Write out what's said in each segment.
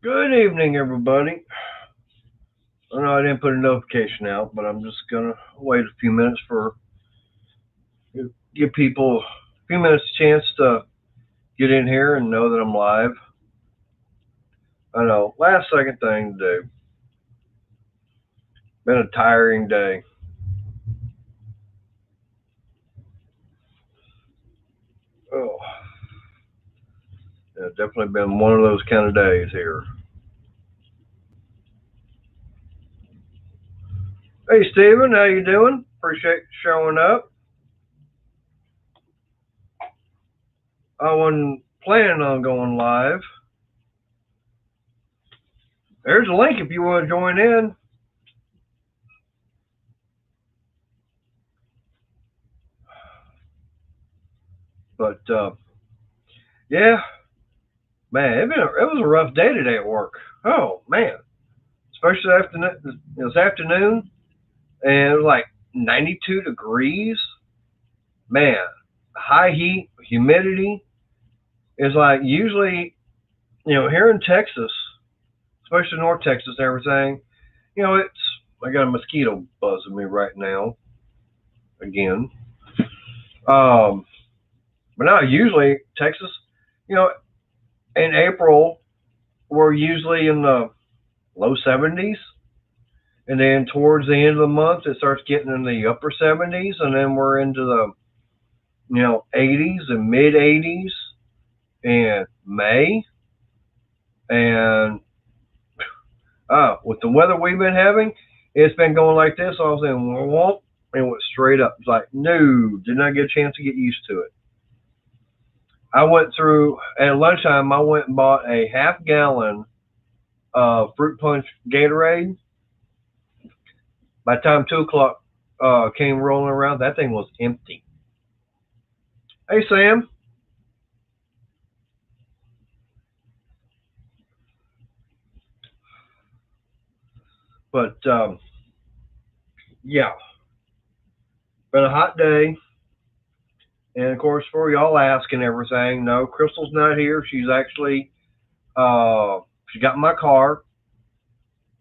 Good evening, everybody. I know I didn't put a notification out, but I'm just gonna wait a few minutes for give people a few minutes chance to get in here and know that I'm live. I know, last second thing to do. Been a tiring day. Oh, yeah, definitely been one of those kind of days here. Hey, Steven, how you doing? Appreciate you showing up. I wasn't planning on going live. There's a link if you want to join in. But yeah, man, it was a rough day today at work. Oh man, especially afternoon. It was afternoon, and it was like 92 degrees. Man, high heat, humidity is like usually, here in Texas, especially North Texas and everything. It's I got a mosquito buzzing me right now again. Um, but now usually Texas, you know, in April we're usually in the low 70s. And then towards the end of the month, it starts getting in the upper 70s, and then we're into the 80s and mid 80s in May. And with the weather we've been having, it's been going like this. All of a sudden, whoop, and went straight up. It's like, no, did not get a chance to get used to it. I went through at lunchtime. I went and bought a half-gallon of fruit punch Gatorade. By the time 2 o'clock came rolling around, that thing was empty. Hey, Sam. But yeah, been a hot day, and of course, for y'all asking everything, no, Crystal's not here. She's actually she got in my car.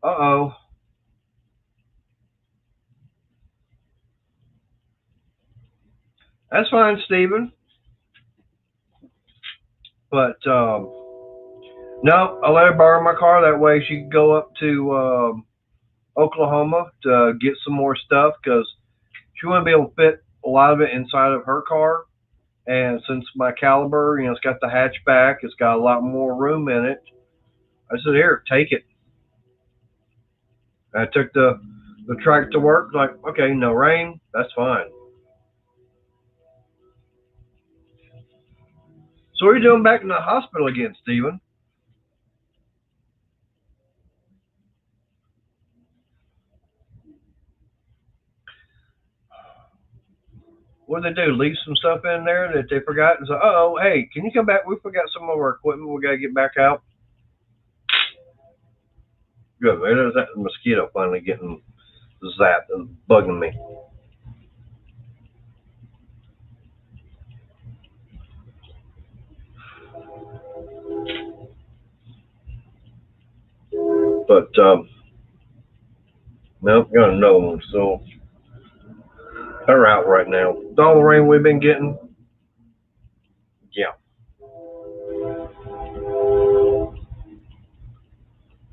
Uh-oh. That's fine, Stephen. But no, I let her borrow my car. That way she could go up to Oklahoma to get some more stuff because she wouldn't be able to fit a lot of it inside of her car. And since my Caliber, it's got the hatchback, it's got a lot more room in it. I said, here, take it. I took the truck to work. Like, okay, no rain, that's fine. So what are you doing back in the hospital again, Steven? What did they do? Leave some stuff in there that they forgot and say, oh, hey, can you come back? We forgot some of our equipment. We got to get back out. Good. There's that mosquito finally getting zapped and bugging me. But nope, got another one. So they're out right now. All the rain we've been getting. Yeah.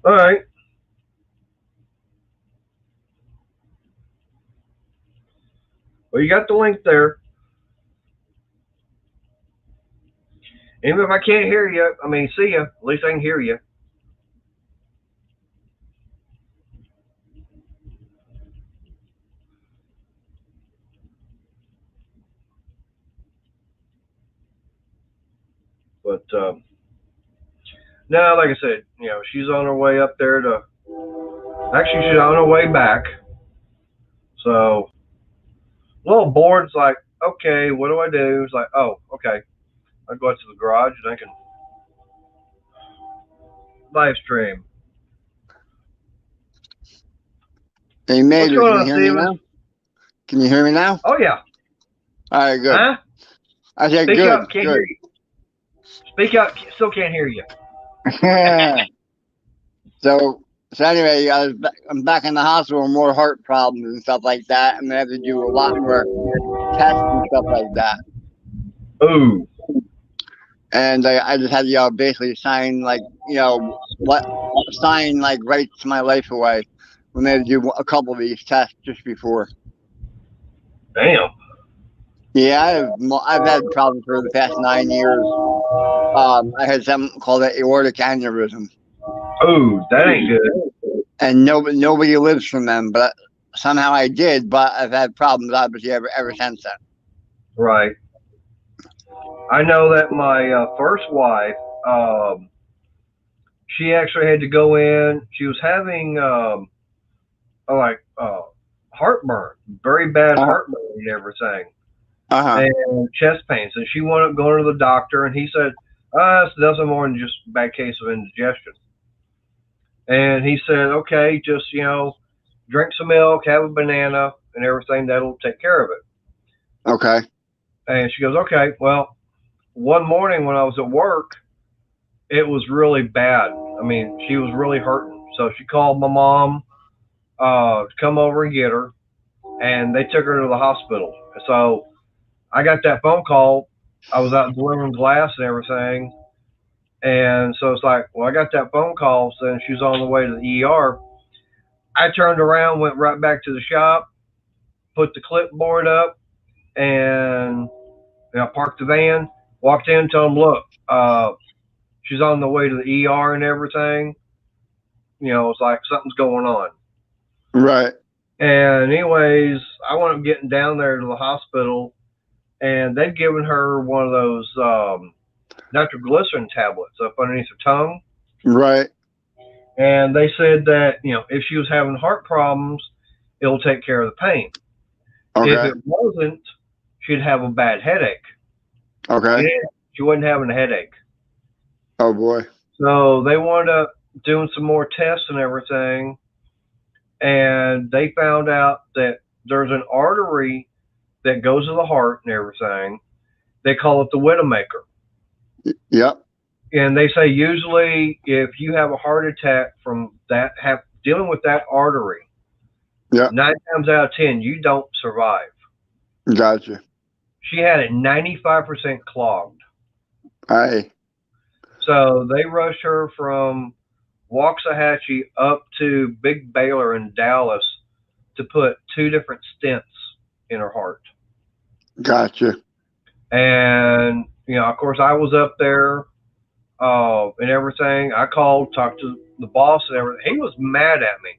All right. Well, you got the link there. Even if I can't hear you, see you. At least I can hear you. But no, like I said, she's on her way up there to. Actually, she's on her way back. So, a little bored. It's like, okay, what do I do? It's like, oh, okay. I go out to the garage and I can live stream. Hey, Major, What's going can you on, hear me Steven? now? Can you hear me now? Oh yeah. All right, good. Huh? I said Speak good. up. Can't hear you. Speak up. Still can't hear you. So, so anyway, I'm back in the hospital with more heart problems and stuff like that. I'm gonna have to do a lot more tests and stuff like that. Ooh, And I just had to, basically sign like, what sign like rights my life away when they had to do a couple of these tests just before. damn. Yeah, I've had problems for the past 9 years. I had something called an aortic aneurysm, Ooh, that ain't good. and nobody lives from them, but somehow I did. But I've had problems obviously ever since then. Right. I know that my first wife, um, she actually had to go in. She was having like heartburn, very bad Uh heartburn and everything, huh. and chest pains. And she wound up going to the doctor, and he said, it's nothing more than just a bad case of indigestion. And he said, okay, just, drink some milk, have a banana, and everything. That'll take care of it. Okay. And she goes, okay. Well, one morning when I was at work, it was really bad. I mean, she was really hurting. So she called my mom to come over and get her, and they took her to the hospital. So I got that phone call. I was out delivering glass and everything. And so it's like, well, I got that phone call saying she was on the way to the ER. I turned around, went right back to the shop, put the clipboard up, and parked the van, walked in, told them, look, she's on the way to the ER and everything. It's like something's going on. Right. And anyways, I wound up getting down there to the hospital, and they'd given her one of those nitroglycerin tablets up underneath her tongue. Right. And they said that, if she was having heart problems, it'll take care of the pain. If Okay. it wasn't, she'd have a bad headache. Okay. Yeah, she wasn't having a headache. Oh boy. So they wound up doing some more tests and everything, and they found out that there's an artery that goes to the heart and everything. They call it the Widowmaker. Yep. And they say usually if you have a heart attack from that, dealing with that artery, Yep. 9 times out of 10, you don't survive. Gotcha. She had it 95% clogged. Aye. So they rushed her from Waxahachie up to Big Baylor in Dallas to put 2 different stents in her heart. Gotcha. And, of course, I was up there and everything. I called, talked to the boss and everything. He was mad at me.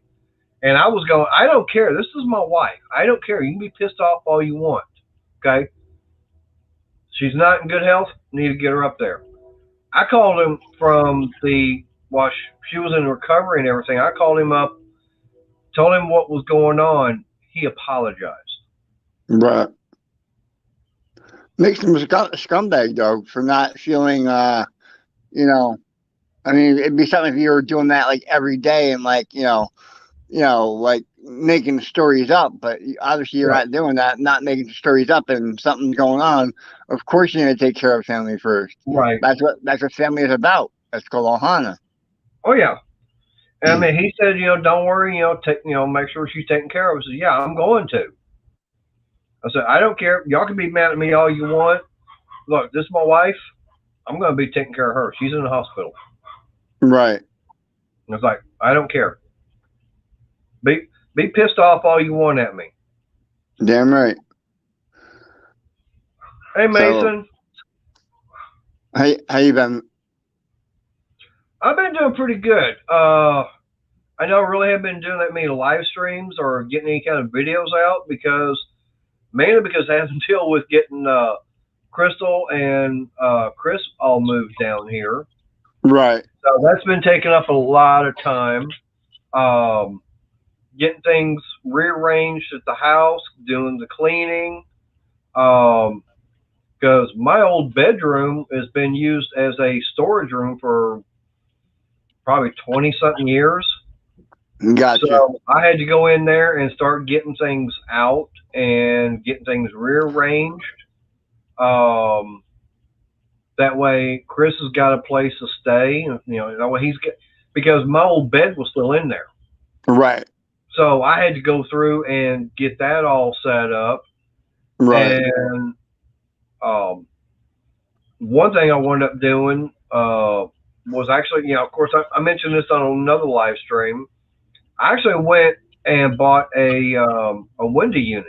And I was going, I don't care. This is my wife. I don't care. You can be pissed off all you want. Okay? She's not in good health. Need to get her up there. I called him from while she was in recovery and everything. I called him up, told him what was going on. He apologized. Right. Makes him a scumbag though for not feeling. I mean, it'd be something if you were doing that like every day and like like making stories up. But obviously, you're Right. not doing that. Not making stories up, and something's going on. Of course, you're gonna take care of family first. Right. That's what family is about. That's called ohana. Oh yeah. And I mean, he said, don't worry, make sure she's taken care of. I said, yeah, I'm going to. I said, I don't care. Y'all can be mad at me all you want. Look, this is my wife. I'm going to be taking care of her. She's in the hospital. Right. And it's like, I don't care. Be pissed off all you want at me. Damn right. Hey, Mason. So, how you been? I've been doing pretty good. I don't really have been doing that many live streams or getting any kind of videos out mainly because I have to deal with getting Crystal and Chris all moved down here. Right. So that's been taking up a lot of time. Getting things rearranged at the house, doing the cleaning. Because my old bedroom has been used as a storage room for probably 20 something years. Gotcha. So I had to go in there and start getting things out and getting things rearranged. That way, Chris has got a place to stay. That way because my old bed was still in there. Right. So I had to go through and get that all set up. Right. And um, one thing I wound up doing was actually, of course, I mentioned this on another live stream. I actually went and bought a window unit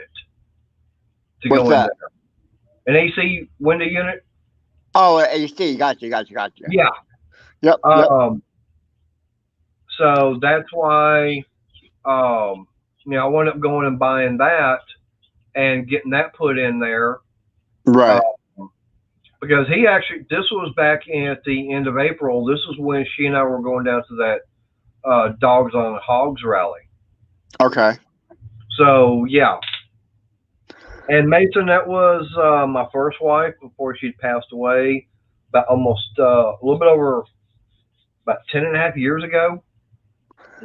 to What's go in that? there, an AC window unit. Oh, AC. Gotcha. Gotcha. Gotcha. Yeah. Yep. Yep. Um, so that's why, I wound up going and buying that and getting that put in there. Uh, Right. because he actually, this was back at the end of April. This is when she and I were going down to that Dogs on Hogs rally. Okay. So yeah, and Mason, that was my first wife before she'd passed away, about almost a little bit over about 10.5 years ago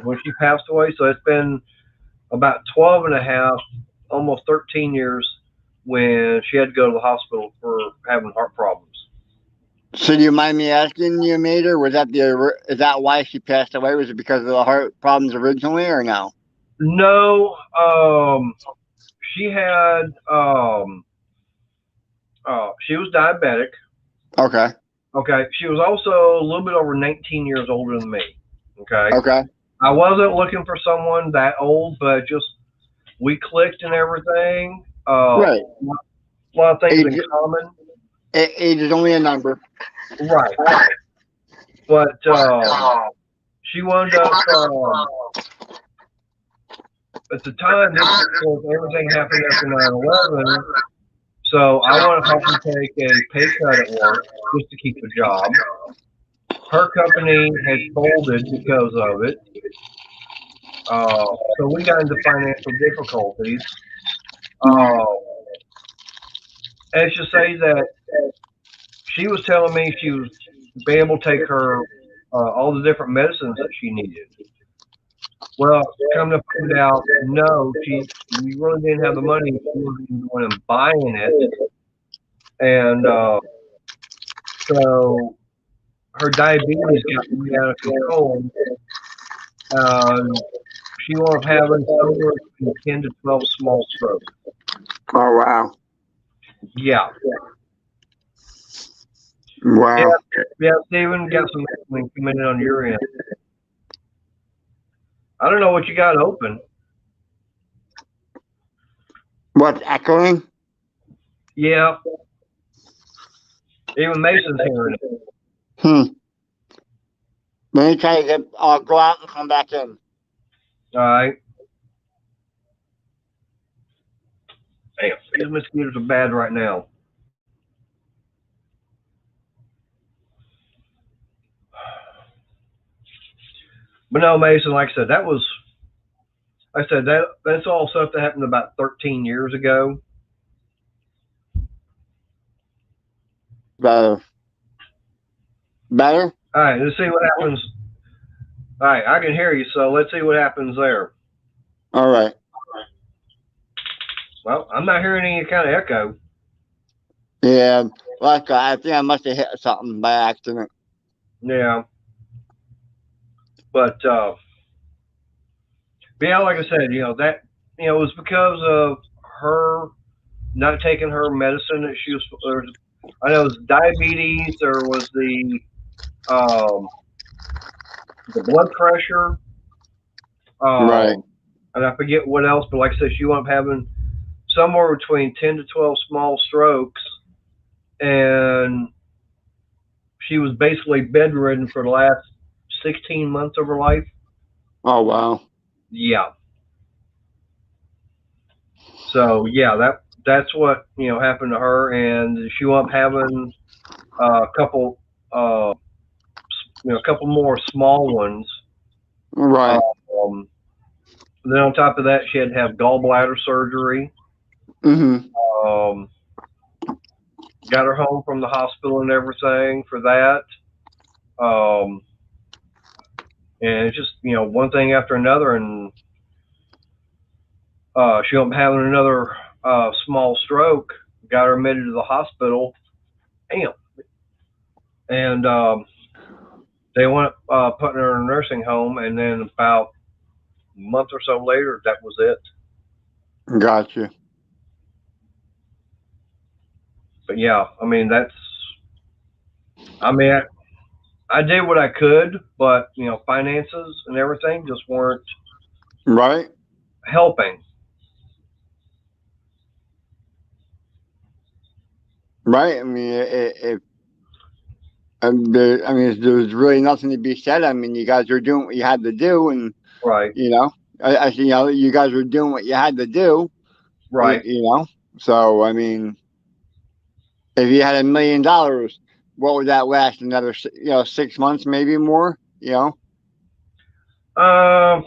when she passed away. So it's been about 12 and a half, almost 13 years when she had to go to the hospital for having heart problems. So do you mind me asking you, Mater? Was that is that why she passed away? Was it because of the heart problems originally, or no? No, she had she was diabetic. Okay. Okay, she was also a little bit over 19 years older than me. Okay, Okay. I wasn't looking for someone that old, but just we clicked and everything. Right. A lot of things Age, in common. age is only a number. Right, but she wound up at the time. This was everything happened after 9/11. So I wanted to help her take a pay cut at work just to keep a job. Her company had folded because of it. So we got into financial difficulties. Uh, and to say that she was telling me she was being able to take her all the different medicines that she needed. Well, come to find out, no, we really didn't have the money. She wasn't even going and buying it, and so her diabetes got really out of control. She wound up having somewhere between 10 to 12 small strokes. Oh wow. Yeah, yeah, Wow. yeah. Steven, got some coming in on your end. I don't know what you got open. What's echoing? Yeah, even Mason's hearing it. Hmm. Let me try to get. I'll go out and come back in. All right. Damn, these mosquitoes are bad right now. But no, Mason, like I said, that's all stuff that happened about 13 years ago. Better. Better. All right, let's see what happens. All right, I can hear you, so let's see what happens there. All right. Well, I'm not hearing any kind of echo. Yeah. Like I think I must have hit something by accident. Yeah, but yeah, like I said, that it was because of her not taking her medicine that she was. I know it was diabetes. There was um, the blood pressure, Right. and I forget what else. But like I said, she wound up having somewhere between 10 to 12 small strokes, and she was basically bedridden for the last 16 months of her life. Oh wow. Yeah. So yeah, that's what happened to her, and she wound up having a couple, a couple more small ones. Right. Um, then on top of that, she had to have gallbladder surgery. Mm-hmm. Um, got her home from the hospital and everything for that. Um, and it's just one thing after another, and she ended up having another small stroke. Got her admitted to the hospital. Damn. And They went putting her in a nursing home, and then about a month or so later, that was it. Gotcha. But yeah, I mean that's. I mean, I did what I could, but finances and everything just weren't Right. helping. Right. I mean, if I mean, there's really nothing to be said. I mean, you guys are doing what you had to do, and Right, you know, you guys were doing what you had to do. right. You know, so I mean, if you had $1 million, what would that last? Another 6 months, maybe more. Um,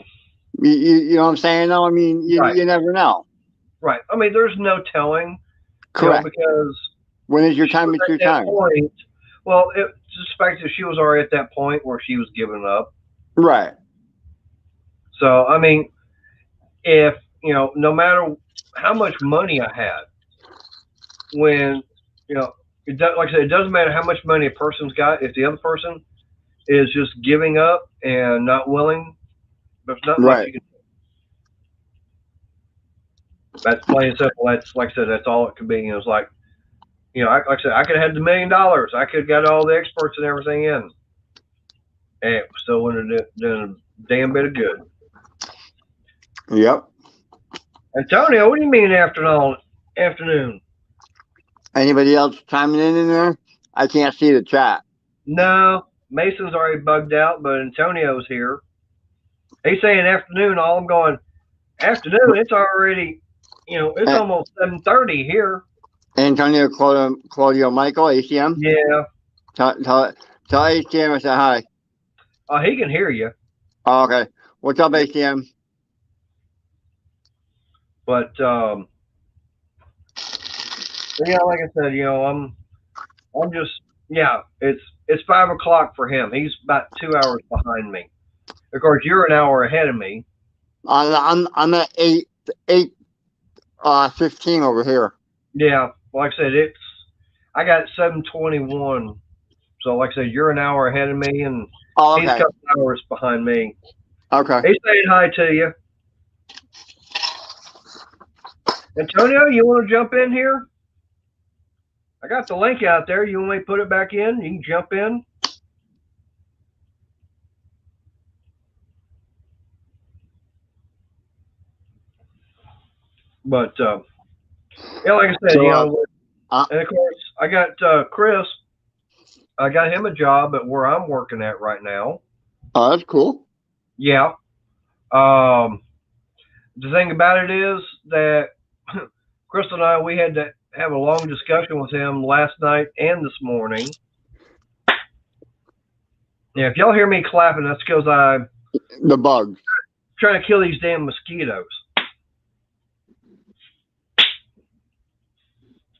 You know what I'm saying? No, I mean, right, you never know. right. I mean, there's no telling, Correct. because When is your she time? was It's at your that time. point. Well, it's just the fact that she was already at that point where she was giving up. Right. So, I mean, if no matter how much money I had, when like I said, it doesn't matter how much money a person's got. If the other person is just giving up and not willing, there's not much Right. you can. That's plain and simple. That's like I said. That's all it could be. It's like like I said, I could have had the $1 million. I could have got all the experts and everything in, and it still wouldn't have done a damn bit of good. Yep. Antonio, what do you mean afternoon? Anybody else chiming in there? I can't see the chat. No, Mason's already bugged out, but Antonio's here. He's saying afternoon. All I'm going afternoon. It's already, it's A- almost 7:30 here. Antonio Claudio Michael, ACM. Yeah. Tell ACM I said hi. He can hear you, Oh, okay. What's up, ACM? but yeah, like I said, I'm just yeah. It's 5 o'clock for him. He's about 2 hours behind me. Of course, you're an hour ahead of me. I'm at 8:15 over here. Yeah, like I said, I got 7:21. So, like I said, you're an hour ahead of me, and Oh, he's a okay. couple hours behind me. Okay. He's saying hi to you. Antonio, you want to jump in here? I got the link out there. You want me to put it back in? You can jump in. But yeah, like I said, So, and of course, I got Chris. I got him a job at where I'm working at right now. oh, that's cool. Yeah. Um, the thing about it is that Chris and I, we had to have a long discussion with him last night and this morning. Yeah, if y'all hear me clapping, that's because I'm The bugs. trying to kill these damn mosquitoes.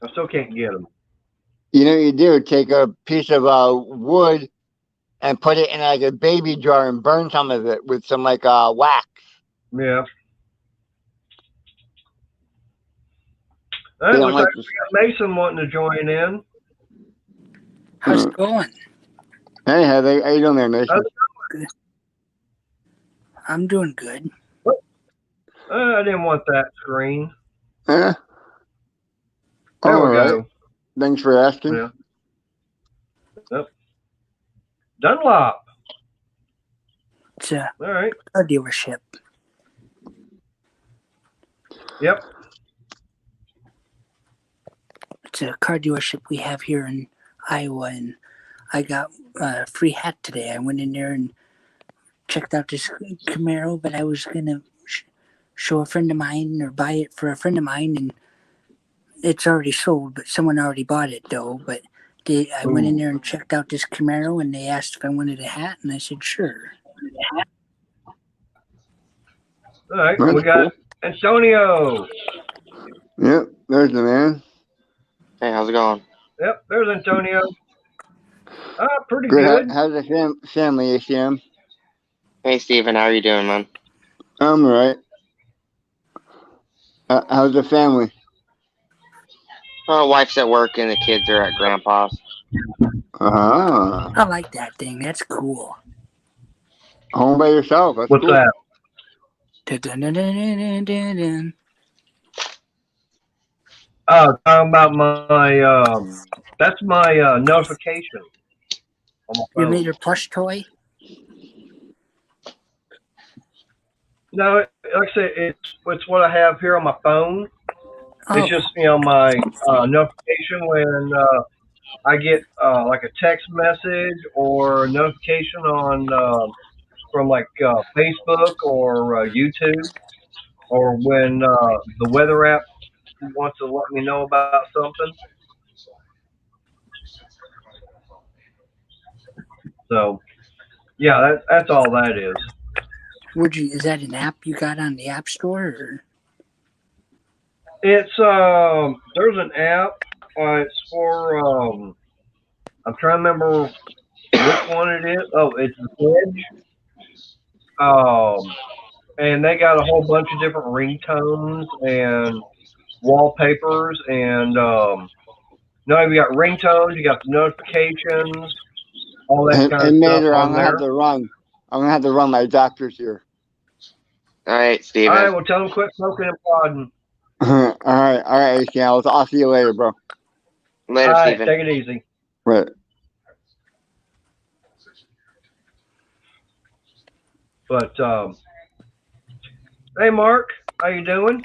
I still can't get them. You know what you do? Take a piece of wood and put it in like a baby jar and burn some of it with some like wax. Yeah. They It don't looks like like we this. got Mason wanting to join in. How's it going? Hey, how you doing there, Mason? I'm doing good. I didn't want that screen. Yeah. There All we right. go. Thanks for asking. Yeah. Yep. Dunlop. It's a All right. car dealership. Yep. It's a car dealership we have here in Iowa, and I got a free hat today. I went in there and checked out this Camaro, but I was gonna show a friend of mine or buy it for a friend of mine, and it's already sold. But someone already bought it though. But I went in there and checked out this Camaro, and they asked if I wanted a hat, and I said sure. All right. That's We got cool. Antonio. Yep, there's the man. Hey, how's it going? Yep. There's Antonio. Pretty Good. good. How's the family, ACM? Hey, Steven, how are you doing, man? I'm all right. How's the family? Wife's at work and the kids are at grandpa's. Uh-huh. I like that thing. That's cool. Home by yourself. That's What's cool. that? Dun-dun-dun-dun-dun-dun-dun. Talking about my that's my notification on my You phone. made your plush toy? No, like I said, it's what I have here on my phone. Oh, It's just my notification when I get like a text message or a notification on from like Facebook or YouTube, or when the weather app wants to let me know about something. So yeah, that's all that is. is that an app you got on the App Store? Or? It's there's an app. It's for I'm trying to remember which one it is. Oh, it's Edge. Um, and they got a whole bunch of different ringtones and wallpapers, and no, you got ringtones, you got the notifications, all that kind of And stuff Mater, I'm on gonna have there. to run. I'm gonna have to run. My doctor's here. All right, All Steven. right, well, tell them quit smoking and prodding. All right, ACL. I'll see you later, bro. Later, All right, Steven. take it easy. Right. But hey, Mark, how you doing?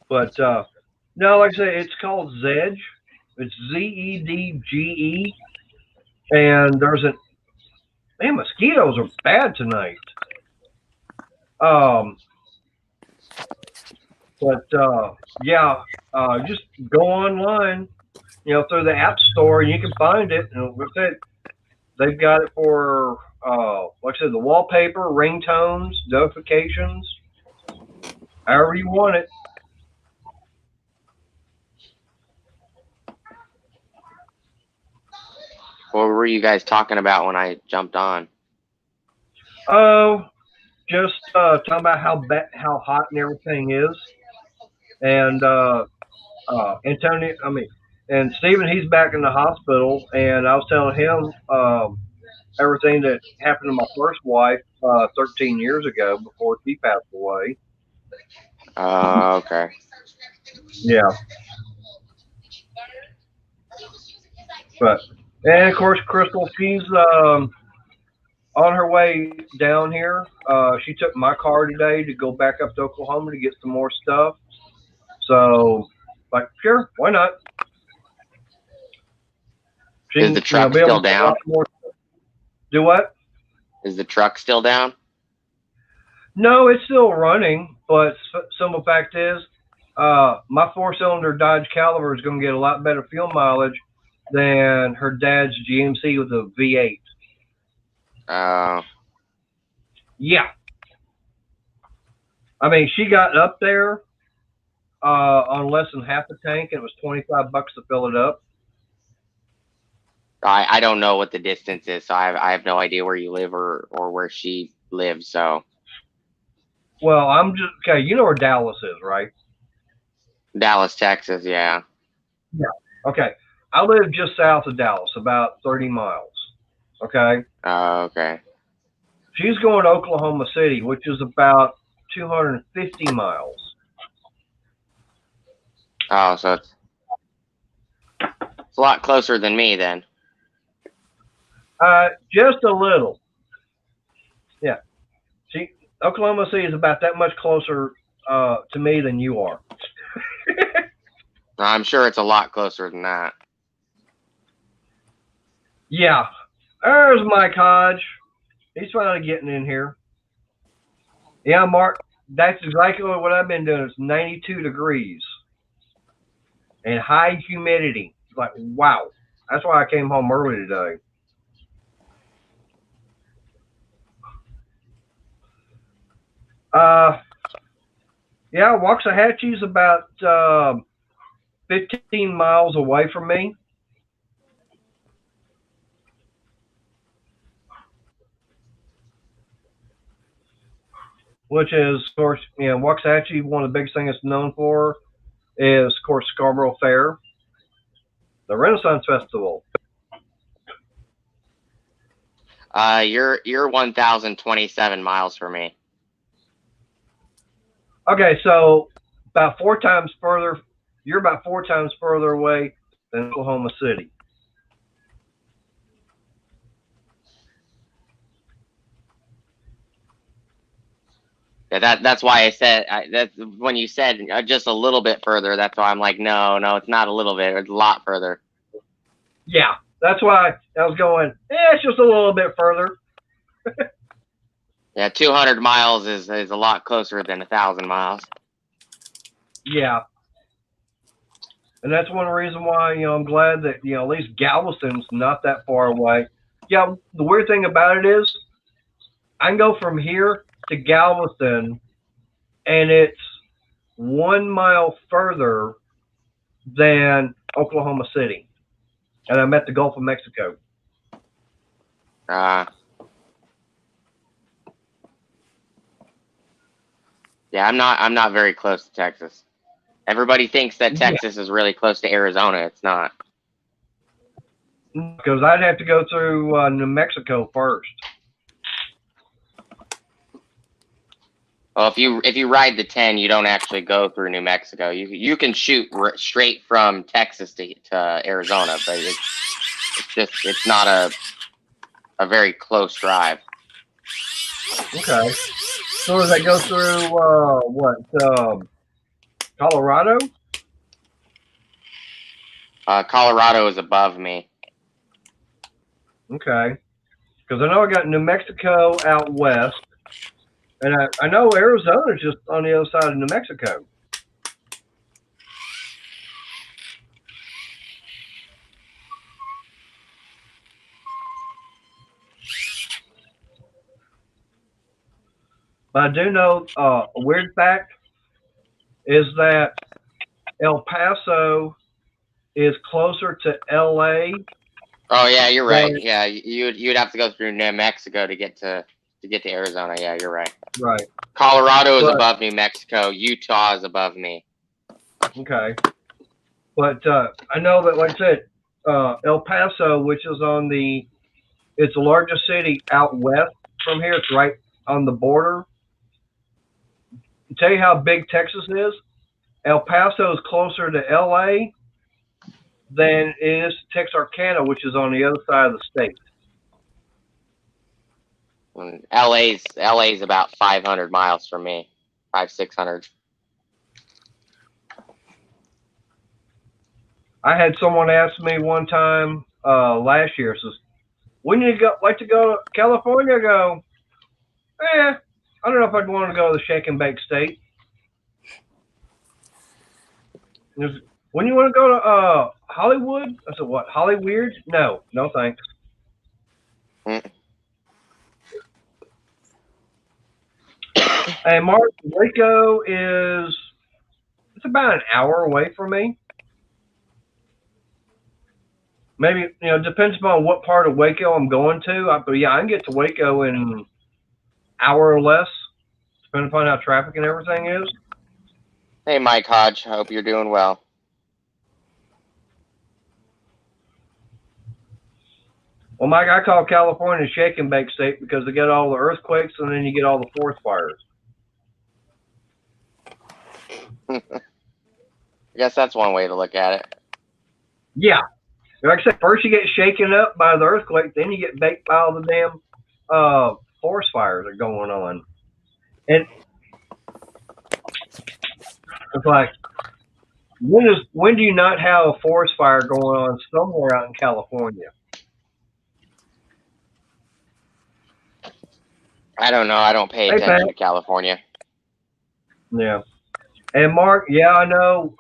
But no, like I say, it's called Zedge. It's Zedge, and there's an man. Mosquitoes are bad tonight. Um, but yeah, just go online, through the App Store, and you can find it. And with it, they've got it for like I said, the wallpaper, ringtones, notifications, however you want it. What were you guys talking about when I jumped on? Oh, just talking about how hot and everything is, and Antonio. I mean, and Stephen, he's back in the hospital, and I was telling him everything that happened to my first wife 13 years ago before she passed away. Okay. Yeah, but and of course, Crystal, she's on her way down here. She took my car today to go back up to Oklahoma to get some more stuff. So, like, sure, why not? She Is the can, truck be able still to get a down? lot more. Do what? Is the truck still down? No, it's still running, but simple fact is, my four-cylinder Dodge Caliber is going to get a lot better fuel mileage than her dad's GMC with a V8. Uh, Yeah, I mean, she got up there on less than half a tank, and it was $25 to fill it up. I don't know what the distance is, so I have no idea where you live or where she lives. So Well, I'm just okay. You know where Dallas is, right? Dallas, Texas, yeah. Yeah. Okay. I live just south of Dallas, about 30 miles. Okay. Okay. She's going to Oklahoma City, which is about 250 miles. Oh, so it's a lot closer than me then. Just a little. Yeah. She Oklahoma City is about that much closer to me than you are. I'm sure it's a lot closer than that. Yeah. There's Mike Hodge. He's finally getting in here. Yeah, Mark. That's exactly what I've been doing. It's 92 degrees and high humidity. It's like, wow. That's why I came home early today. Yeah, Waxahachie's about 15 miles away from me. Which is, of course, Waxahachie, one of the biggest things it's known for is, of course, Scarborough Fair, the Renaissance Festival. You're 1,027 miles from me. Okay, so about 4 times further. You're about 4 times further away than Oklahoma City. Yeah, that's why I said that's when you said just a little bit further. That's why I'm like, no, it's not a little bit. It's a lot further. Yeah, that's why I was going. It's just a little bit further. Yeah, 200 miles is a lot closer than 1,000 miles. Yeah, and that's one reason why I'm glad that at least Galveston's not that far away. Yeah, the weird thing about it is I can go from here to Galveston, and it's 1 mile further than Oklahoma City, and I'm at the Gulf of Mexico. Yeah, I'm not very close to Texas. Everybody thinks that Texas is really close to Arizona. It's not. Because I'd have to go through New Mexico first. Well, if you ride the 10, you don't actually go through New Mexico. You can shoot straight from Texas to Arizona, but it's not a very close drive. Okay. So does that go through what? Colorado? Colorado is above me. Okay. Because I know I got New Mexico out west, and I know Arizona's just on the other side of New Mexico. But I do know a weird fact is that El Paso is closer to LA. Oh yeah, you're right. Yeah, you'd have to go through New Mexico to get to Arizona. Yeah, you're right. Right. Colorado is above New Mexico. Utah is above me. Okay. But I know that, like I said, El Paso, which is it's the largest city out west from here. It's right on the border. To tell you how big Texas is, El Paso is closer to LA than it is to Texarkana, which is on the other side of the state. LA's about 500 miles from me, 600. I had someone ask me one time last year, says, "Wouldn't you like to go to California?" I go, I don't know if I'd want to go to the shake and bake state. When you want to go to Hollywood? I said, what, Hollyweird? No thanks. And Mark, Waco it's about an hour away from me. Maybe, depends upon what part of Waco I'm going to. But yeah, I can get to Waco in an hour or less, depending upon how traffic and everything is. Hey, Mike Hodge, hope you're doing well. Well, Mike, I call California shake and bake state because they get all the earthquakes and then you get all the forest fires. I guess that's one way to look at it. Yeah. Like I said, first you get shaken up by the earthquake, then you get baked by all the damn forest fires that are going on. And it's like, when do you not have a forest fire going on somewhere out in California? I don't know. I don't pay attention to California. Yeah. And Mark, yeah, I know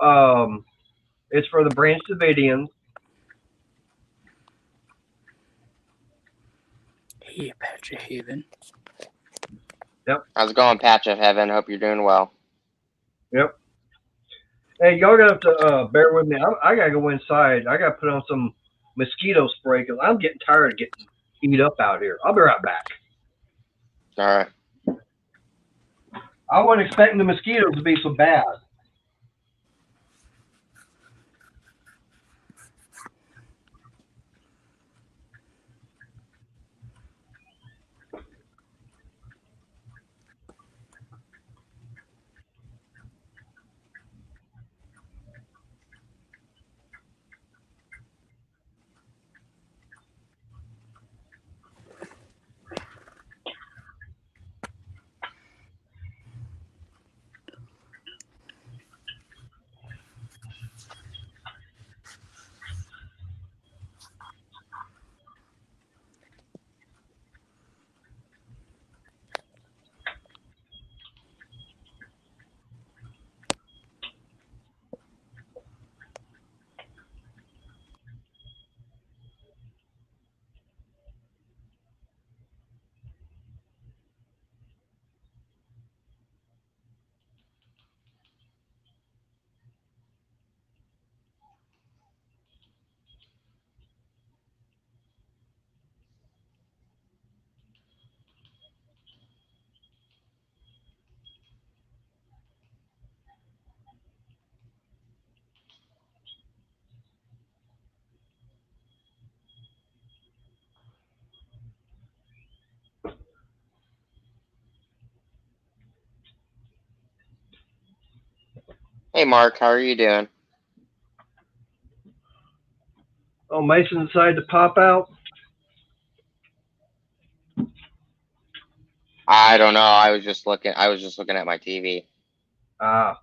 it's for the Branch Davidians. Hey, Patch of Haven. Yep. How's it going, Patch of Heaven? Hope you're doing well. Yep. Hey, y'all gonna have to bear with me. I gotta go inside. I gotta put on some mosquito spray because I'm getting tired of getting heat up out here. I'll be right back. All right. I wasn't expecting the mosquitoes to be so bad. Hey, Mark, how are you doing? Oh, Mason decided to pop out. I don't know. I was just looking. I was just looking at my TV, Ah,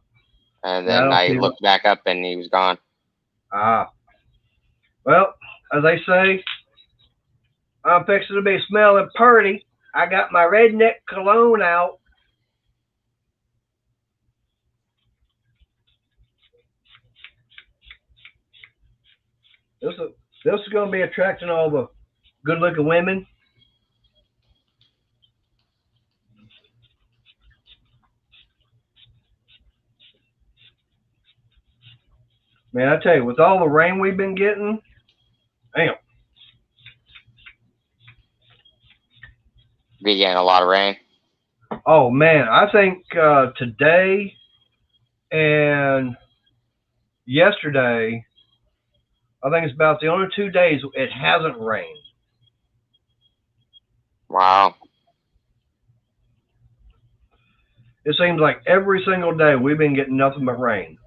and yeah, I then don't I see what. looked back up, and he was gone. Ah, well, as they say, I'm fixing to be smelling purty. I got my redneck cologne out. This is this is going to be attracting all the good-looking women. Man, I tell you, with all the rain we've been getting, damn. Be getting a lot of rain. Oh man, I think today and yesterday, I think it's about the only 2 days it hasn't rained. Wow. It seems like every single day we've been getting nothing but rain.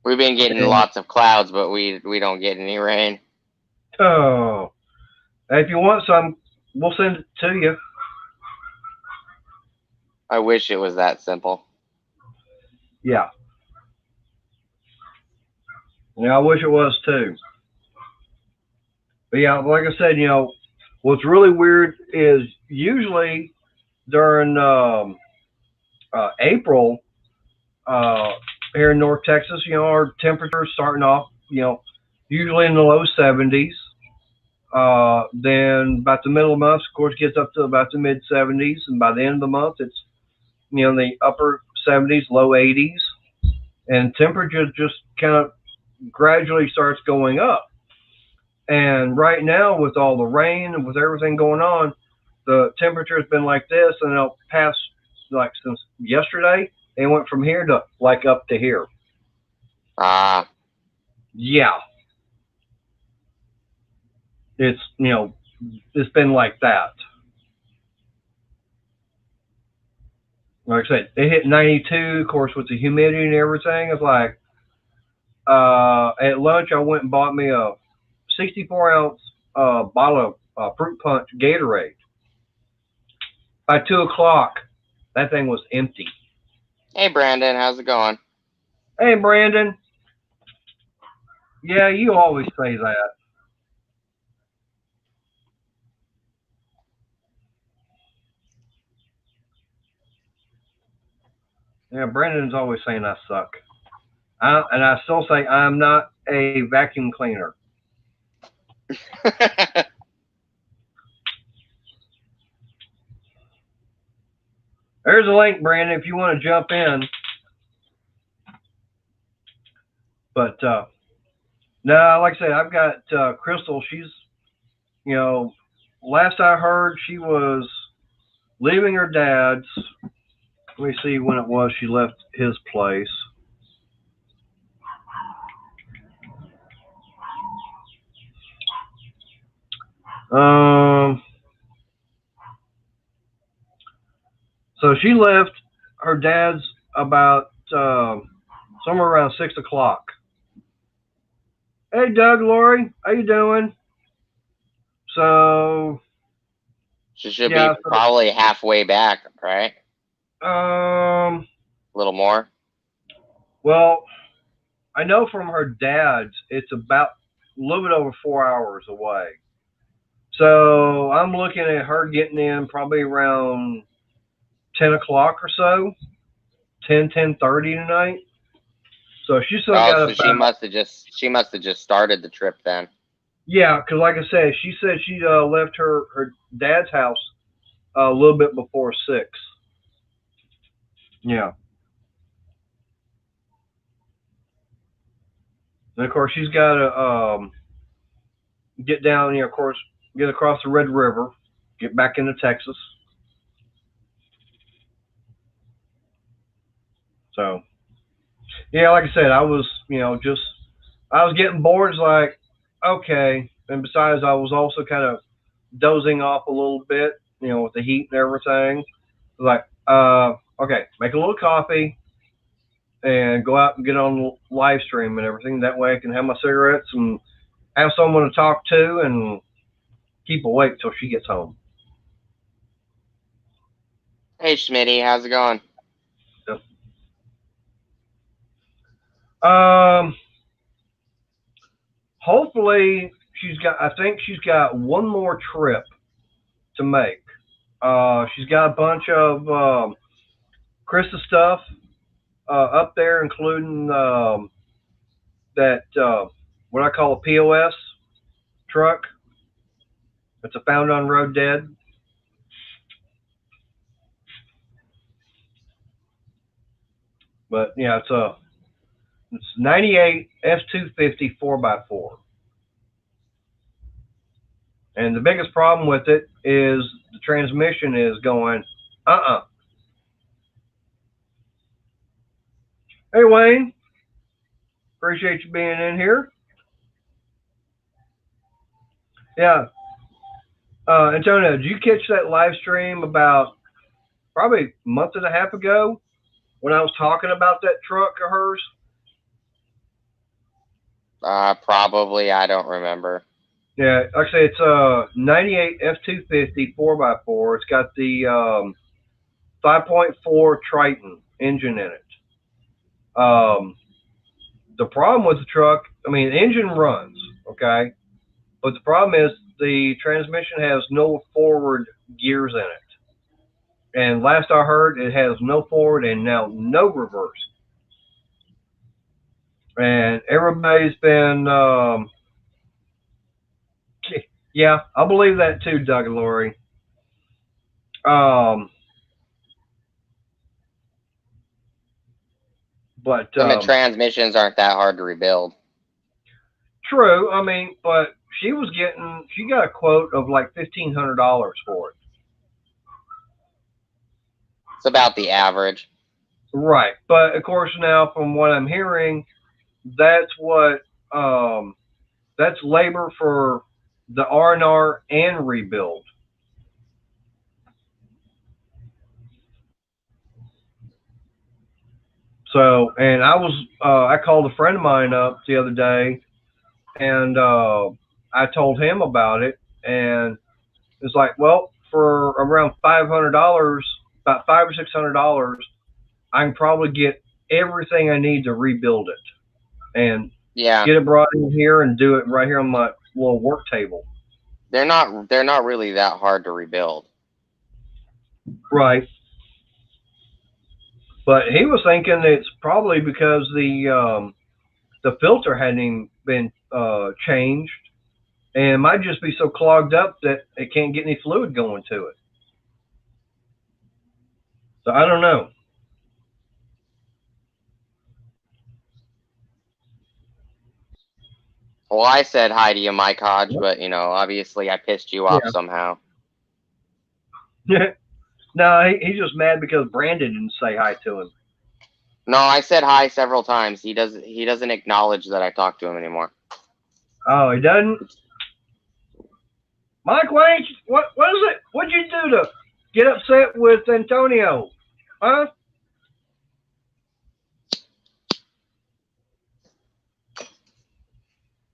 We've been getting And, lots of clouds, but we don't get any rain. oh, if you want some, we'll send it to you. I wish it was that simple. Yeah. Yeah, I wish it was too. But yeah, like I said, what's really weird is usually during April uh, here in North Texas, our temperatures starting off, usually in the low 70s. Then about the middle of the month, of course, gets up to about the mid 70s, and by the end of the month, it's the upper 70s, low 80s, and temperature just kind of gradually starts going up. And right now, with all the rain and with everything going on, the temperature has been like this, and it'll pass like since yesterday. It went from here to like up to here. Ah, Yeah, it's it's been like that. Like I said, it hit 92, of course, with the humidity and everything. It's like at lunch, I went and bought me a 64-ounce bottle of fruit punch Gatorade. By 2 o'clock, that thing was empty. hey Brandon, how's it going? Hey, Brandon. Yeah, you always say that. Yeah, Brandon's always saying I suck. And I still say I'm not a vacuum cleaner. There's a link, Brandon, if you want to jump in. But no, like I said, I've got Crystal. She's, you know, last I heard, she was leaving her dad's. Let me see when it was she left his place. Um, so she left her dad's about somewhere around 6 o'clock. Hey, Doug, Lori, how you doing? So She should be yeah, probably halfway back, right? so A little more. well, I know from her dad's, it's about a little bit over 4 hours away. So I'm looking at her getting in probably around 10 o'clock or so, 10:30 tonight. So she still Oh, got so she about, must have just started the trip then. yeah, because like I said, she said she left her dad's house a little bit before 6. Yeah. And of course, she's got to get down, of course, get across the Red River, get back into Texas. So, yeah, like I said, I was, I was getting bored. It's like, okay. And besides, I was also kind of dozing off a little bit, with the heat and everything. Like, okay, make a little coffee and go out and get on the live stream and everything. That way I can have my cigarettes and have someone to talk to and keep awake till she gets home. Hey, Schmitty, how's it going? So, um, hopefully I think she's got one more trip to make. She's got a bunch of Chris's stuff up there, including that what I call a POS truck. It's a found on road dead. But yeah, it's 98 F250 4x4. And the biggest problem with it is the transmission is going, uh-uh. Hey, Wayne. Appreciate you being in here. Yeah. Antonio, did you catch that live stream about probably a month and a half ago when I was talking about that truck of hers? Probably. I don't remember. Yeah, like I say, it's a 98 F250 4x4. It's got the 5.4 Triton engine in it. The problem with the truck, I mean, the engine runs, okay? But the problem is the transmission has no forward gears in it. And last I heard, it has no forward and now no reverse. And everybody's been, yeah, I believe that too, Doug and Lori. But Plymouth transmissions aren't that hard to rebuild. True, I mean, but she got a quote of like $1,500 for it. It's about the average. Right, but of course now, from what I'm hearing, that's what that's labor for the R&R and rebuild. So, and I called a friend of mine up the other day, and I told him about it, and it's like, well, for around $500, about $500 or $600, I can probably get everything I need to rebuild it, and get it brought in here and do it right here on my little work table. They're not really that hard to rebuild. Right. But he was thinking it's probably because the filter hadn't even been changed, and it might just be so clogged up that it can't get any fluid going to it. So I don't know. Well, I said hi to you, Mike Hodge, but obviously I pissed you off somehow. No, he's just mad because Brandon didn't say hi to him. No, I said hi several times. He doesn't acknowledge that I talked to him anymore. Oh, he doesn't? Mike, what is it? What'd you do to get upset with Antonio? Huh?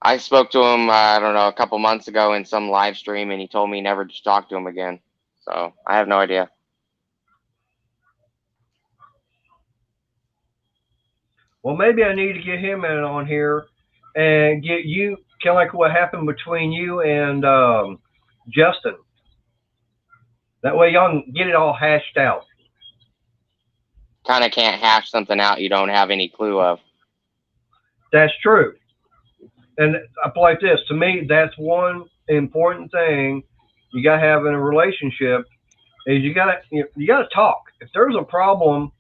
I spoke to him, I don't know, a couple months ago in some live stream, and he told me never to talk to him again. So I have no idea. Well, maybe I need to get him in on here and get you, kind of like what happened between you and Justin. That way y'all can get it all hashed out. Kind of can't hash something out you don't have any clue of. That's true. And I put like this, to me, that's one important thing you got to have in a relationship is you got to talk. If there's a problem,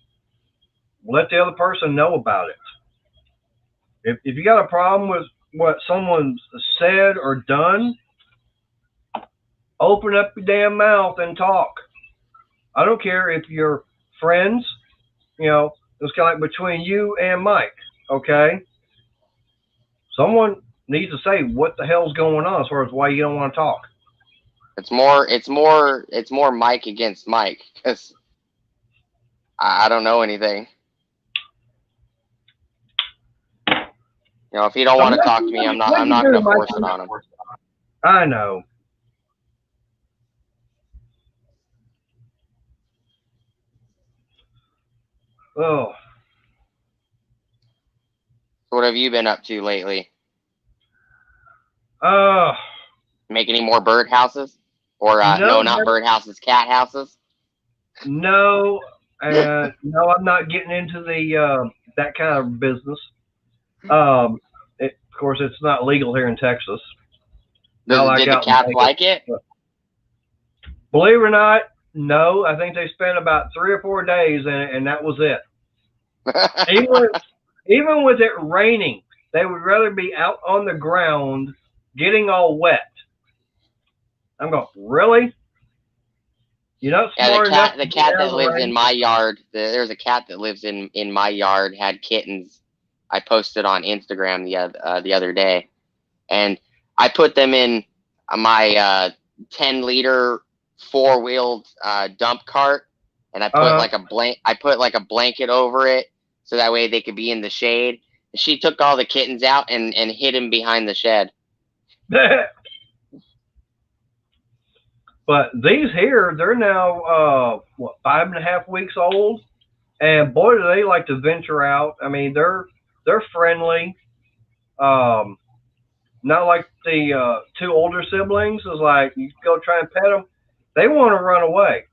let the other person know about it. If you got a problem with what someone's said or done, open up your damn mouth and talk. I don't care if you're friends, it's kind of like between you and Mike, okay? Someone needs to say what the hell's going on as far as why you don't want to talk. It's more Mike against Mike because I don't know anything. You know, if he don't So want to talk to me, I'm not going to force it on him. I know. Oh, So what have you been up to lately? uh, Make any more bird houses? Or no, not bird houses, cat houses. no, and no, I'm not getting into the that kind of business. Of course, it's not legal here in Texas. Not like Did the out in cats Vegas. like it? Believe it or not, no. I think they spent about 3 or 4 days in it, and that was it. Even with it raining, they would rather be out on the ground getting all wet. I'm going, really? You're not Yeah, smart enough the to get cat out of that the lives rain? in my yard. There's a cat that lives in my yard. Had kittens. I posted on Instagram the other day, and I put them in my 10-liter 4-wheeled dump cart, and I put like a blanket over it so that way they could be in the shade. She took all the kittens out and hid them behind the shed. But these here, they're now 5.5 weeks old, and boy, do they like to venture out. I mean, they're friendly. Um, Not like the 2 older siblings. Is like you go try and pet them, they want to run away.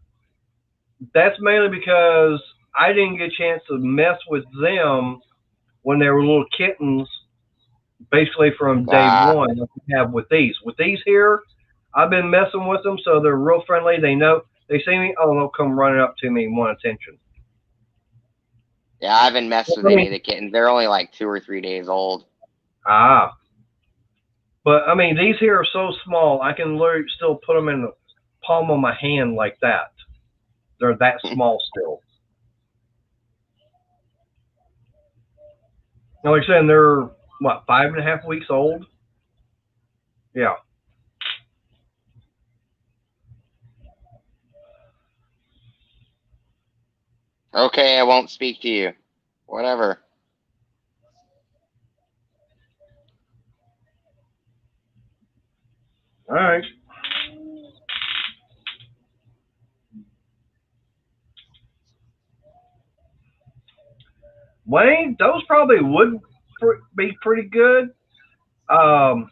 That's mainly because I didn't get a chance to mess with them when they were little kittens, basically from day one. Like we have with these. With these here, I've been messing with them, so they're real friendly. They know they see me, oh, they'll come running up to me and want attention. Yeah, I haven't messed with any of the kittens. They're only like 2 or 3 days old. But I mean, these here are so small. I can literally still put them in the palm of my hand like that. They're that small still. And like I said, they're what 5.5 weeks old. Yeah. Okay, I won't speak to you. Whatever. All right. Wayne, those probably would be pretty good. But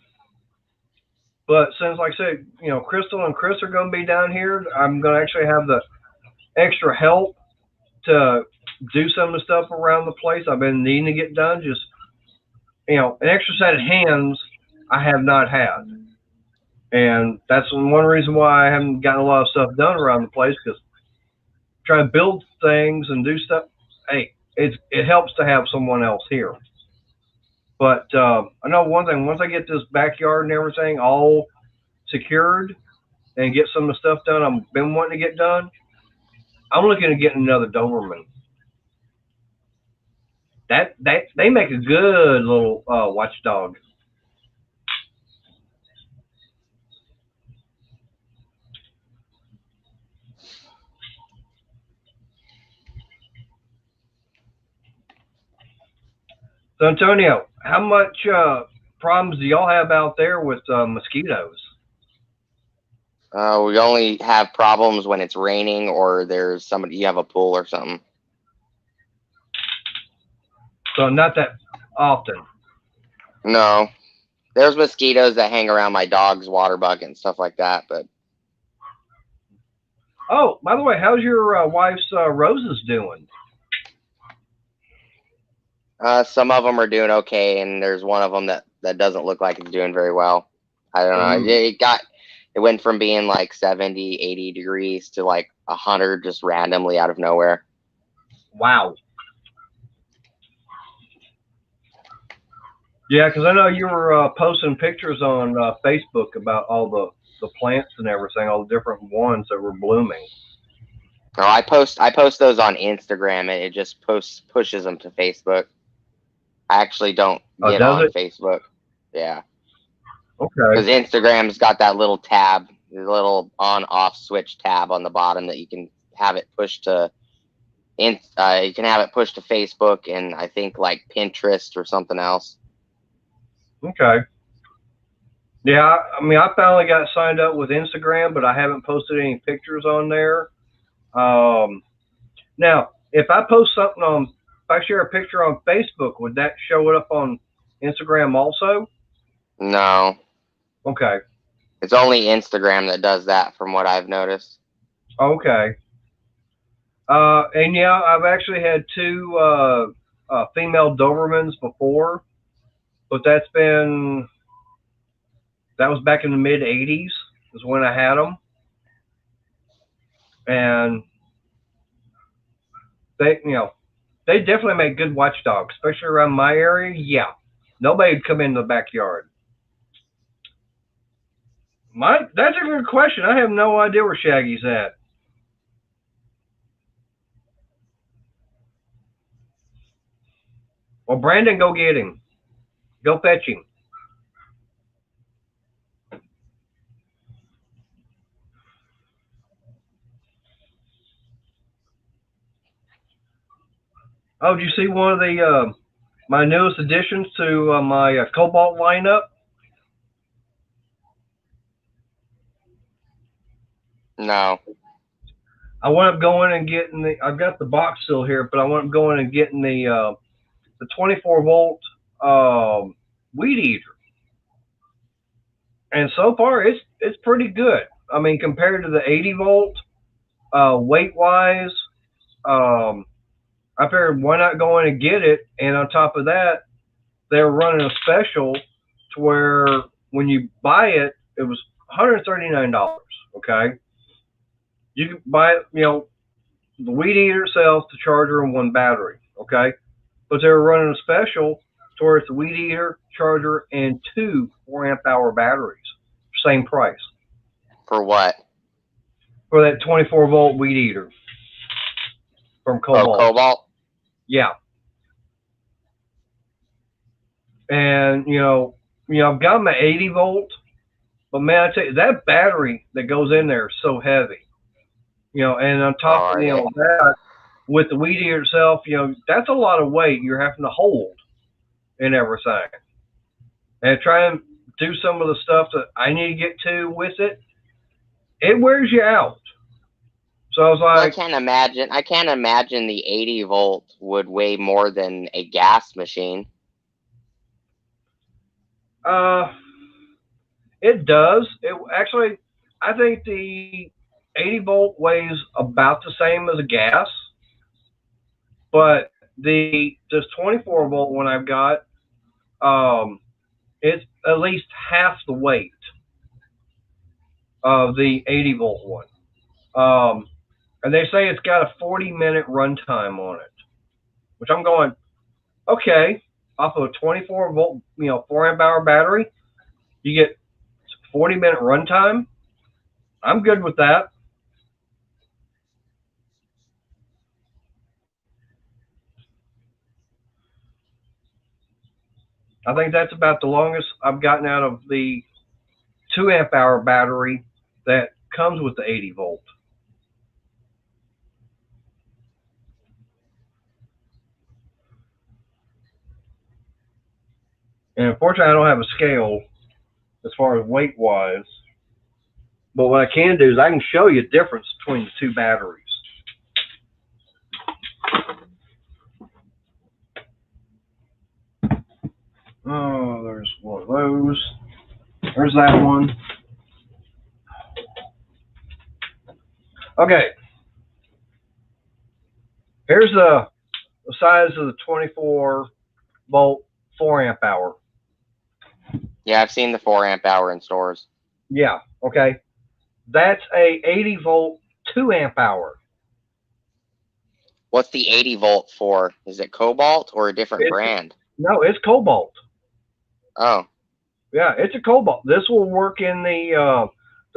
since, like I said, Crystal and Chris are going to be down here, I'm going to actually have the extra help to do some of the stuff around the place I've been needing to get done. Just, an extra set of hands I have not had. And that's one reason why I haven't gotten a lot of stuff done around the place, because trying to build things and do stuff, hey, it helps to have someone else here. But I know one thing, once I get this backyard and everything all secured and get some of the stuff done I've been wanting to get done, I'm looking at getting another Doberman. That they make a good little watchdog. So Antonio, how much problems do y'all have out there with mosquitoes? We only have problems when it's raining or there's somebody, you have a pool or something. So not that often. No, there's mosquitoes that hang around my dog's water bucket and stuff like that. But oh, by the way, how's your wife's roses doing? some of them are doing okay, and there's one of them that doesn't look like it's doing very well. I don't know. It went from being like 70, 80 degrees to like 100 just randomly out of nowhere. Wow. Yeah, because I know you were posting pictures on Facebook about all the plants and everything, all the different ones that were blooming. No, I post those on Instagram, and it just pushes them to Facebook. I actually don't get on Facebook. Yeah. Okay. Because Instagram's got that little tab, the little on-off switch tab on the bottom that you can have it pushed to. You can have it pushed to Facebook and I think like Pinterest or something else. Okay. Yeah, I mean, I finally got signed up with Instagram, but I haven't posted any pictures on there. Um, Now, if I post something on, if I share a picture on Facebook, would that show it up on Instagram also? No, Okay. it's only Instagram that does that, from what I've noticed. Okay. And yeah, I've actually had two female Dobermans before, but that was back in the mid '80s is when I had them, and they definitely make good watchdogs, especially around my area. Yeah, nobody'd come in the backyard. That's a good question. I have no idea where Shaggy's at. Well, Brandon, go get him. Go fetch him. Oh, did you see one of the my newest additions to my Cobalt lineup? No. I went up going and getting the. I've got the box still here, but I went up going and getting the 24-volt weed eater, and so far it's pretty good. I mean, compared to the 80-volt, weight wise, um, I figured why not go in and get it. And on top of that, they're running a special to where when you buy it, it was $139. Okay, you can buy it, the weed eater itself, the charger, and one battery. Okay, but they were running a special towards the weed eater, charger, and two 4 amp hour batteries, same price For what? for that 24-volt weed eater from Oh, Cobalt. Cobalt? Yeah, and I've got my 80-volt, but man, I tell you that battery that goes in there is so heavy. And on top of Yeah. that, with the weed eater itself, that's a lot of weight you're having to hold and everything. And try and do some of the stuff that I need to get to with it, it wears you out. So I was Well, like, I can't imagine the 80 volt would weigh more than a gas machine. uh, it does. It actually, I think the 80-volt weighs about the same as a gas, but this 24-volt one I've got, it's at least half the weight of the 80-volt one. And they say it's got a 40-minute runtime on it, which I'm going, okay, off of a 24-volt, 4 amp hour battery, you get 40-minute runtime. I'm good with that. I think that's about the longest I've gotten out of the 2 amp hour battery that comes with the 80-volt. And unfortunately, I don't have a scale as far as weight wise. But what I can do is I can show you a difference between the two batteries. Oh, there's one of those. There's that one. Okay. Here's the size of the 24-volt 4 amp hour. Yeah, I've seen the 4 amp hour in stores. Yeah. Okay. That's a 80-volt 2 amp hour. What's the 80 volt for? Is it Cobalt or a different brand? No, it's Cobalt. Oh. Yeah, it's a Cobalt. This will work in the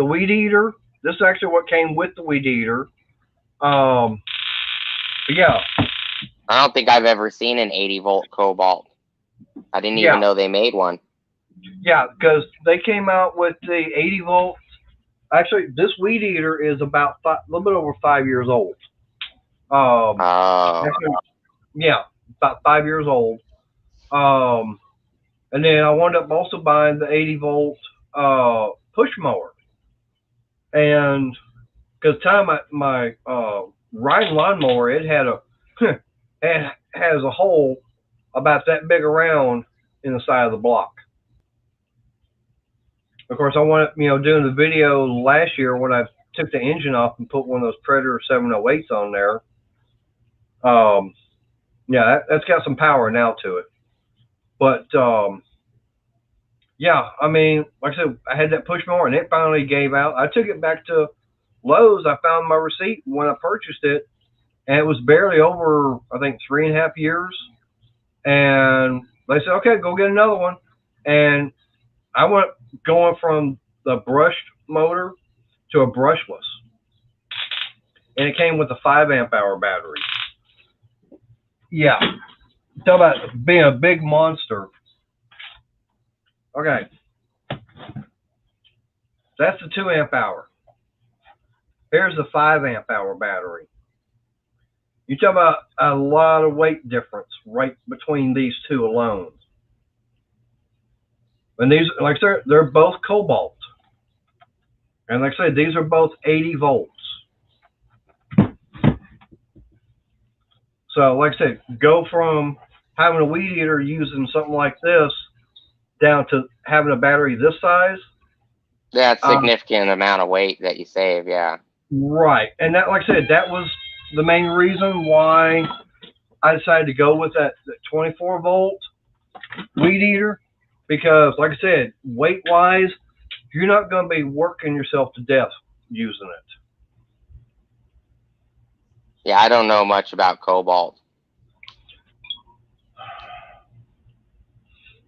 weed eater. This is actually what came with the weed eater. Yeah. I don't think I've ever seen an 80 volt Cobalt. I didn't even know they made one. Yeah, because they came out with the 80-volt. Actually, this weed eater is about a little bit over 5 years old. Actually, yeah, about 5 years old. And then I wound up also buying the 80 volt push mower. And because time my riding lawnmower, it had a it has a hole about that big around in the side of the block. Of course, I wanted, doing the video last year when I took the engine off and put one of those Predator 708s on there. Yeah, that's got some power now to it. But yeah, I mean, like I said, I had that push mower and it finally gave out. I took it back to Lowe's. I found my receipt when I purchased it, and it was barely over, I think, 3.5 years. And they said, okay, go get another one. And I went going from the brushed motor to a brushless. And it came with a 5 amp hour battery. Yeah. Talk about being a big monster. Okay. That's the 2 amp hour. Here's the 5 amp hour battery. You talk about a lot of weight difference right between these two alone. And these, like I said, they're both cobalt. And like I said, these are both 80 volts. So like I said, go from having a weed eater using something like this down to having a battery this size. That's significant amount of weight that you save, yeah. Right. And that, like I said, that was the main reason why I decided to go with that 24 volt weed eater, because like I said, weight wise, you're not going to be working yourself to death using it. Yeah, I don't know much about cobalt.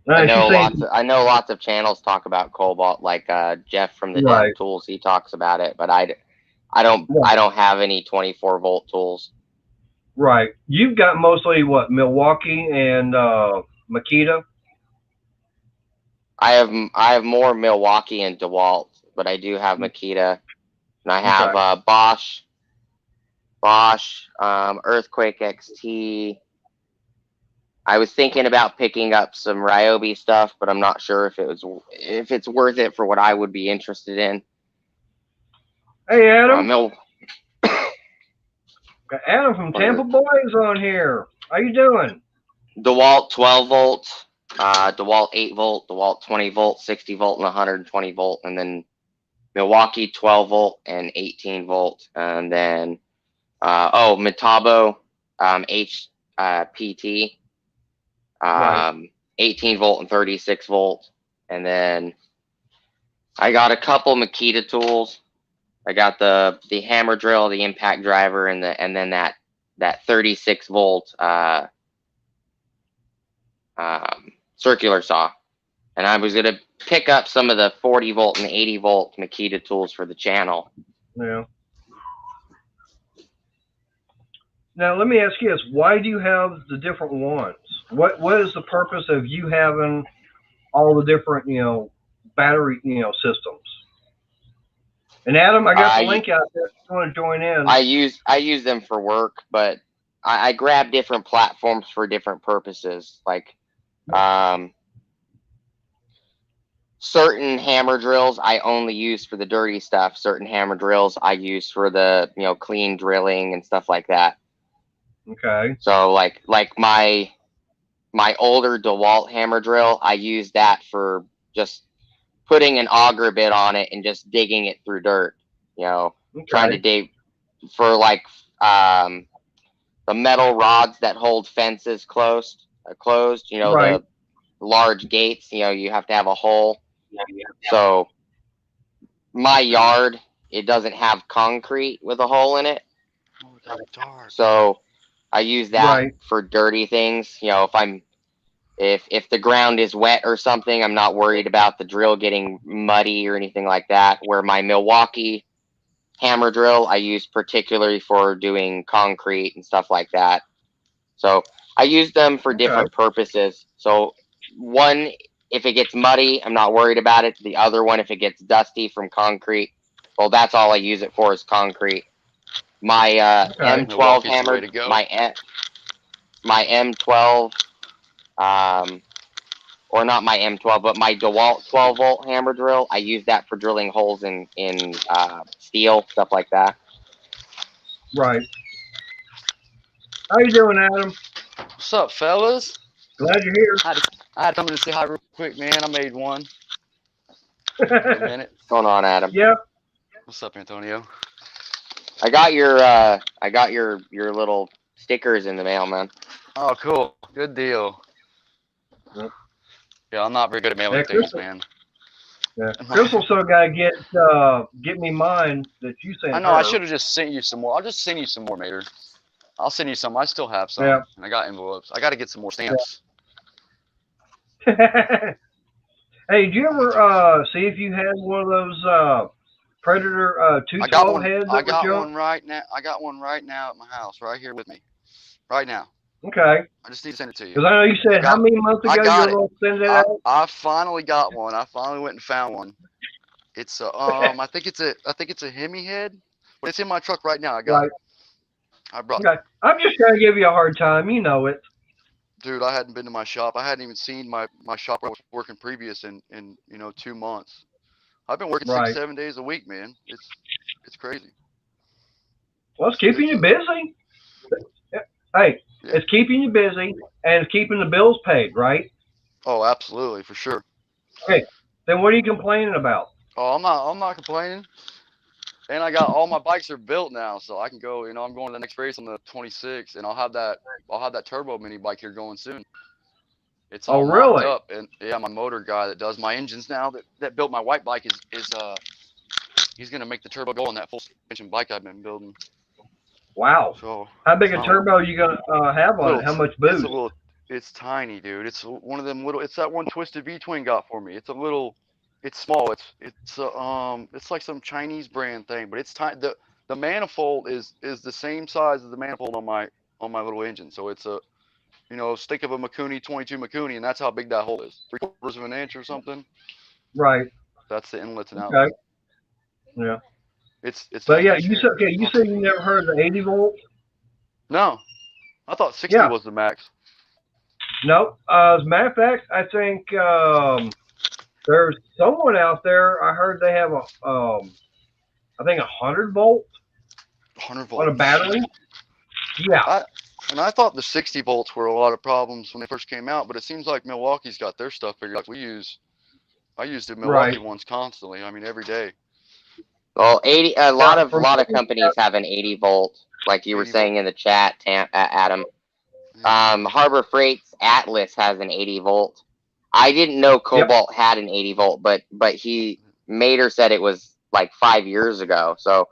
I know lots of channels talk about cobalt, like Jeff from the Dev Tools. He talks about it, but I don't have any 24 volt tools. Right. You've got mostly what, Milwaukee and Makita? I have more Milwaukee and DeWalt, but I do have Makita, and I have Bosch, Earthquake XT. I was thinking about picking up some Ryobi stuff, but I'm not sure if it's worth it for what I would be interested in. Hey, Adam. Adam from Tampa Boy is on here. How you doing? DeWalt 12 volt, DeWalt 8 volt, DeWalt 20 volt, 60 volt, and 120 volt, and then Milwaukee 12 volt and 18 volt, and then Metabo HPT 18 volt and 36 volt, and then I got a couple Makita tools. I got the hammer drill, the impact driver, and then that 36 volt circular saw. And I was gonna pick up some of the 40 volt and 80 volt Makita tools for the channel. Yeah. Now let me ask you this: why do you have the different ones? What is the purpose of you having all the different battery systems? And Adam, I got the link out there if you want to join in. I use them for work, but I grab different platforms for different purposes. Like certain hammer drills I only use for the dirty stuff. Certain hammer drills I use for the clean drilling and stuff like that. Okay. So like my older DeWalt hammer drill, I use that for just putting an auger bit on it and just digging it through dirt. Trying to dig for like the metal rods that hold fences closed. The large gates. You have to have a hole. So my yard, it doesn't have concrete with a hole in it. So I use that for dirty things. If the ground is wet or something, I'm not worried about the drill getting muddy or anything like that. Where my Milwaukee hammer drill I use particularly for doing concrete and stuff like that. So I use them for different purposes. So one, if it gets muddy, I'm not worried about it. The other one, if it gets dusty from concrete, well, that's all I use it for is concrete. My M12 hammer, my M12 or not my M12, but my DeWalt 12-volt hammer drill. I use that for drilling holes in steel, stuff like that. Right. How you doing, Adam? What's up, fellas? Glad you're here. I had to come in to say hi real quick, man. I made one. For a minute. What's going on, Adam? Yeah. What's up, Antonio? I got your little stickers in the mail, man. Oh, cool. Good deal. Yep. Yeah, I'm not very good at mailing things, man. Yeah. Crystal still gotta get me mine that you sent. I know. I should have just sent you some more. I'll just send you some more, Mater. I'll send you some. I still have some. Yeah. And I got envelopes. I got to get some more stamps. Yeah. Hey, did you ever see if you had one of those Predator 212 heads? I got one right now. I got one right now at my house, right here with me, right now. Okay. I just need to send it to you. Because I know you said how many months ago you were going to send it out? I finally got one. I finally went and found one. It's a I think it's a Hemi head, but it's in my truck right now. I got it. I brought it. I'm just trying to give you a hard time. You know it. Dude, I hadn't been to my shop. I hadn't even seen my shop where I was working previous in 2 months. I've been working 6-7 days a week, man. It's crazy. Well, it's keeping you busy. Hey, yeah. It's keeping you busy and it's keeping the bills paid, right? Oh, absolutely, for sure. Hey, then what are you complaining about? Oh, I'm not complaining. And I got all my bikes are built now, so I can go. I'm going to the next race on the 26th, and I'll have that turbo mini bike here going soon. It's all mocked up, and yeah, my motor guy that does my engines now that built my white bike is he's gonna make the turbo go on that full suspension bike I've been building. Wow. So how big a turbo are you gonna have on it? How much boost? It's tiny, dude. It's one of them little. It's that one Twisted V Twin got for me. It's small. It's like some Chinese brand thing, but it's tiny. The manifold is the same size as the manifold on my little engine. So it's a stick of a Mikuni 22 Mikuni, and that's how big that hole is. 3/4 of an inch or something. Right. That's the inlets and outlets. Okay. Yeah. It's. But yeah, you said you never heard of the 80 volt. No, I thought 60 was the max. No, as a matter of fact, I think there's someone out there. I heard they have I think 100 volt. 100 volt on a battery. Yeah. I thought the 60 volts were a lot of problems when they first came out, but it seems like Milwaukee's got their stuff figured out. I use the Milwaukee ones constantly. I mean, every day. Well, a lot of companies have an 80 volt, like you were saying in the chat, Adam. Harbor Freight's Atlas has an 80 volt. I didn't know Cobalt had an 80 volt, but Mater said it was like 5 years ago. So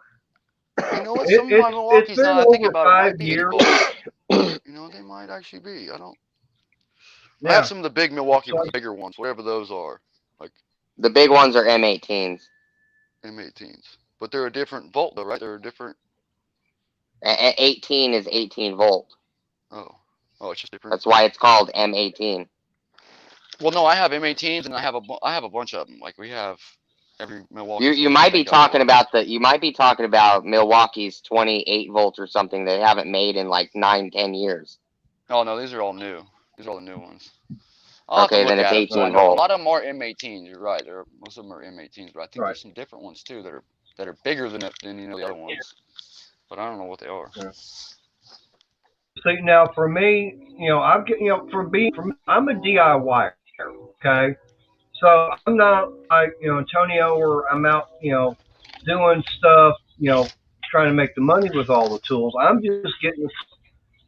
you know what? Some of my Milwaukee's now I think about it might be 80 volts. They might actually be. I don't. I have some of the big Milwaukee bigger ones, whatever those are. Like the big ones are M18s. M18s, but they're a different volt though, right? They're a different. 18 is 18 volt. Oh, it's just different. That's why it's called M18. Well, no, I have M18s and I have a bunch of them. Like we have every Milwaukee. You might be talking about Milwaukee's 28 volts or something they haven't made in like 9-10 years. Oh no, these are all new. These are all the new ones. Okay, then it's 18 volt. A lot of them are M18s. You're right. Most of them are M18s, but I think there's some different ones too that are bigger than the other ones. But I don't know what they are. Yeah. See, now for me, I'm a DIYer. Okay, so I'm not like Antonio, where I'm out doing stuff, trying to make the money with all the tools. I'm just getting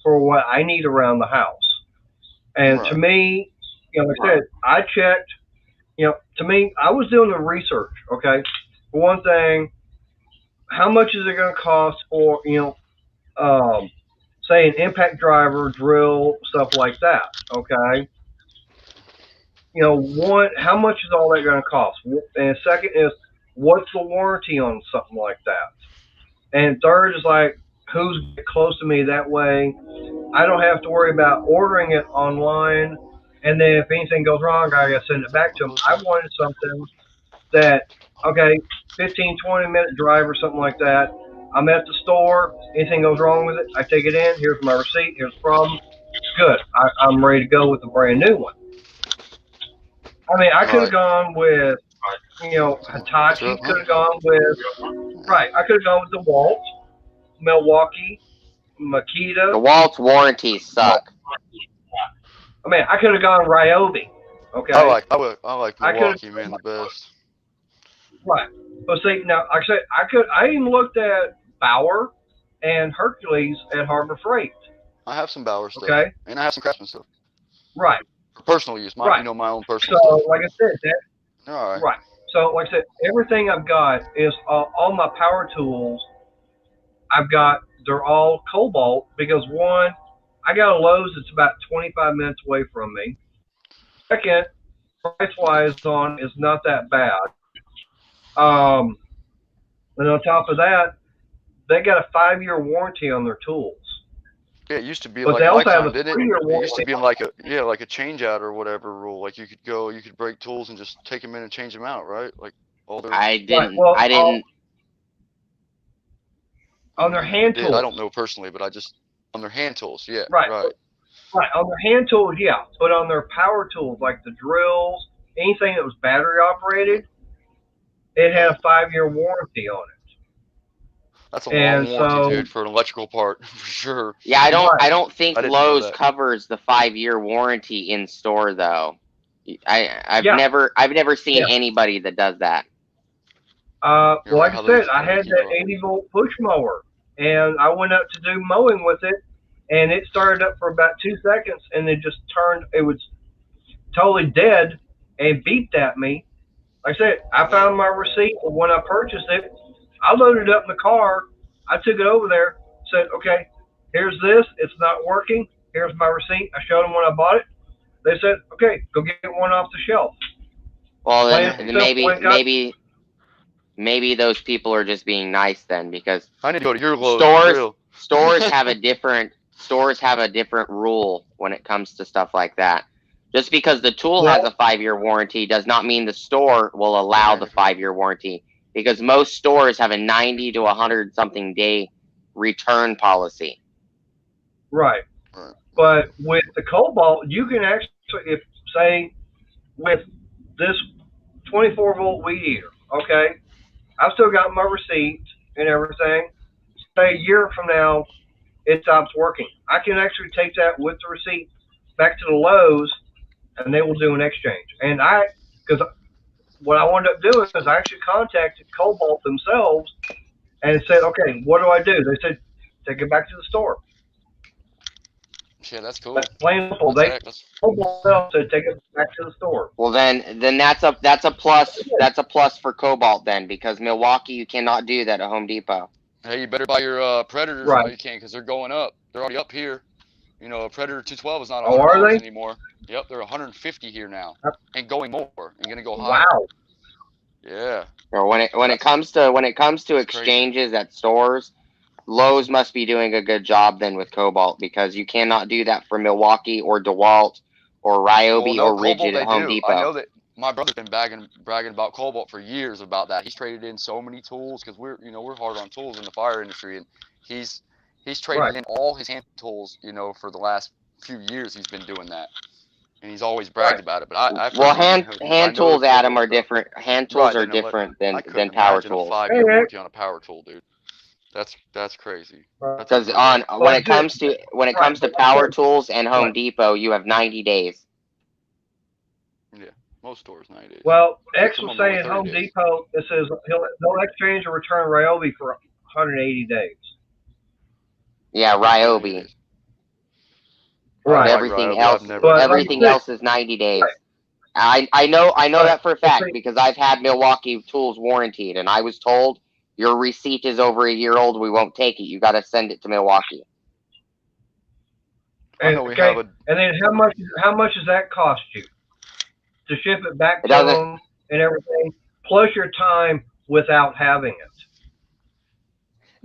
for what I need around the house. And to me, like I said, I checked. To me, I was doing the research. Okay, for one thing, how much is it going to cost for say an impact driver, drill, stuff like that? Okay. How much is all that going to cost? And second is, what's the warranty on something like that? And third is like, who's close to me? That way, I don't have to worry about ordering it online. And then if anything goes wrong, I got to send it back to them. I wanted something that, 15-20 minute drive or something like that. I'm at the store. Anything goes wrong with it, I take it in. Here's my receipt. Here's the problem. It's good. I'm ready to go with a brand new one. I mean, I could have Right. gone with, What's Hitachi. up, Could huh? have gone with, right. I could have gone with DeWalt, Milwaukee, The Makita. Walt's warranties suck. I mean, I could have gone Ryobi. Okay, I like I could have Milwaukee, man, the best. right. But see, now like I said, I even looked at Bauer and Hercules at Harbor Freight. I have some Bauer stuff, Okay, and I have some Craftsman stuff right, for personal use. My, right. my own personal So stuff. like I said, that All right. right. So like I said, everything I've got is all my power tools. I've got they're all Cobalt because one, I got a Lowe's that's about 25 minutes away from me. Second, price Okay. wise on is not that bad. Um, and on top of that, they got a 5 year warranty on their tools, Yeah, it used to be but like they my also have a time, didn't it? 3 year It used to warranty. be like a change out or whatever rule. Like you could break tools and just take them in and change them out, right? Like all their. I Right. didn't. Well, I didn't. on their Maybe they hand did. I tools. don't know personally, but I just on their hand tools. Yeah, Right. right. Right. On their hand tools, yeah. But on their power tools, like the drills, anything that was battery operated, it had Right. a 5 year warranty on That's a it. long And warranty, so, dude, for an electrical part for sure. Yeah, I don't. right. I don't think I didn't know Lowe's that. covers the 5 year warranty in store though. I've Yeah. never seen Yeah. anybody that does that. You're Well, right. like I said, I How do they had keep that up? 80-volt push mower, and I went up to do mowing with it, and it started up for about 2 seconds, and it just turned. It was totally dead and beeped at me. Like I said, I Huh. found my receipt of when I purchased it. I loaded it up in the car. I took it over there. Said, okay, here's this. It's not working. Here's my receipt. I showed them when I bought it. They said, okay, go get one off the shelf. Well, Plain then, and Dang. then simple. maybe Ain't got maybe those people are just being nice then, because I need to go to your Lowe's for stores real. stores have a different rule when it comes to stuff like that. Just because the tool has well, a 5 year warranty does not mean the store will The allow the manufacturer. 5 year warranty, because most stores have a 90 to 100 something day return policy. right. Right. But with the Cobalt, you can actually, if say, with this 24-volt weed eater, okay, I've still got my receipt and everything. Say a year from now, it stops working. I can actually take that with the receipt back to the Lowe's, and they will do an exchange. And because what I wound up doing is I actually contacted Cobalt themselves and said, okay, what do I do? They said, take it back to the store. Yeah, that's cool. That's plain and simple. That's They heck. That's Cobalt themselves said, take it back to the store. Well, then that's a plus. That's a plus for Cobalt then, because Milwaukee you cannot do that at Home Depot. hey, you better buy your Predators Right. while you can, because they're going up. They're already up here. You know, a Predator 212 is not Oh, are $100 they? anymore. Yep, they're 150 here now, and going more, and gonna go higher. Wow. Yeah, Or when it that's comes to it's crazy. exchanges at stores, Lowe's must be doing a good job then with Cobalt, because you cannot do that for Milwaukee or DeWalt or Well, Ryobi no, or Cobalt Rigid at they Home do. I Depot. know that my brother's been bragging about Cobalt for years about that. He's traded in so many tools because we're hard on tools in the fire industry, and he's he's Right. traded in all his hand tools. For the last few years he's been doing that, and he's always bragged Right. about it. But I've Well, heard him. I hand know the tools, Adam, Cobalt are stuff. different. Hand tools Right? are They know. Like different I than couldn't power imagine a tools. 5 year Hey, warranty on a power tool, dude. That's crazy. right. That's Because unheard of. on Well, that's it. when it Right. comes to But like I power said, tools and Home right. Depot, you have 90 days. Yeah, most stores 90 days. Well, X Some was of them only saying 30 Home days. Depot, it says they'll exchange or return Ryobi for 180 days. Yeah, 180 Ryobi. days. I But don't Right. like Ryobi. I've never. But like I everything said, else is 90 right, days. I know right. that for a But fact, see, because I've had Milwaukee tools warranted, and I was told your receipt is over a year old. We won't take it. You got to send it to Milwaukee. I know we have okay, a. and then how much does that cost you to ship it back It to doesn't them and everything, plus your time without having it?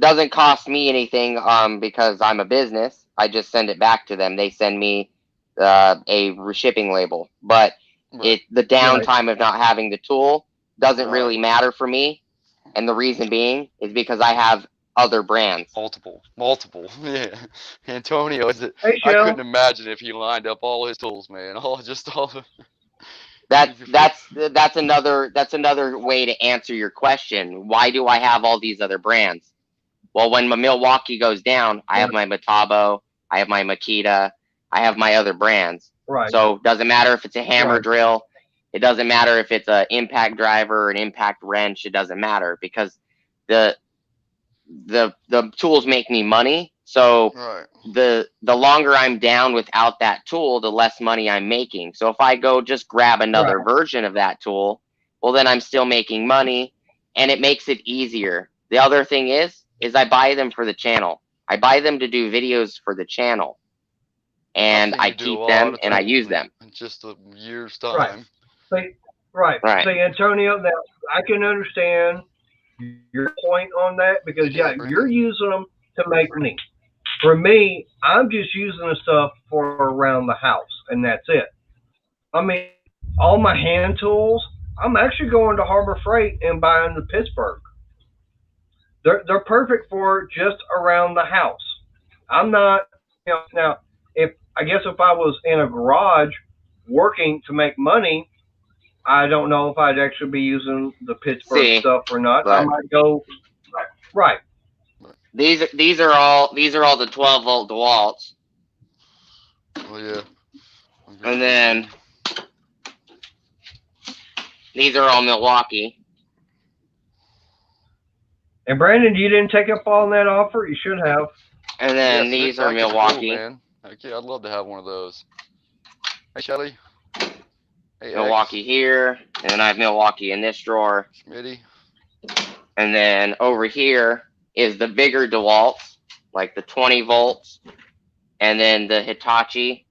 doesn't cost me anything, because I'm a business. I just send it back to them. They send me a shipping label, but Right. the Right. downtime of not having the tool doesn't Right. really matter for me, and the reason being is because I have other brands. Multiple. Yeah. Antonio is it? Hey, I Shell. couldn't imagine if he lined up all his tools, man. All. That's another way to answer your question. Why do I have all these other brands? Well, when my Milwaukee goes down, I have my Metabo, I have my Makita, I have my other brands. Right. So it doesn't matter if it's a hammer Right. drill, it doesn't matter if it's an impact driver or an impact wrench, it doesn't matter because the tools make me money. So Right. the longer I'm down without that tool, the less money I'm making. So if I go just grab another version of that tool, well, then I'm still making money, and it makes it easier. The other thing is I buy them for the channel. I buy them to do videos for the channel, and I've I seen you do a keep lot them of and I tools use them. in just a year's Right. time. See, right. Right. See, Antonio, now I can understand your point on that because Yeah, you're Brandon. using them to make money. For me, I'm just using the stuff for around the house, and that's it. I mean, all my hand tools, I'm actually going to Harbor Freight and buying the Pittsburgh. They're perfect for just around the house. I'm not, now if I guess if I was in a garage working to make money, I don't know if I'd actually be using the Pittsburgh See, stuff or not. I but might go right. these are all the 12-volt DeWalt's, Oh yeah. and then these are all Milwaukee. And Brandon, you didn't take up on that offer. You should have. And then Yeah, these sit are back, it's Milwaukee. cool, man. Heck yeah, I'd love to have one of those. Hey, Shelly. Hey, Milwaukee here, and then I have Milwaukee in this drawer. Smitty. And then over here is the bigger DeWalt's, like the 20 volts, and then the Hitachi,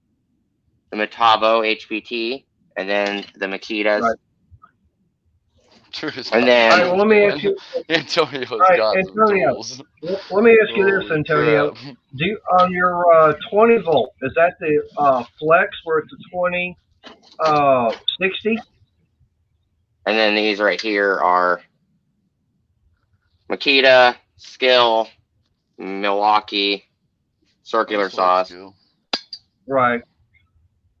the Metabo HPT, and then the Makitas. Right. And then, all right, well, let me ask you. Antonio's All right, got Antonio, some tools. let me ask you this, Holy Antonio. crap. Do you, on your 20 volt, is that the flex where it's a 20 60? and then these right here are Makita, Skill, Milwaukee, circular saws. Right.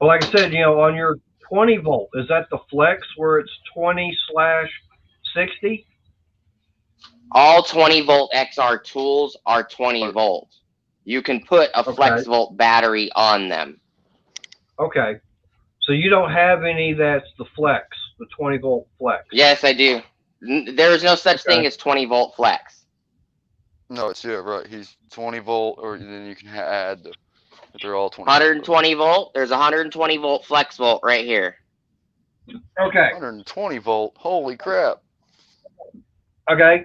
Well, like I said, on your 20 volt, is that the flex where it's 20/60? All 20 volt XR tools are 20 volt. You can put a flex volt battery on them. Okay. So you don't have any that's the flex, the 20 volt flex? Yes, I do. There is no such thing as 20 volt flex. No, it's right. He's 20 volt, or then you can add the. They're all 20. 120 volt. There's 120 volt flex volt right here. Okay. 120 volt. Holy crap. Okay.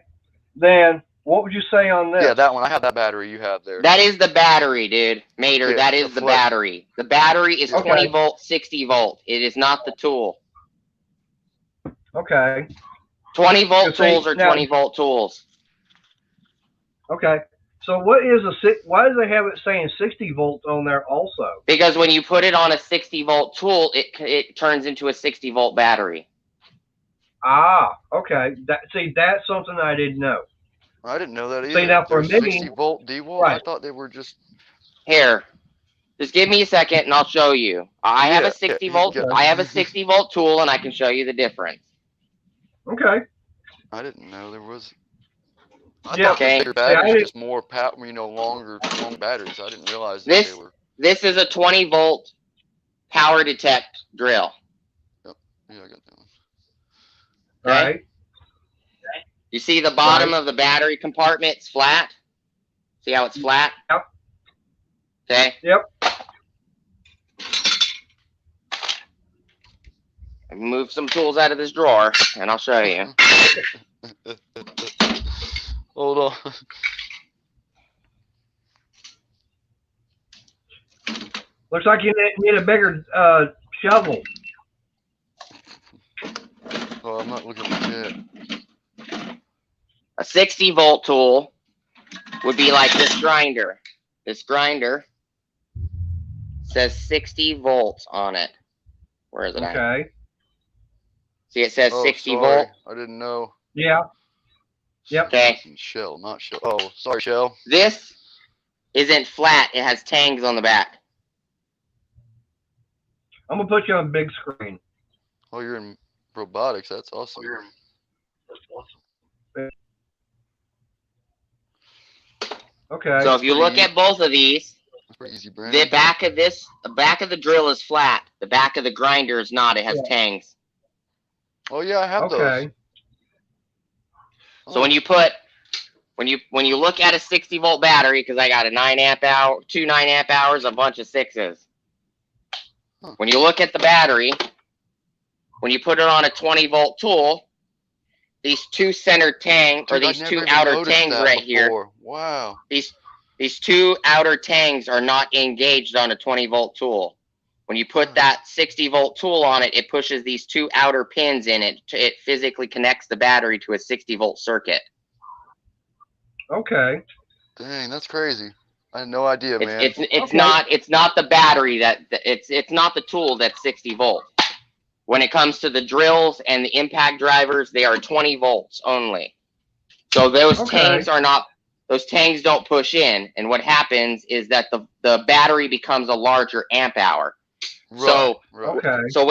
Then what would you say on this? Yeah, that one. I have that battery you have there. That is the battery, dude. Mater, Yeah, that is the battery. The battery is 20 volt, 60 volt. It is not the tool. Okay. 20 volt tools are 20 volt tools. Okay. So why do they have it saying 60 volts on there also? Because when you put it on a 60 volt tool, it turns into a 60 volt battery. Ah, okay. That's something I didn't know. I didn't know that either. See, now for me, 60 volt D-volt? right. I thought they were just... Here. Just give me a second and I'll show you. I have a 60 volt. I have a 60 volt tool and I can show you the difference. Okay. I didn't know there was... I Yeah. thought Okay. the batteries just more power, long batteries. I didn't realize that they were... This is a 20 volt power detect drill. Yep. Yeah, I got that one. Okay? All right. You see the bottom of the battery compartment? It's flat. See how it's flat? Yep. Okay. Yep. Move some tools out of this drawer, and I'll show you. Hold on. Looks like you need a bigger shovel. Oh, I'm not looking at it. A 60 volt tool would be like this grinder. This grinder says 60 volts on it. Where is it at? Okay. See, it says 60 volt. I didn't know. Yeah. Yep. Okay. Shell, not shell. Oh, sorry, shell. This isn't flat. It has tangs on the back. I'm gonna put you on big screen. Oh, you're in robotics. That's awesome. Okay. So if you look at both of these, That's pretty easy, the Brandon. back of the drill is flat. The back of the grinder is not. It has tangs. Oh yeah, I have those. Okay. So when you look at a 60-volt battery, because I got a 9 amp hour, 2 9 amp hours, a bunch of 6s. When you look at the battery, when you put it on a 20-volt tool, these two center tangs, or Dude, these I two never even outer noticed tangs that right here, before. Wow. these two outer tangs are not engaged on a 20-volt tool. When you put that 60-volt tool on it, it pushes these two outer pins in it. It physically connects the battery to a 60-volt circuit. Okay. Dang, that's crazy. I had no idea, man. It's Okay. not the battery it's not the tool that's 60 volt. When it comes to the drills and the impact drivers, they are 20 volts only. So those Okay. tangs don't push in, and what happens is that the battery becomes a larger amp hour. Right. Okay. So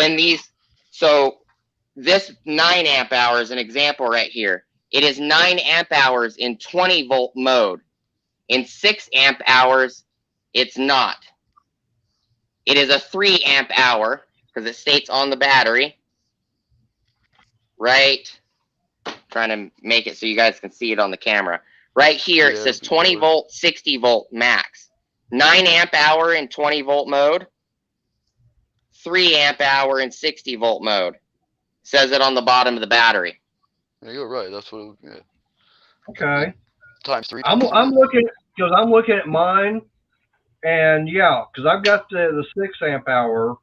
this 9 amp hour is an example right here. It is 9 amp hours in 20 volt mode. In 6 amp hours, it's not. It is a 3 amp hour because it states on the battery. Right. Trying to make it so you guys can see it on the camera. Right here, it says 20 volt, 60 volt max. 9 amp hour in 20 volt mode. 3 amp hour in 60 volt mode. Says it on the bottom of the battery. Yeah, you're right. That's what. Yeah. Okay. Times 3. I'm looking at mine, and yeah, because I've got the 6 amp hour.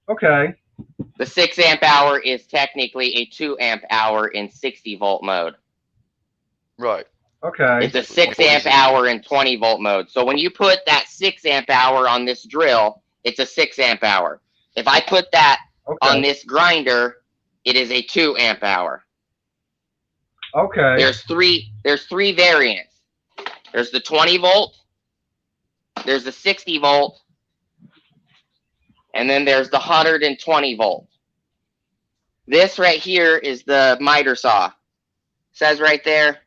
Okay. The 6 amp hour is technically a 2 amp hour in 60 volt mode. Right. Okay. It's a 6 amp hour in 20 volt mode. So when you put that 6 amp hour on this drill, it's a 6 amp hour. If I put that on this grinder, it is a 2 amp hour. Okay. There's three variants. There's the 20 volt, there's the 60 volt, and then there's the 120 volt. This right here is the miter saw. It says right there,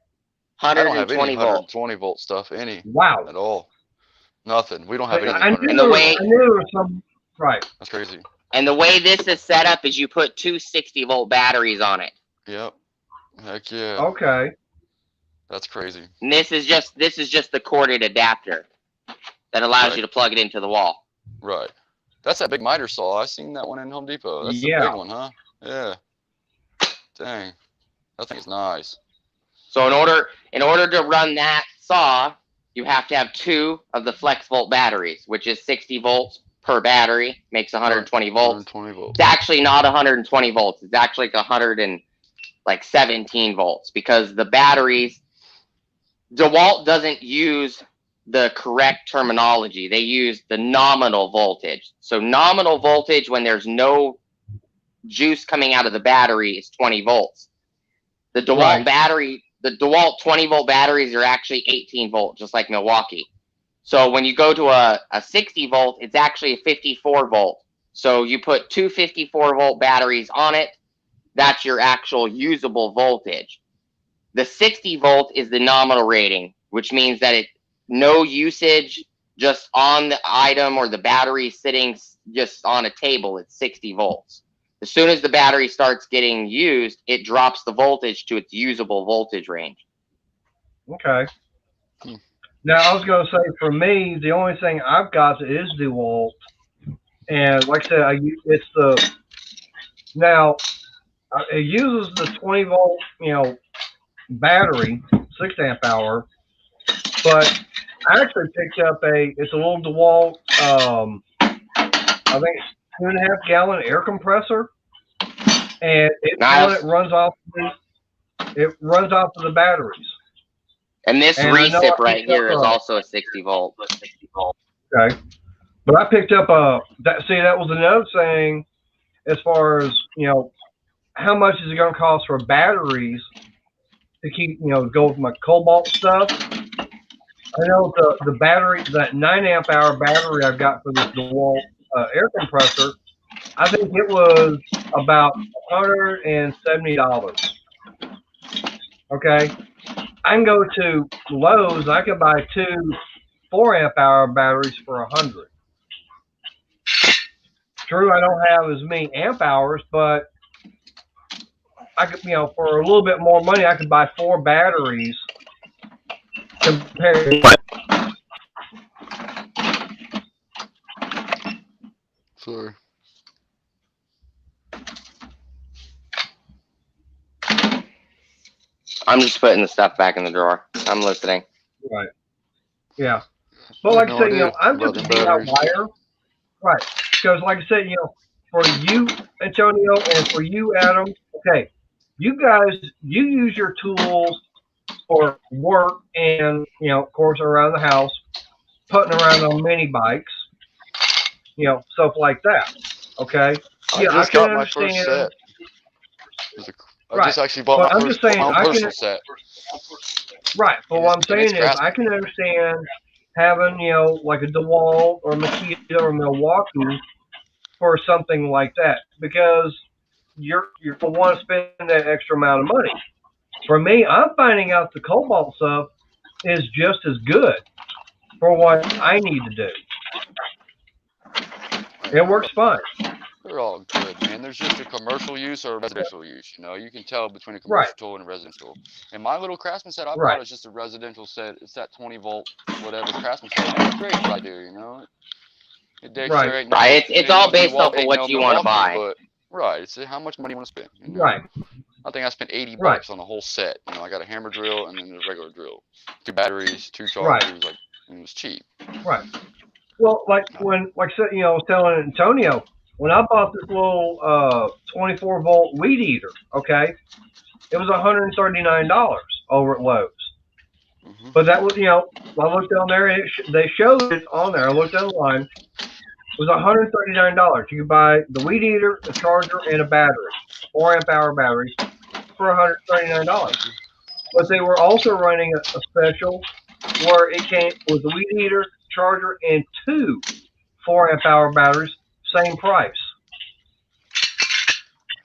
120 I don't have any volt. 120 volt stuff, at all. Nothing. We don't have anything. I knew there was some. Right. That's crazy. And the way this is set up is you put two 60-volt batteries on it. Yep. Heck yeah. Okay. That's crazy. And this is just the corded adapter that allows you to plug it into the wall. Right. That's that big miter saw. I seen that one in Home Depot. That's the big one, huh? Yeah. Dang. That thing is nice. So in order to run that saw, you have to have two of the flex volt batteries, which is 60 volts per battery, makes 120 volts. 120 volts. It's actually not 120 volts. It's actually like 117 volts because the batteries, DeWalt doesn't use the correct terminology. They use the nominal voltage. So nominal voltage when there's no juice coming out of the battery is 20 volts. The DeWalt battery, the DeWalt 20 volt batteries are actually 18 volt, just like Milwaukee. So when you go to a 60 volt, it's actually a 54 volt. So you put two 54 volt batteries on it. That's your actual usable voltage. The 60 volt is the nominal rating, which means that no usage, just on the item or the battery sitting just on a table, it's 60 volts. As soon as the battery starts getting used, it drops the voltage to its usable voltage range. Okay. Now, I was going to say, for me, the only thing I've got is DeWalt. And like I said, it uses the 20 volt, battery, 6 amp hour. But I actually picked up it's a little DeWalt, I think it's 2.5 gallon air compressor. And it runs off of the batteries. And this recip right here is also a 60 volt. Okay. But I picked up that was another thing as far as, how much is it going to cost for batteries to keep, go with my cobalt stuff. I know the battery, that 9 amp hour battery I've got for this DeWalt air compressor, I think it was about $170. Okay, I can go to Lowe's. I could buy two 4 amp hour batteries for 100. True, I don't have as many amp hours, but I could, for a little bit more money, I could buy four batteries compared to Sorry. I'm just putting the stuff back in the drawer. I'm listening. right. Yeah, but I had like I no said, idea I'm about just a them batteries. DIYer, right? Because like I said, for you, Antonio, and for you, Adam, okay, you guys, you use your tools for work and of course around the house, putting around on mini bikes, stuff like that. Okay, I yeah, I just can got my first understand. set. I Right, just actually bought but my I'm just first my saying own I can. personal set, Right, but and what it's I'm and it's saying is I craftsman. can understand having like a DeWalt or Makita or Milwaukee for something like that because you're gonna want to spend that extra amount of money. For me, I'm finding out the Cobalt stuff is just as good for what I need to do. It Yeah, works fine. they're all good, man. There's just a commercial use or a residential use. You know, you can tell between a Right, commercial tool and a residential. And my little craftsman set I right, bought is just a residential set. It's that 20-volt whatever craftsman set. And it's great for what I do. You know, it damn right, sure ain't Right. no It's all based off DeWalt, of ain't what no you want to Milwaukee, buy. but right. It's how much money you want to spend. You know, right, I think I spent 80 right, bucks on the whole set. You know, I got a hammer drill and then the regular drill, two batteries, two right, chargers, like, and it was cheap. right. Well, like I said, I was telling Antonio when I bought this little 24-volt weed eater. Okay, it was $139 over at Lowe's. Hmm. But that was, I looked down there and they showed it on there. I looked online. It was $139. You could buy the weed eater, a charger, and a battery, 4 amp hour batteries for $139. Thank you. But they were also running a special where it came with the weed eater, charger, and two 4 amp hour batteries, same price.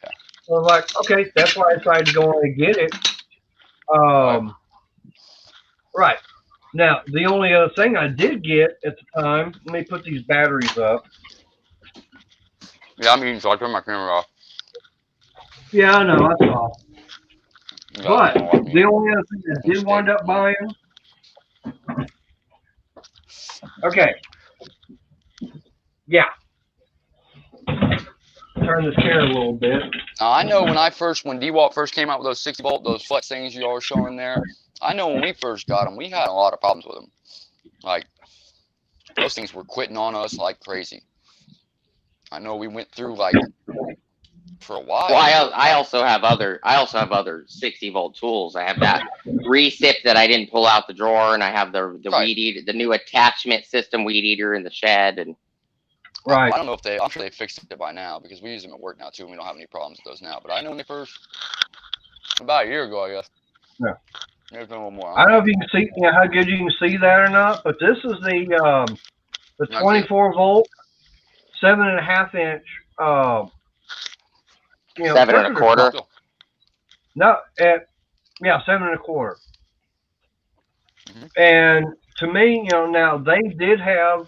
Yeah. So I was like, okay, that's why I decided to go on and get it. Right. Um, right. Now, the only other thing I did get at the time, let me put these batteries up. Yeah, I'm eating, so I turn my camera off. Yeah, I know, I saw. You guys don't But want to watch me the only other thing I eat did steak. wind up buying, okay, yeah, turn this chair a little bit. Now, I know when DeWalt first came out with those 60-volt, those flex things you all were showing there, I know when we first got them, we had a lot of problems with them. Like, those things were quitting on us like crazy. I know we went through, like, for a Well, while. I also have other 60-volt tools. I have that recip that I didn't pull out the drawer, and I have the Right. weed eater, the new attachment system weed eater in the shed, and Right. I don't know if I'm sure they fixed it by now because we use them at work now too, and we don't have any problems with those now. But I know when they first, about a year ago, I guess. Yeah. Maybe a little more. I don't know if you can see, how good you can see that or not, but this is the 24-volt, 7.5 inch, 7 1/4. circular. No, yeah, 7 1/4. Mm-hmm. And to me, now they did have.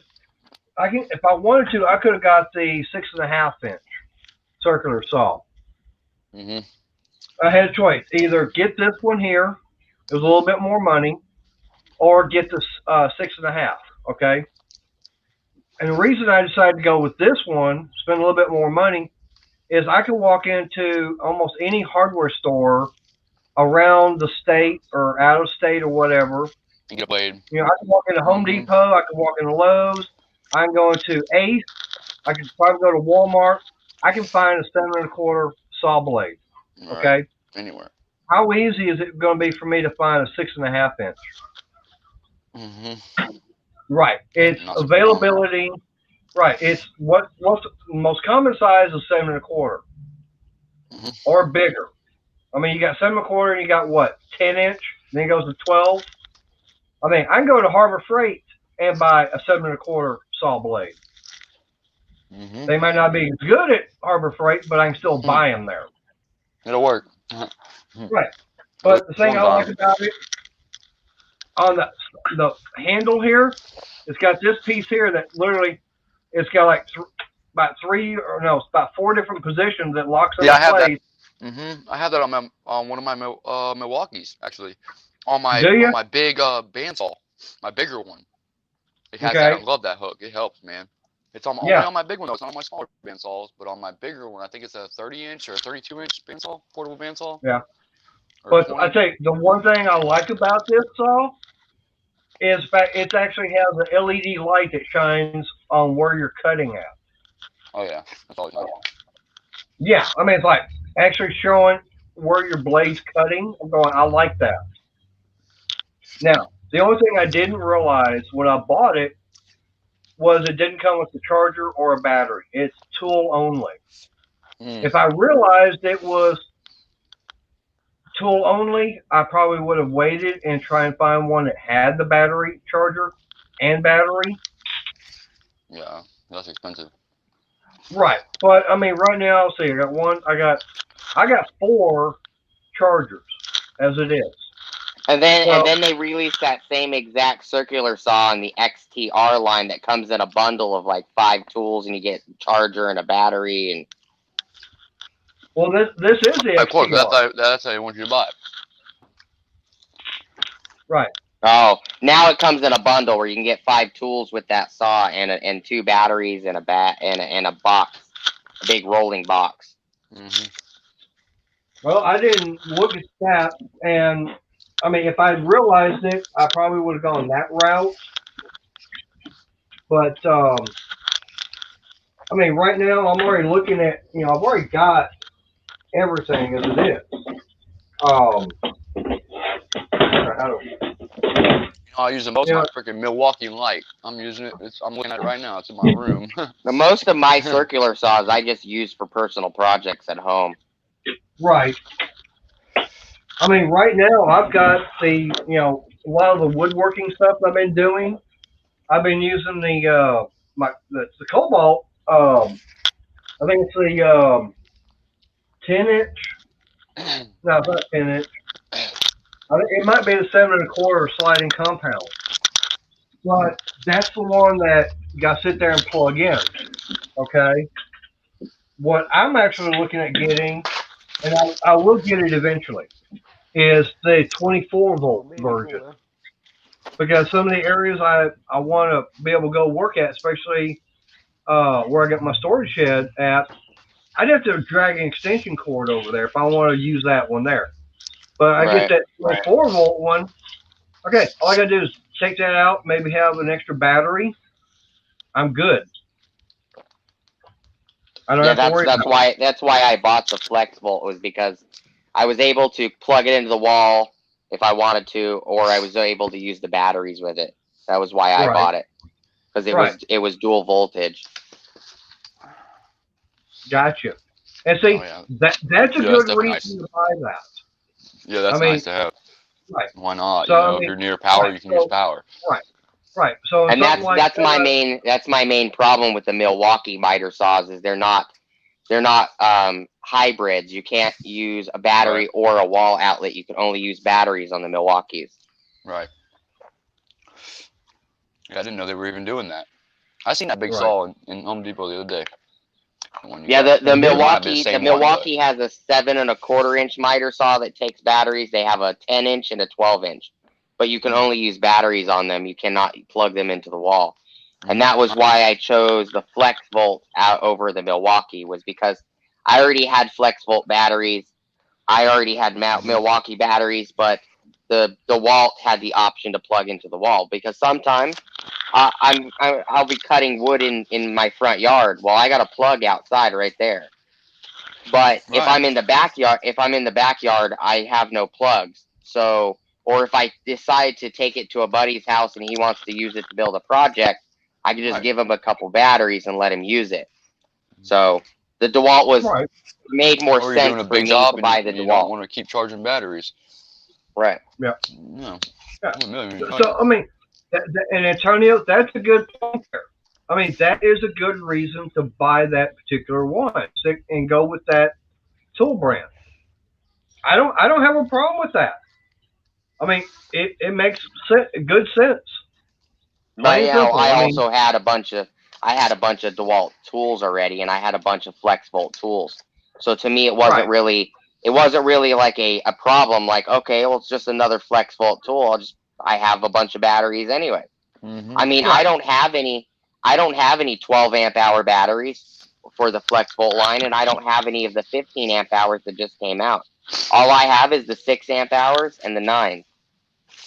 If I wanted to, I could have got the 6.5 inch circular saw. Mm-hmm. I had a choice: either get this one here, it was a little bit more money, or get this 6.5. Okay. And the reason I decided to go with this one, spend a little bit more money, is I can walk into almost any hardware store around the state or out of state or whatever. You get a blade. I can walk into Home Mm-hmm. Depot, I can walk into Lowe's, I can go into Ace, I can probably go to Walmart. I can find a 7 1/4 saw blade. Okay. Right. Anywhere. How easy is it going to be for me to find a 6.5 inch? Mm-hmm. Right. It's availability. Right. It's what's the most common size is 7 1/4 Mm-hmm. or bigger. I mean, you got 7 1/4 and you got what, 10 inch? Then it goes to 12. I mean, I can go to Harbor Freight and buy a 7 1/4 saw blade. Mm-hmm. They might not be as good at Harbor Freight, but I can still buy them there. It'll work. Right. At But the least thing one I like time. about it, on the handle here, it's got this piece here that literally, it's got like about three or no, it's about four different positions that locks Yeah, into I have that. place. I have that on one of my Milwaukee's actually, on Do you? my big bandsaw, my bigger one. It has that. I Okay. love that hook. It helps, man. It's only Yeah. on my big one though. It's not on my smaller bandsaws, but on my bigger one, I think it's a 30-inch or a 32-inch bandsaw, portable bandsaw, Yeah. or But I 20. tell you, the one thing I like about this saw is that it actually has an LED light that shines on where you're cutting at. Oh yeah, that's always nice. Yeah, I mean it's like actually showing where your blade's cutting. I'm going, I like that. Now, the only thing I didn't realize when I bought it was it didn't come with a charger or a battery. It's tool only. Mm. If I realized it was tool only, I probably would have waited and try and find one that had the battery charger and battery. Yeah, that's expensive. Right. But I mean right now I'll see I got four chargers as it is. And So then they released that same exact circular saw in the XTR line that comes in a bundle of like 5 tools, and you get a charger and a battery and. well this is the Of course, XTR. that's how you want you to buy it. Right. Oh, now it comes in a bundle where you can get 5 tools with that saw and 2 batteries and a bat and a box, a big rolling box. Mm-hmm. Well, I didn't look at that, and I mean, if I'd realized it, I probably would have gone that route. But I mean, right now I'm already looking at, I've already got everything as it is. How do I use the most you of know, my freaking Milwaukee Light. I'm using it. I'm looking at it right now. It's in my room. Now, most of my circular saws I just use for personal projects at home. right? I mean, right now I've got a lot of the woodworking stuff I've been doing. I've been using the Cobalt. I think it's the 10-inch. No, it's not 10-inch. I think it might be the 7 1/4 sliding compound, but that's the one that you got to sit there and plug in. Okay. What I'm actually looking at getting, and I will get it eventually, is the 24-volt version because some of the areas I want to be able to go work at, especially where I got my storage shed at, I'd have to drag an extension cord over there if I want to use that one there. But I get Right. that 24-volt one. Okay, all I gotta do is take that out, maybe have an extra battery. I'm good. I don't Yeah, have to worry about it. that's why I bought the Flex Volt, was because I was able to plug it into the wall if I wanted to, or I was able to use the batteries with it. That was why I Right, bought it, because right. it was dual voltage. Gotcha. And see, Oh yeah, that's a yeah, that's good definitely nice. reason to buy that. Yeah, I that's mean, nice to have. right. Why not? So I If mean, you're near power, right. you can use So power. right, right. So And something like that's my main problem with the Milwaukee miter saws is they're not hybrids. You can't use a Right, battery or a wall outlet. You can only use batteries on the Milwaukees. right. Yeah, I didn't know they were even doing that. I seen that big right. saw in Home Depot the other day. The one you Yeah, got. the Yeah. It might have been the Milwaukee same one, but has a 7 1/4 inch miter saw that takes batteries. They have a 10-inch and a 12-inch, but you can only use batteries on them. You cannot plug them into the wall, and that was why I chose the Flex Volt out over the Milwaukee, was because I already had Flex Volt batteries. I already had Milwaukee batteries, but the DeWalt had the option to plug into the wall, because sometimes I'll be cutting wood in my front yard. Well, I got a plug outside right there. But right, if I'm in the backyard, I have no plugs. So, or if I decide to take it to a buddy's house and he wants to use it to build a project, I can just right. give him a couple batteries and let him use it. So the DeWalt Right. made more Or you're doing sense a for big me job to buy the and you don't DeWalt. want to keep charging batteries. Right. Yeah. No. Yeah. Million. So I mean, and Antonio, that's a good point there. I mean, that is a good reason to buy that particular one and go with that tool brand. I don't have a problem with that. I mean, it makes good sense. But Plain and you know, simple. I I mean, also had a bunch of DeWalt tools already, and I had a bunch of flex volt tools. So to me, right, it wasn't really like a problem. Like, okay, well, it's just another flex volt tool. I have a bunch of batteries anyway. Mm-hmm. I mean, right, I don't have any 12 amp hour batteries for the flex volt line, and I don't have any of the 15 amp hours that just came out. All I have is the 6 amp hours and the 9,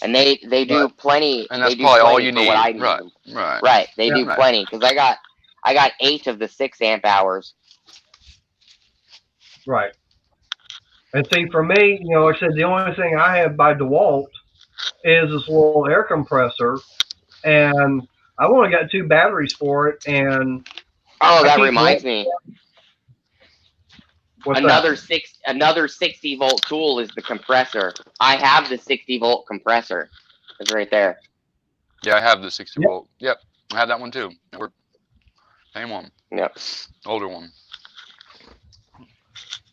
and they right. do plenty. And that's They do probably all plenty you for what need. I need Right. them. Right. Right, they Yeah, do Right. plenty because I got 8 of the 6 amp hours. right. And see, for me, like I said, the only thing I have by DeWalt is this little air compressor, and I've only got two batteries for it, and Oh, I that keep reminds me. what's that? Another 60-volt tool is the compressor. I have the 60-volt compressor. It's right there. Yeah, I have the 60 Yep. volt. Yep, I have that one too. Same one, Yep. older one.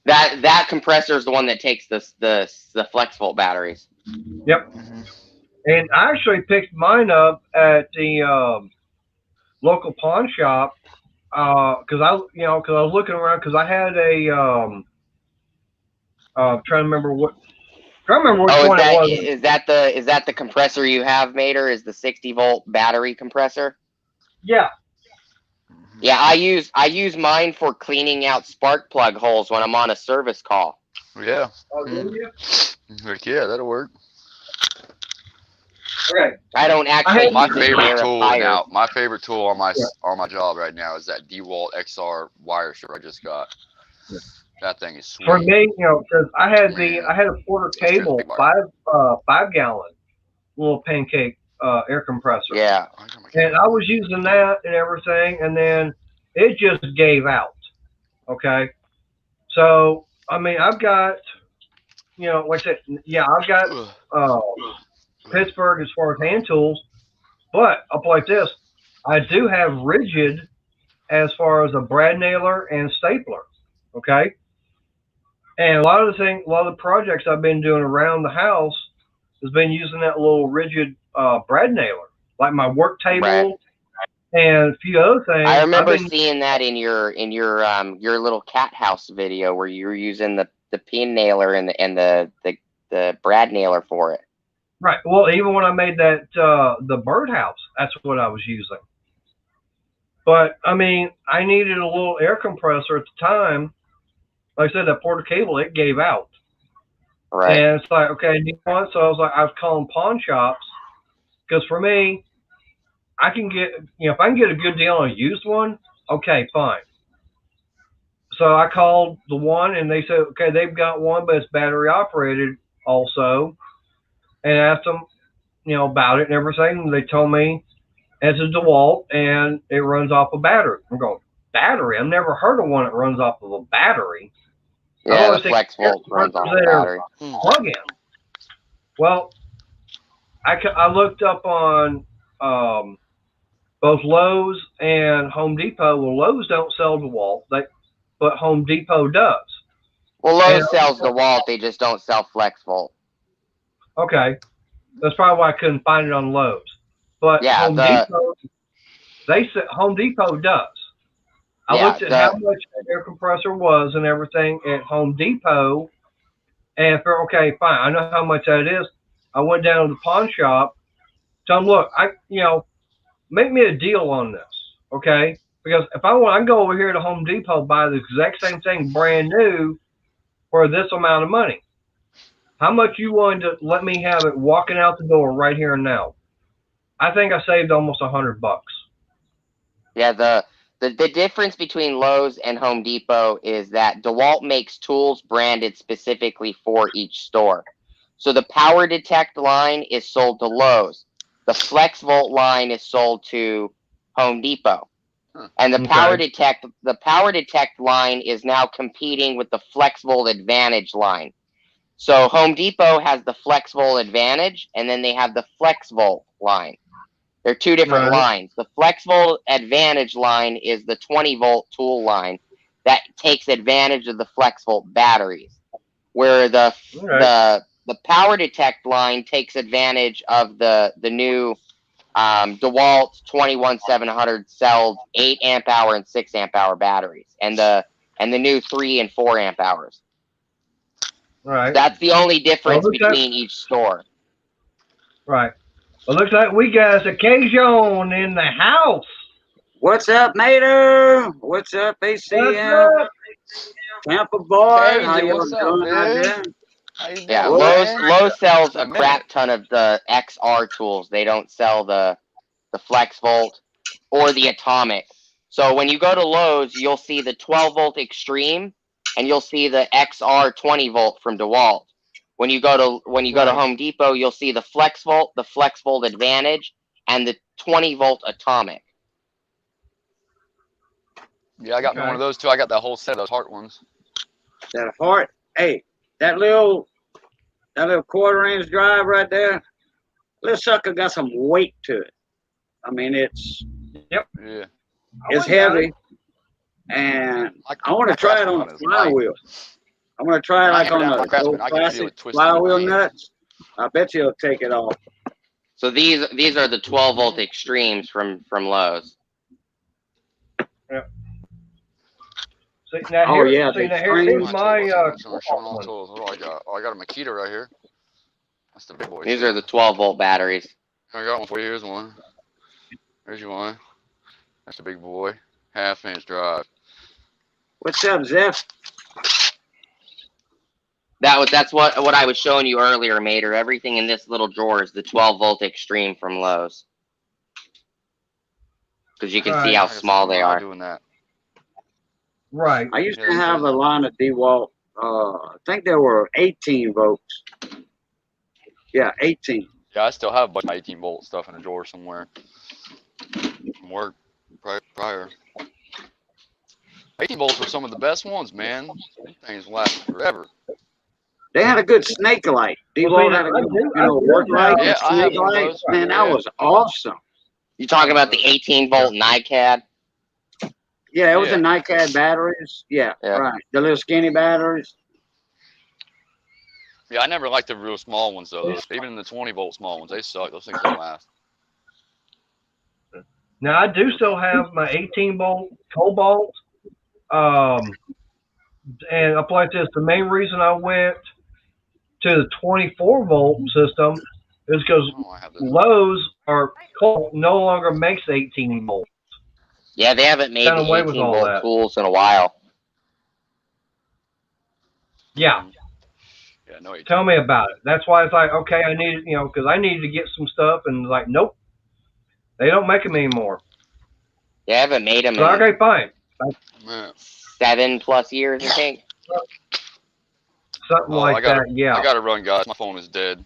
That compressor is the one that takes the flex volt batteries. Yep. Mm-hmm. And I actually picked mine up at the local pawn shop because I was looking around because I had a trying to remember which Oh, one it was. is that the compressor you have, Mater? Is the 60-volt battery compressor? Yeah. Yeah, I use mine for cleaning out spark plug holes when I'm on a service call. Yeah. Oh, do you? Heck yeah, that'll work. Okay. I don't I actually had My use it to favorite air a tool tire. now, my favorite tool on yeah. my job right now is that DeWalt XR wire stripper I just got. That thing is For sweet, me, because I had man. a Porter It strips big Cable wire. 5 gallon little pancake air compressor, Yeah. I got my and camera. I was using that and everything, and then it just gave out. Okay, so I mean, I've got like I said, yeah, I've got Ugh. uh, Pittsburgh as far as hand tools, but up like this, I do have rigid as far as a brad nailer and stapler. Okay, and a lot of the projects I've been doing around the house has been using that little rigid brad nailer, like my work Right. table and a few other I things. I've remember been seeing that in your little cat house video where you were using the pin nailer and the brad nailer for it. right. Well, even when I made that the birdhouse, that's what I was using. But I mean, I needed a little air compressor at the time. Like I said, that Porter Cable it gave out, Right. and it's like, okay, you know what? So I was calling pawn shops because for me, I can get if I can get a good deal on a used one, okay, fine. So I called the one, and they said, okay, they've got one, but it's battery operated also, and asked them, about it and everything. And they told me it's a DeWalt and it runs off a battery. I'm going, battery? I've never heard of one that runs off of a battery. I've Yeah, the always taken flex volt runs off the that are battery. plug-in. Well, I looked up on both Lowe's and Home Depot. Well, Lowe's don't sell DeWalt, but Home Depot does. Well, And Lowe's sells DeWalt, they just don't sell flex volt. okay, that's probably why I couldn't find it on Lowe's. But Yeah, Home Depot does. I looked at how the much that air compressor was and everything at Home Depot, and for okay, fine, I know how much that is. I went down to the pawn shop. Tell them, look, make me a deal on this, okay? Because if I can go over here to Home Depot buy the exact same thing brand new for this amount of money. How much you willing to let me have it walking out the door right here and now? I think I saved almost $100. yeah, the difference between Lowe's and Home Depot is that DeWalt makes tools branded specifically for each store. So the Power Detect line is sold to Lowe's. The Flex Volt line is sold to Home Depot. And Okay. The Power Detect line is now competing with the Flex Volt Advantage line. So Home Depot has the Flex Volt Advantage, and then they have the Flex Volt line. They're two different Right. lines. The FlexVolt Advantage line is the 20-volt tool line that takes advantage of the FlexVolt batteries, where the Right. Power Detect line takes advantage of the new DeWalt 21700 celled 8 amp hour and 6 amp hour batteries, and the new 3 and 4 amp hours. Right. That's the only difference looks like- between each store. Right. Well, looks like we got a Cajun in the house. What's up, Mater? What's up, ACM? What's up? Tampa boy, Cajun, how y'all what's up, doing out dude? there? How you doing, Yeah, man? Lowe's sells a A crap minute. ton of the XR tools. They don't sell the FlexVolt or the Atomic. So when you go to Lowe's, you'll see the 12-volt Extreme, and you'll see the XR 20-volt from DeWalt. When you go to Right. Home Depot, you'll see the FlexVolt Advantage, and the 20-volt Atomic. Yeah, I got me Okay. one of those too. I got that whole set of those heart ones. That heart, hey, that little quarter-inch drive right there, little sucker got some weight to it. I mean, it's Yeah. it's heavy, and I want to try it on a flywheel. I want to try it When I like hammer on down my the Craftsman, old I can feel classic it twisting in flywheel my hand. nuts. I bet you'll take it off. So these are the 12-volt Extremes from Lowe's. See, now Oh, here, yeah, see, the now extreme. here's my showing all one. tools. What do I got? Oh, I got a Makita right here. That's the big boy. These are the 12-volt batteries. I got one for you. Here's one. There's your one. That's the big boy. Half-inch drive. What's up, Zeph? That's what I was showing you earlier, Mater. Everything in this little drawer is the 12-volt Extreme from Lowe's. Because you can see Right. how I guess small I'm they not are. doing that. Right. I used to Yeah, have a line of DeWalt. I think there were 18 volts. Yeah, 18. Yeah, I still have a bunch of 18-volt stuff in a drawer somewhere from work prior. 18 volts were some of the best ones, man. These things last forever. They had a good snake light. DeWalt had a good, work light. Yeah, and I have snake one of light. those. Man, that Yeah. was awesome. You talking about the 18-volt NiCad? Yeah, it was Yeah. the NiCad batteries. Yeah, Yeah. right. The little skinny batteries. Yeah, I never liked the real small ones though. Even the 20-volt small ones, they suck. Those things don't last. Now I do still have my 18-volt Cobalt, and up like this. The main reason I went to the 24-volt system is because Oh, I have this. Lowe's or Colt no longer makes 18-volt. Yeah, they haven't made Done the away with all 18-volt that. tools in a while. Yeah, Yeah, no 18. tell me about it. That's why it's like, okay, I need, because I needed to get some stuff, and like, nope, they don't make them anymore. They haven't made them So, in okay, fine, Man. 7+ years, I think. something Oh, like that. Yeah. I gotta run, guys. My phone is dead.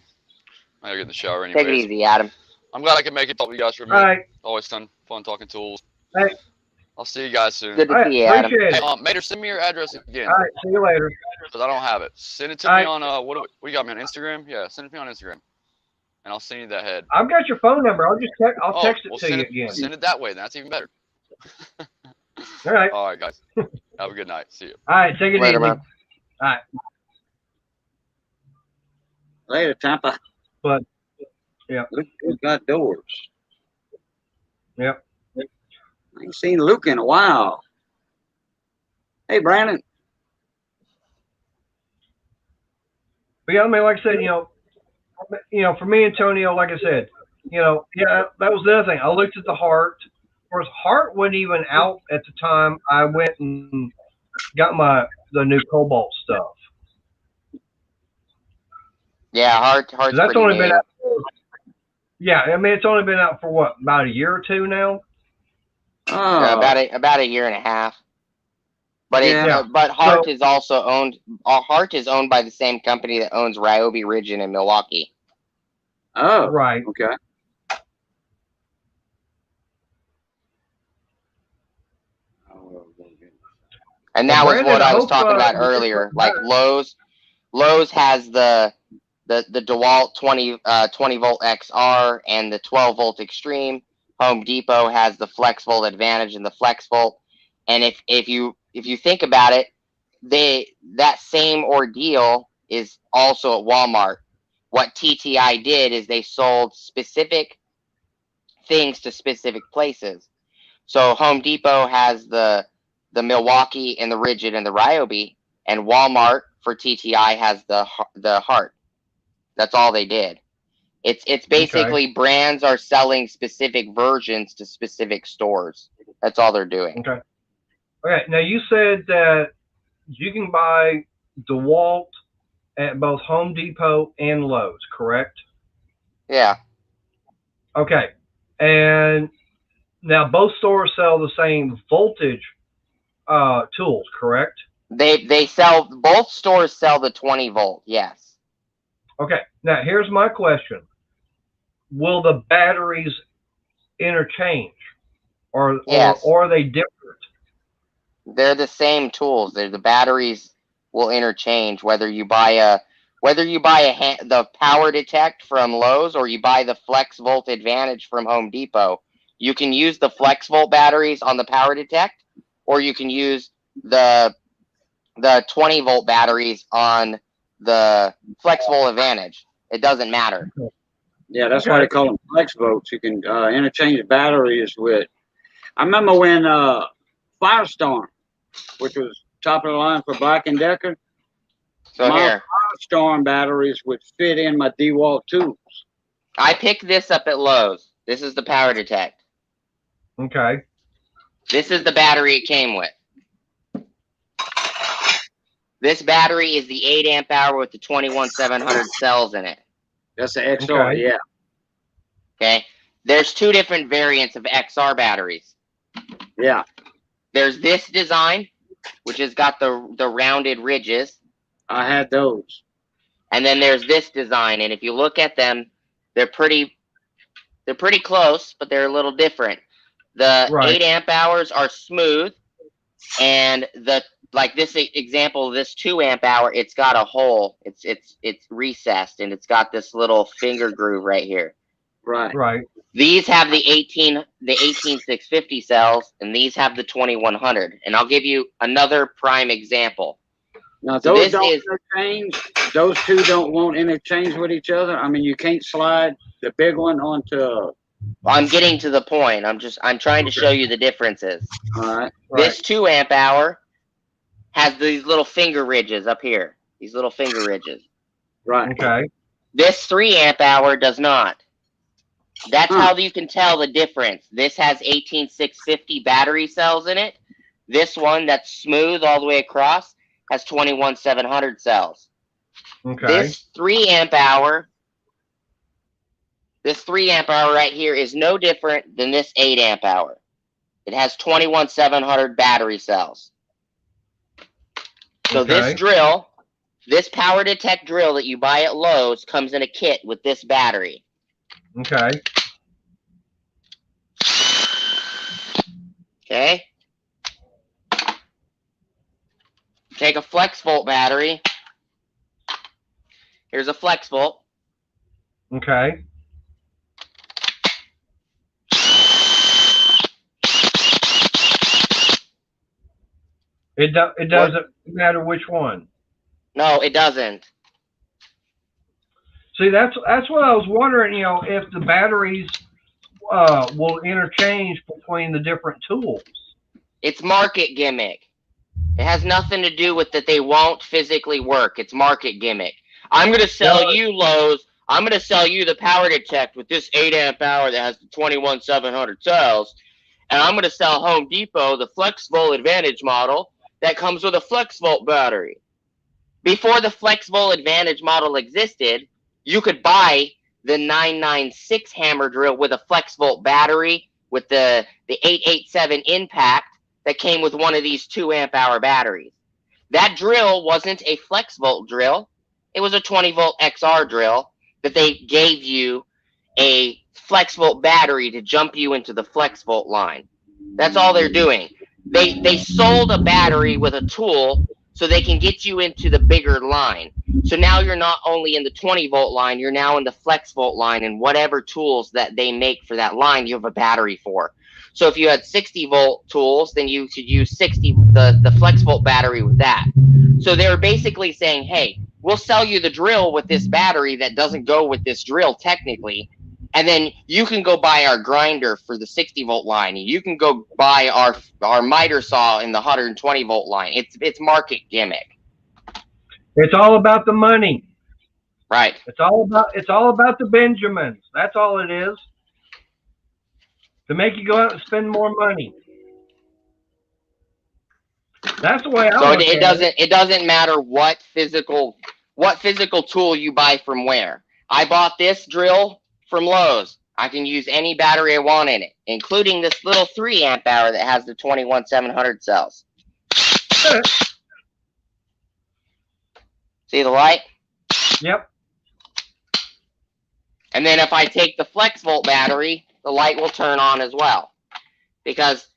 I gotta get in the shower Take it anyways. easy, Adam. I'm glad I can make it. Talk to you guys for a All minute. right. Always fun talking tools. Hey. I'll see you guys soon. Good to All right. see you, Adam. Appreciate Hey, it. Mater, send me your address again. All right. See you later. Because I don't have it. Send it to All me right. on what you got me on Instagram? Yeah, send it to me on Instagram. And I'll send you that head. I've got your phone number. I'll just text it well, to send you again. Send it that way. That's even better. All right. All right, guys. Have a good night. See you. All right. Take it Later, easy. man. All right. Later, Tampa. But yeah. Luke got doors. Yep. I ain't seen Luke in a while. Hey, Brandon. But yeah, I mean, like I said, for me, Antonio, like I said, yeah, that was the other thing. I looked at the Heart. Of course, Heart wasn't even out at the time I went and got the new Cobalt stuff. Yeah, Heart's That's pretty only new. been out. Yeah, I mean, it's only been out for what, about a year or two now. Oh, About a year and a half. But Yeah. but Hart is also owned. Hart is owned by the same company that owns Ryobi Ridgeon in Milwaukee. oh, Right. okay. And Well, that was Brandon, what I I was hope, talking about you- earlier. Like Lowe's has the DeWalt 20 volt XR and the 12 volt Extreme. Home Depot has the Flex Volt Advantage and the Flex Volt. And if you think about it, that same ordeal is also at Walmart. What TTI did is they sold specific things to specific places. So Home Depot has the Milwaukee and the Rigid and the Ryobi, and Walmart for TTI has the Heart. That's all they did. It's basically brands are selling specific versions to specific stores. That's all they're doing. Okay. Okay. Now you said that you can buy DeWalt at both Home Depot and Lowe's, correct? Yeah. Okay. And now both stores sell the same voltage tools, correct? They sell, both stores sell the 20 volt. Yes. Okay. Now here's my question: will the batteries interchange, or Yes. or are they different? They're the same tools. The batteries will interchange whether you buy the Power Detect from Lowe's or you buy the Flex Volt Advantage from Home Depot. You can use the Flex Volt batteries on the Power Detect, or you can use the 20 volt batteries on the Flex Volt Advantage. It doesn't matter. Yeah, that's why they call them flex votes. You can interchange batteries with. I remember when Firestorm, which was top of the line for Black and Decker, So my here, Firestorm batteries would fit in my DeWalt tubes. I picked this up at Lowe's. This is the Power Detect. Okay. This is the battery it came with. This battery is the 8 amp hour with the 21700 cells in it. That's the XR, Okay. yeah. Okay. There's two different variants of XR batteries. Yeah. There's this design, which has got the rounded ridges, I had those. and then there's this design. And if you look at them, they're pretty close, but they're a little different. The Right. 8 amp hours are smooth, and like this example, this 2 amp hour, it's got a hole. It's recessed, and it's got this little finger groove right here. Right. Right. These have the 18650 cells, and these have the 2100. And I'll give you another prime example. Now, So those this don't is- interchange. Those two won't interchange with each other. I mean, you can't slide the big one onto. I'm getting to the point. I'm trying to show you the differences. All right. This 2 amp hour has these little finger ridges up here. These little finger ridges. Right. Okay. This 3 amp hour does not. That's Huh. how you can tell the difference. This has 18650 battery cells in it. This one that's smooth all the way across has 21700 cells. Okay. This 3 amp hour right here is no different than this 8 amp hour. It has 21700 battery cells. So Okay. this drill, this Power Detect drill that you buy at Lowe's comes in a kit with this battery. Okay. Okay? Take a Flex Volt battery. Here's a Flex Volt. Okay. It doesn't matter which one. No, it doesn't. See, that's what I was wondering. You know, if the batteries will interchange between the different tools. It's market gimmick. It has nothing to do with that they won't physically work. It's market gimmick. I'm going to sell you, Lowe's. I'm going to sell you the Power Detect with this 8 amp hour that has the 21700 cells. And I'm going to sell Home Depot the Flex Volt Advantage model that comes with a Flex Volt battery. Before the Flex Volt Advantage model existed, you could buy the 996 hammer drill with a Flex Volt battery with the 887 impact that came with one of these 2 amp hour batteries. That drill wasn't a Flex Volt drill. It was a 20 volt XR drill that they gave you a Flex Volt battery to jump you into the Flex Volt line. That's all they're doing. They sold a battery with a tool so they can get you into the bigger line. So now you're not only in the 20-volt line, you're now in the flex volt line, and whatever tools that they make for that line, you have a battery for. So if you had 60-volt tools, then you could use the flex volt battery with that. So they're basically saying, hey, we'll sell you the drill with this battery that doesn't go with this drill technically, and then you can go buy our grinder for the 60-volt line. You can go buy our miter saw in the 120-volt line. It's market gimmick. It's all about the money. Right. It's all about the Benjamins. That's all it is. To make you go out and spend more money. That's the way I So look at it. It doesn't matter what physical tool you buy from where. I bought this drill from Lowe's. I can use any battery I want in it, including this little 3 amp hour that has the 21700 cells. See the light? Yep. And then if I take the flex volt battery, the light will turn on as well. Because,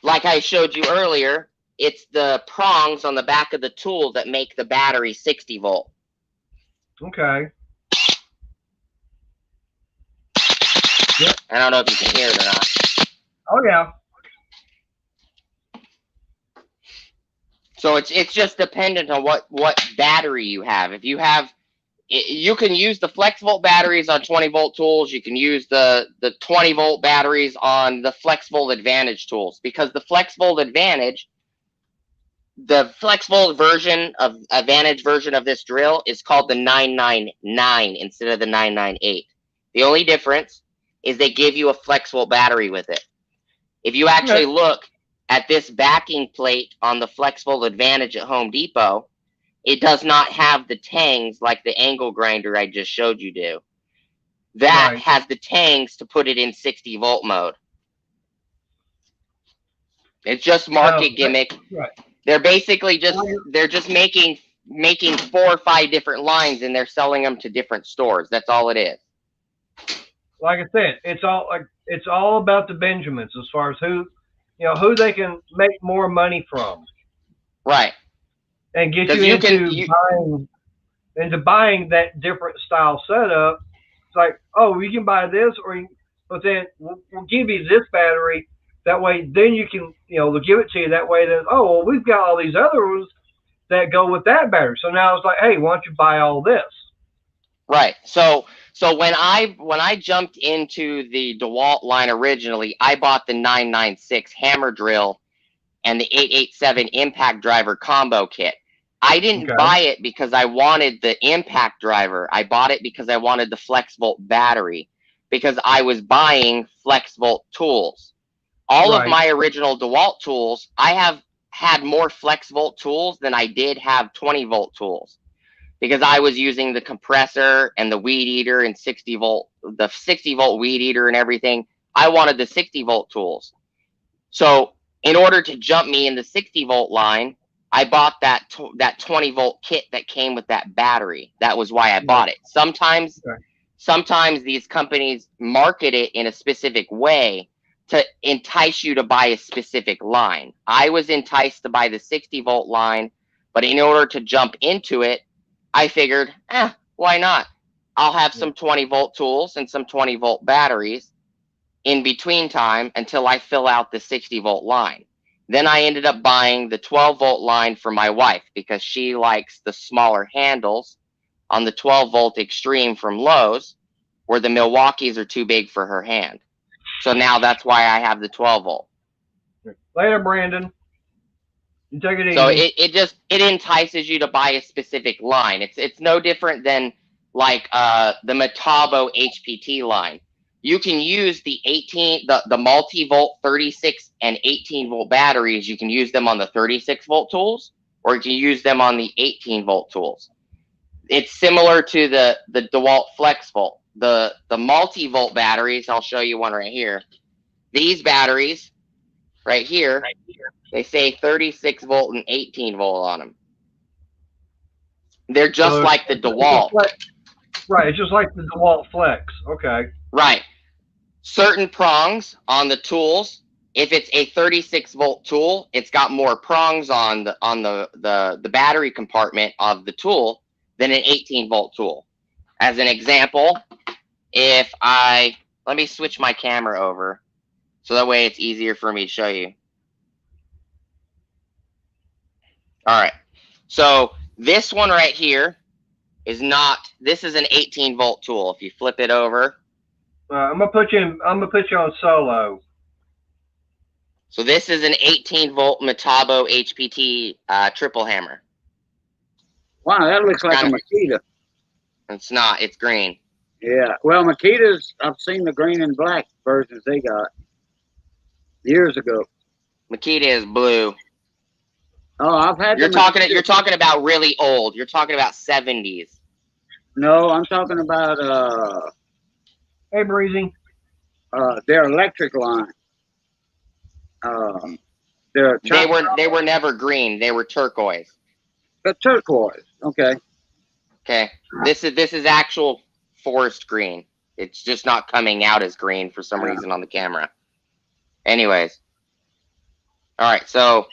like I showed you earlier, it's the prongs on the back of the tool that make the battery 60 volt. Okay. Yep. I don't know if you can hear it or not. Oh yeah. So it's just dependent on what battery you have. If you have, you can use the flex volt batteries on 20-volt tools. You can use the 20-volt batteries on the flex volt advantage tools, because the flex volt advantage, the flex volt version of advantage version of this drill is called the 999 instead of the 998. The only difference is they give you a flex volt battery with it. If you actually look at this backing plate on the flex volt advantage at Home Depot, it does not have the tangs like the angle grinder I just showed you do. That has the tangs to put it in 60 volt mode. It's just market gimmick. Right. They're basically just making 4 or 5 different lines, and they're selling them to different stores. That's all it is. Like I said, it's all about the Benjamins as far as who they can make more money from. Right. And get you into buying that different style setup. It's like, oh, you can buy this, but then we'll give you this battery. That way, then you can, they'll give it to you. That way, then, oh, well, we've got all these other ones that go with that battery. So now it's like, hey, why don't you buy all this? Right. So when I jumped into the DeWalt line originally, I bought the 996 hammer drill and the 887 impact driver combo kit. I didn't buy it because I wanted the impact driver. I bought it because I wanted the flex volt battery, because I was buying flex volt tools. All of my original DeWalt tools, I have had more flex volt tools than I did have 20 volt tools, because I was using the compressor and the weed eater and 60 volt weed eater and everything. I wanted the 60 volt tools. So in order to jump me in the 60 volt line, I bought that 20 volt kit that came with that battery. That was why I bought it. Sometimes these companies market it in a specific way to entice you to buy a specific line. I was enticed to buy the 60 volt line, but in order to jump into it, I figured, why not? I'll have some 20 volt tools and some 20 volt batteries in between time until I fill out the 60 volt line. Then I ended up buying the 12 volt line for my wife, because she likes the smaller handles on the 12 volt extreme from Lowe's, where the Milwaukees are too big for her hand. So now that's why I have the 12 volt. Later, Brandon. You take it easy. So it entices you to buy a specific line. It's no different than like the Metabo HPT line. You can use the multi-volt 36 and 18 volt batteries. You can use them on the 36 volt tools, or you can use them on the 18 volt tools. It's similar to the DeWalt Flex Volt. The multi-volt batteries, I'll show you one right here. These batteries right here, they say 36 volt and 18 volt on them. They're just like the DeWalt. Right, it's just like the DeWalt Flex. Okay. Right. Certain prongs on the tools if it's a 36 volt tool, it's got more prongs on the battery compartment of the tool than an 18 volt tool. As an example, if let me switch my camera over so that way it's easier for me to show you. All right. So this one right here is not, this is an 18 volt tool. If you flip it over. I'm gonna put you on solo. So this is an 18 volt Metabo HPT triple hammer. Wow, that looks like a Makita. It's not. It's green. Yeah. Well, Makitas, I've seen the green and black versions they got years ago. Makita is blue. Oh, I've had. You're talking about really old. You're talking about 70s. No, I'm talking about Hey, Breezy. Their electric line. They were never green. They were turquoise. The turquoise. Okay. Okay. This is actual forest green. It's just not coming out as green for some reason on the camera. Anyways. All right. So,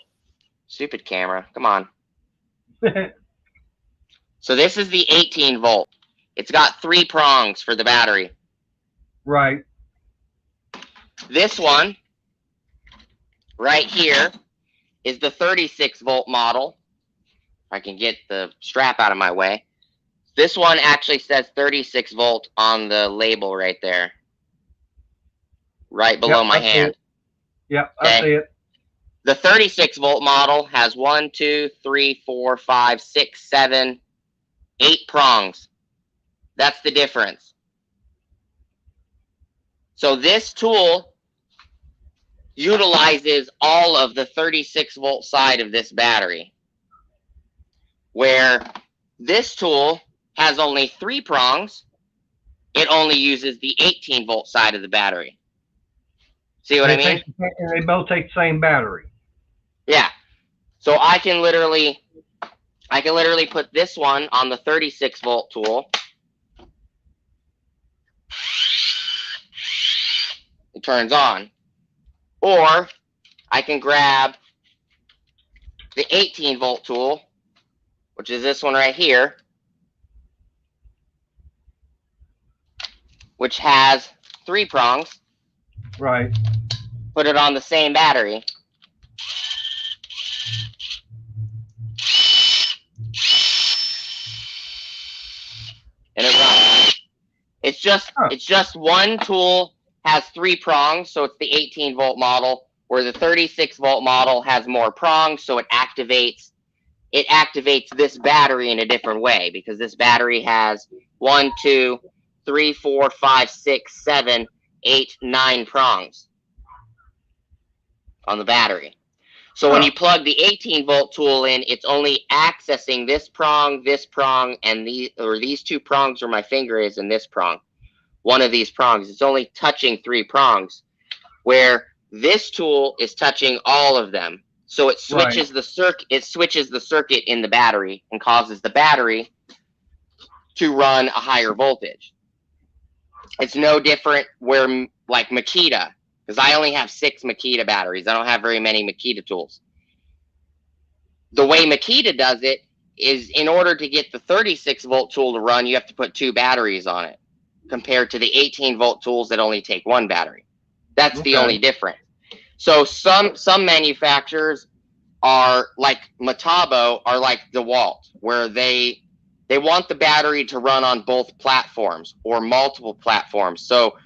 stupid camera. Come on. So this is the 18 volt. It's got 3 prongs for the battery. Right. This one right here is the 36 volt model. If I can get the strap out of my way. This one actually says 36 volt on the label right there. Right below my hand. Yep, I see it. The 36 volt model has 1, 2, 3, 4, 5, 6, 7, 8 prongs. That's the difference. So this tool utilizes all of the 36 volt side of this battery, where this tool has only 3 prongs. It only uses the 18 volt side of the battery. See what I mean? And they both take the same battery. Yeah. So I can literally put this one on the 36 volt tool. It turns on. Or I can grab the 18 volt tool, which is this one right here, which has 3 prongs. Right. Put it on the same battery. And it runs. It's just one tool has 3 prongs, so it's the 18 volt model, where the 36 volt model has more prongs, so it activates this battery in a different way, because this battery has 1, 2, 3, 4, 5, 6, 7, 8, 9 prongs on the battery. So when you plug the 18 volt tool in, it's only accessing this prong, and these 2 prongs where my finger is, and this prong. One of these prongs. It's only touching 3 prongs, where this tool is touching all of them. So it switches the circuit. It switches the circuit in the battery and causes the battery to run a higher voltage. It's no different where, like Makita, because I only have 6 Makita batteries. I don't have very many Makita tools. The way Makita does it is, in order to get the 36 volt tool to run, you have to put 2 batteries on it, compared to the 18 volt tools that only take 1 battery. That's the only difference. So some manufacturers are like Metabo, are like DeWalt, where they want the battery to run on both platforms or multiple platforms. So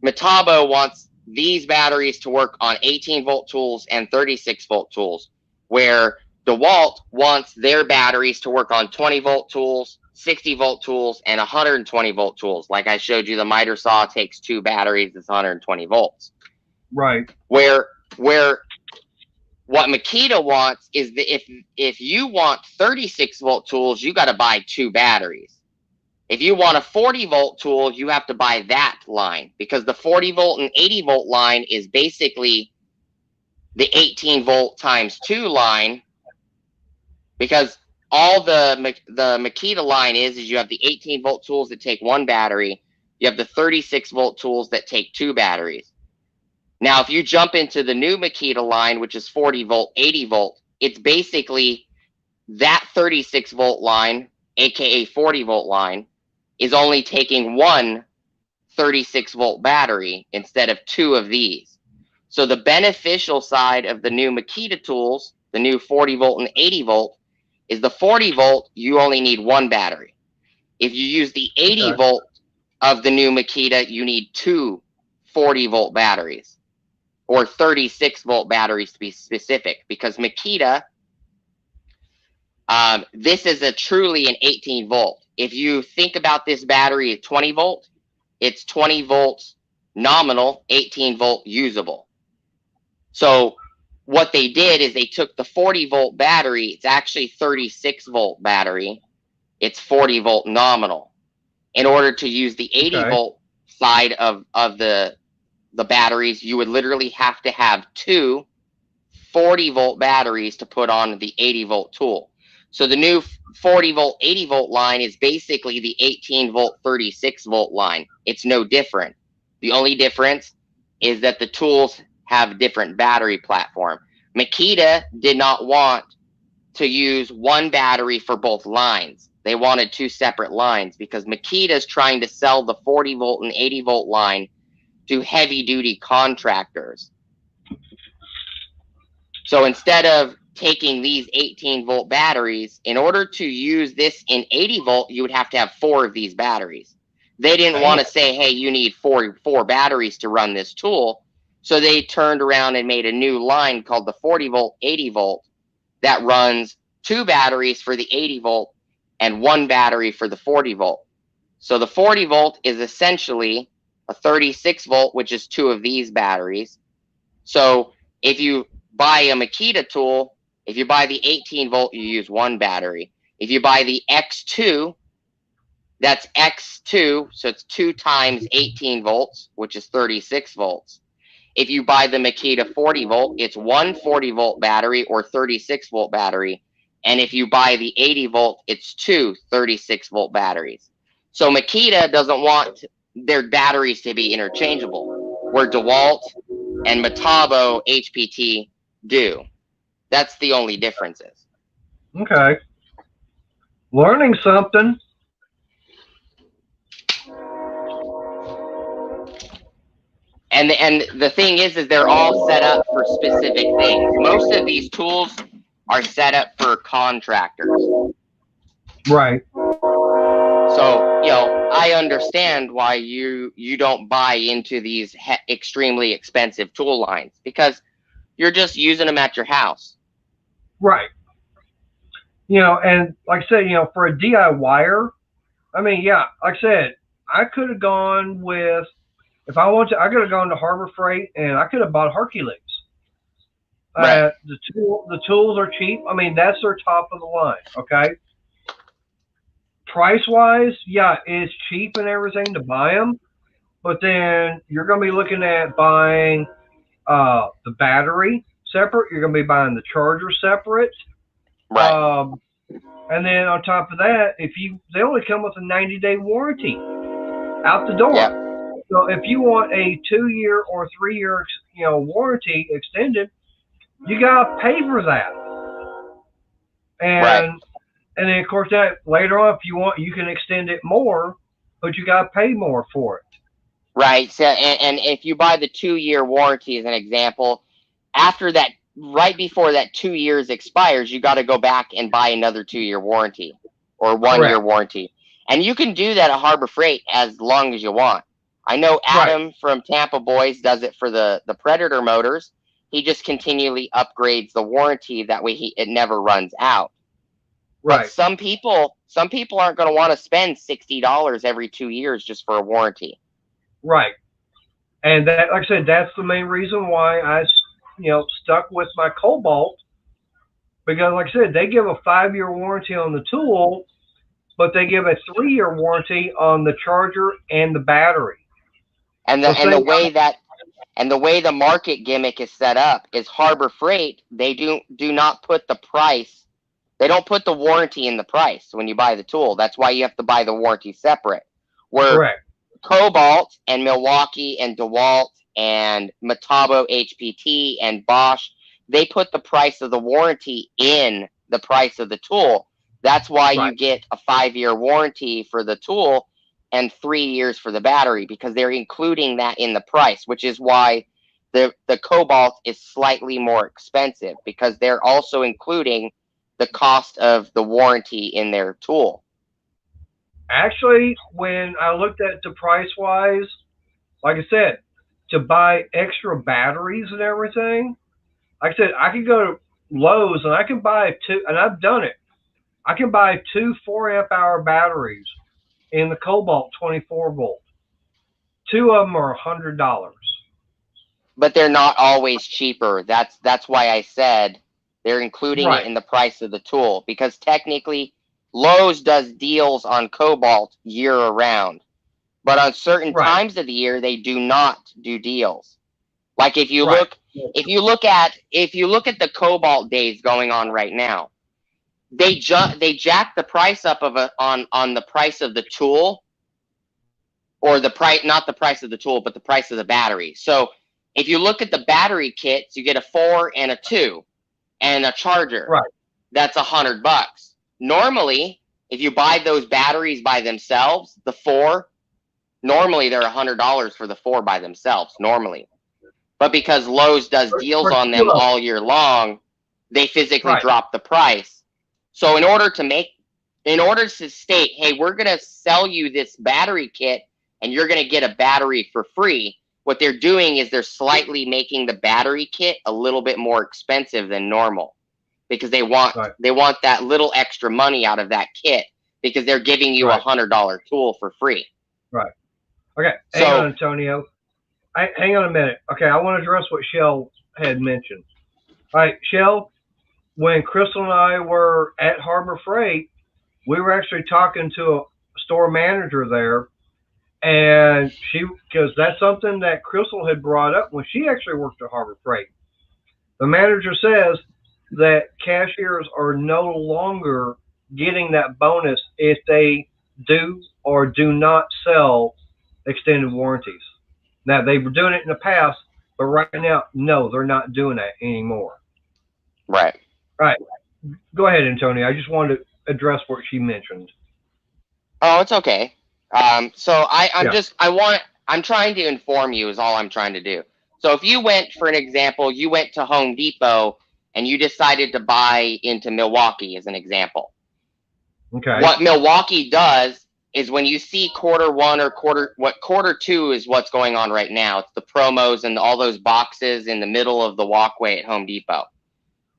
Metabo wants these batteries to work on 18 volt tools and 36 volt tools, where DeWalt wants their batteries to work on 20 volt tools, 60 volt tools, and 120 volt tools. Like I showed you, the miter saw takes 2 batteries, it's 120 volts. Right. Where what Makita wants is that if you want 36 volt tools, you got to buy 2 batteries. If you want a 40 volt tool, you have to buy that line, because the 40 volt and 80 volt line is basically the 18 volt times 2 line, because all the Makita line is you have the 18 volt tools that take 1 battery, you have the 36 volt tools that take 2 batteries. Now, if you jump into the new Makita line, which is 40 volt, 80 volt, it's basically that 36 volt line, aka 40 volt line, is only taking one 36 volt battery instead of two of these. So the beneficial side of the new Makita tools, the new 40 volt and 80 volt, is the 40 volt, you only need one battery. If you use the 80 volt of the new Makita, you need two 40 volt batteries, or 36 volt batteries to be specific, because Makita, this is a truly an 18 volt. If you think about this battery at 20 volt, it's 20 volts nominal, 18 volt usable. So what they did is they took the 40 volt battery, it's actually 36 volt battery, it's 40 volt nominal. In order to use the 80 volt side of the batteries, you would literally have to have two 40 volt batteries to put on the 80 volt tool. So the new 40 volt, 80 volt line is basically the 18 volt, 36 volt line. It's no different. The only difference is that the tools have different battery platform. Makita did not want to use one battery for both lines. They wanted two separate lines because Makita is trying to sell the 40 volt and 80 volt line to heavy duty contractors. So instead of taking these 18 volt batteries, in order to use this in 80 volt, you would have to have four of these batteries. They didn't want to say, hey, you need four batteries to run this tool. So they turned around and made a new line called the 40 volt, 80 volt that runs two batteries for the 80 volt and one battery for the 40 volt. So the 40 volt is essentially a 36 volt, which is two of these batteries. So if you buy a Makita tool, if you buy the 18 volt, you use one battery. If you buy the X2, that's X2, so it's 2 times 18 volts, which is 36 volts. If you buy the Makita 40 volt, it's one 40 volt battery or 36 volt battery. And if you buy the 80 volt, it's two 36 volt batteries. So Makita doesn't want their batteries to be interchangeable, where DeWalt and Metabo HPT do. That's the only differences. Okay. Learning something. And the thing is they're all set up for specific things. Most of these tools are set up for contractors. Right. So, you know, I understand why you don't buy into these extremely expensive tool lines, because you're just using them at your house. Right. You know, and like I said, you know, for a DIYer, I mean, yeah, like I said, I could have gone with, if I wanted to, I could have gone to Harbor Freight and I could have bought Hercules. Right. The tools are cheap. I mean, that's their top of the line. Okay. Price wise, yeah, it's cheap and everything to buy them, but then you're going to be looking at buying the battery separate. You're going to be buying the charger separate. Right. And then on top of that, they only come with a 90-day warranty out the door. Yep. So if you want a 2-year or 3-year, you know, warranty extended, you gotta pay for that. And right. And then of course that later on, if you want, you can extend it more, but you gotta pay more for it. Right. So, and if you buy the 2-year warranty as an example, after that, right before that 2 years expires, you got to go back and buy another 2-year warranty or 1-year warranty. And you can do that at Harbor Freight as long as you want. I know Adam from Tampa Boys does it for the Predator motors. He just continually upgrades the warranty. That way it never runs out. Right. But some people aren't going to want to spend $60 every 2 years just for a warranty. Right. And that, like I said, that's the main reason why I, you know, stuck with my Cobalt, because like I said, they give a 5-year warranty on the tool, but they give a 3-year warranty on the charger and the battery. And the way the market gimmick is set up is Harbor Freight, they do not put the price. They don't put the warranty in the price when you buy the tool. That's why you have to buy the warranty separate. Where Correct. Cobalt and Milwaukee and DeWalt and Metabo HPT and Bosch, they put the price of the warranty in the price of the tool. That's why you get a 5-year warranty for the tool and 3 years for the battery, because they're including that in the price, which is why the Cobalt is slightly more expensive, because they're also including the cost of the warranty in their tool. Actually, when I looked at the price wise, like I said, to buy extra batteries and everything, like I said, I could go to Lowe's and I can buy two, and I've done it. I can buy 2 4-amp-hour batteries in the Cobalt 24 volt. 2 of them are $100. But they're not always cheaper. That's why I said they're including it in the price of the tool, because technically Lowe's does deals on Cobalt year around, but on certain times of the year they do not do deals. Like if you look at the Cobalt days going on right now, they jack the price up on the price of the tool, or the price, not the price of the tool, but the price of the battery. So if you look at the battery kits, you get a 4 and a 2 and a charger. Right. That's $100. Normally, if you buy those batteries by themselves, the 4, normally they're $100 for the 4 by themselves, normally. But because Lowe's does deals on them all year long, they physically drop the price. So in order to state, hey, we're going to sell you this battery kit and you're going to get a battery for free, what they're doing is they're slightly making the battery kit a little bit more expensive than normal, because they want that little extra money out of that kit, because they're giving you $100 tool for free. Right. Okay. Hang on, Antonio. Hang on a minute. Okay, I want to address what Shell had mentioned. All right, Shell, when Crystal and I were at Harbor Freight, we were actually talking to a store manager there, and because that's something that Crystal had brought up when she actually worked at Harbor Freight. The manager says that cashiers are no longer getting that bonus if they do or do not sell extended warranties. Now, they were doing it in the past, but right now, no, they're not doing that anymore. Right. Right. Go ahead, Antonio. I just wanted to address what she mentioned. Oh, it's okay. So I'm trying to inform you is all I'm trying to do. So if you went, for an example, you went to Home Depot and you decided to buy into Milwaukee as an example. Okay. What Milwaukee does is, when you see Q1 or Q2 is what's going on right now. It's the promos and all those boxes in the middle of the walkway at Home Depot.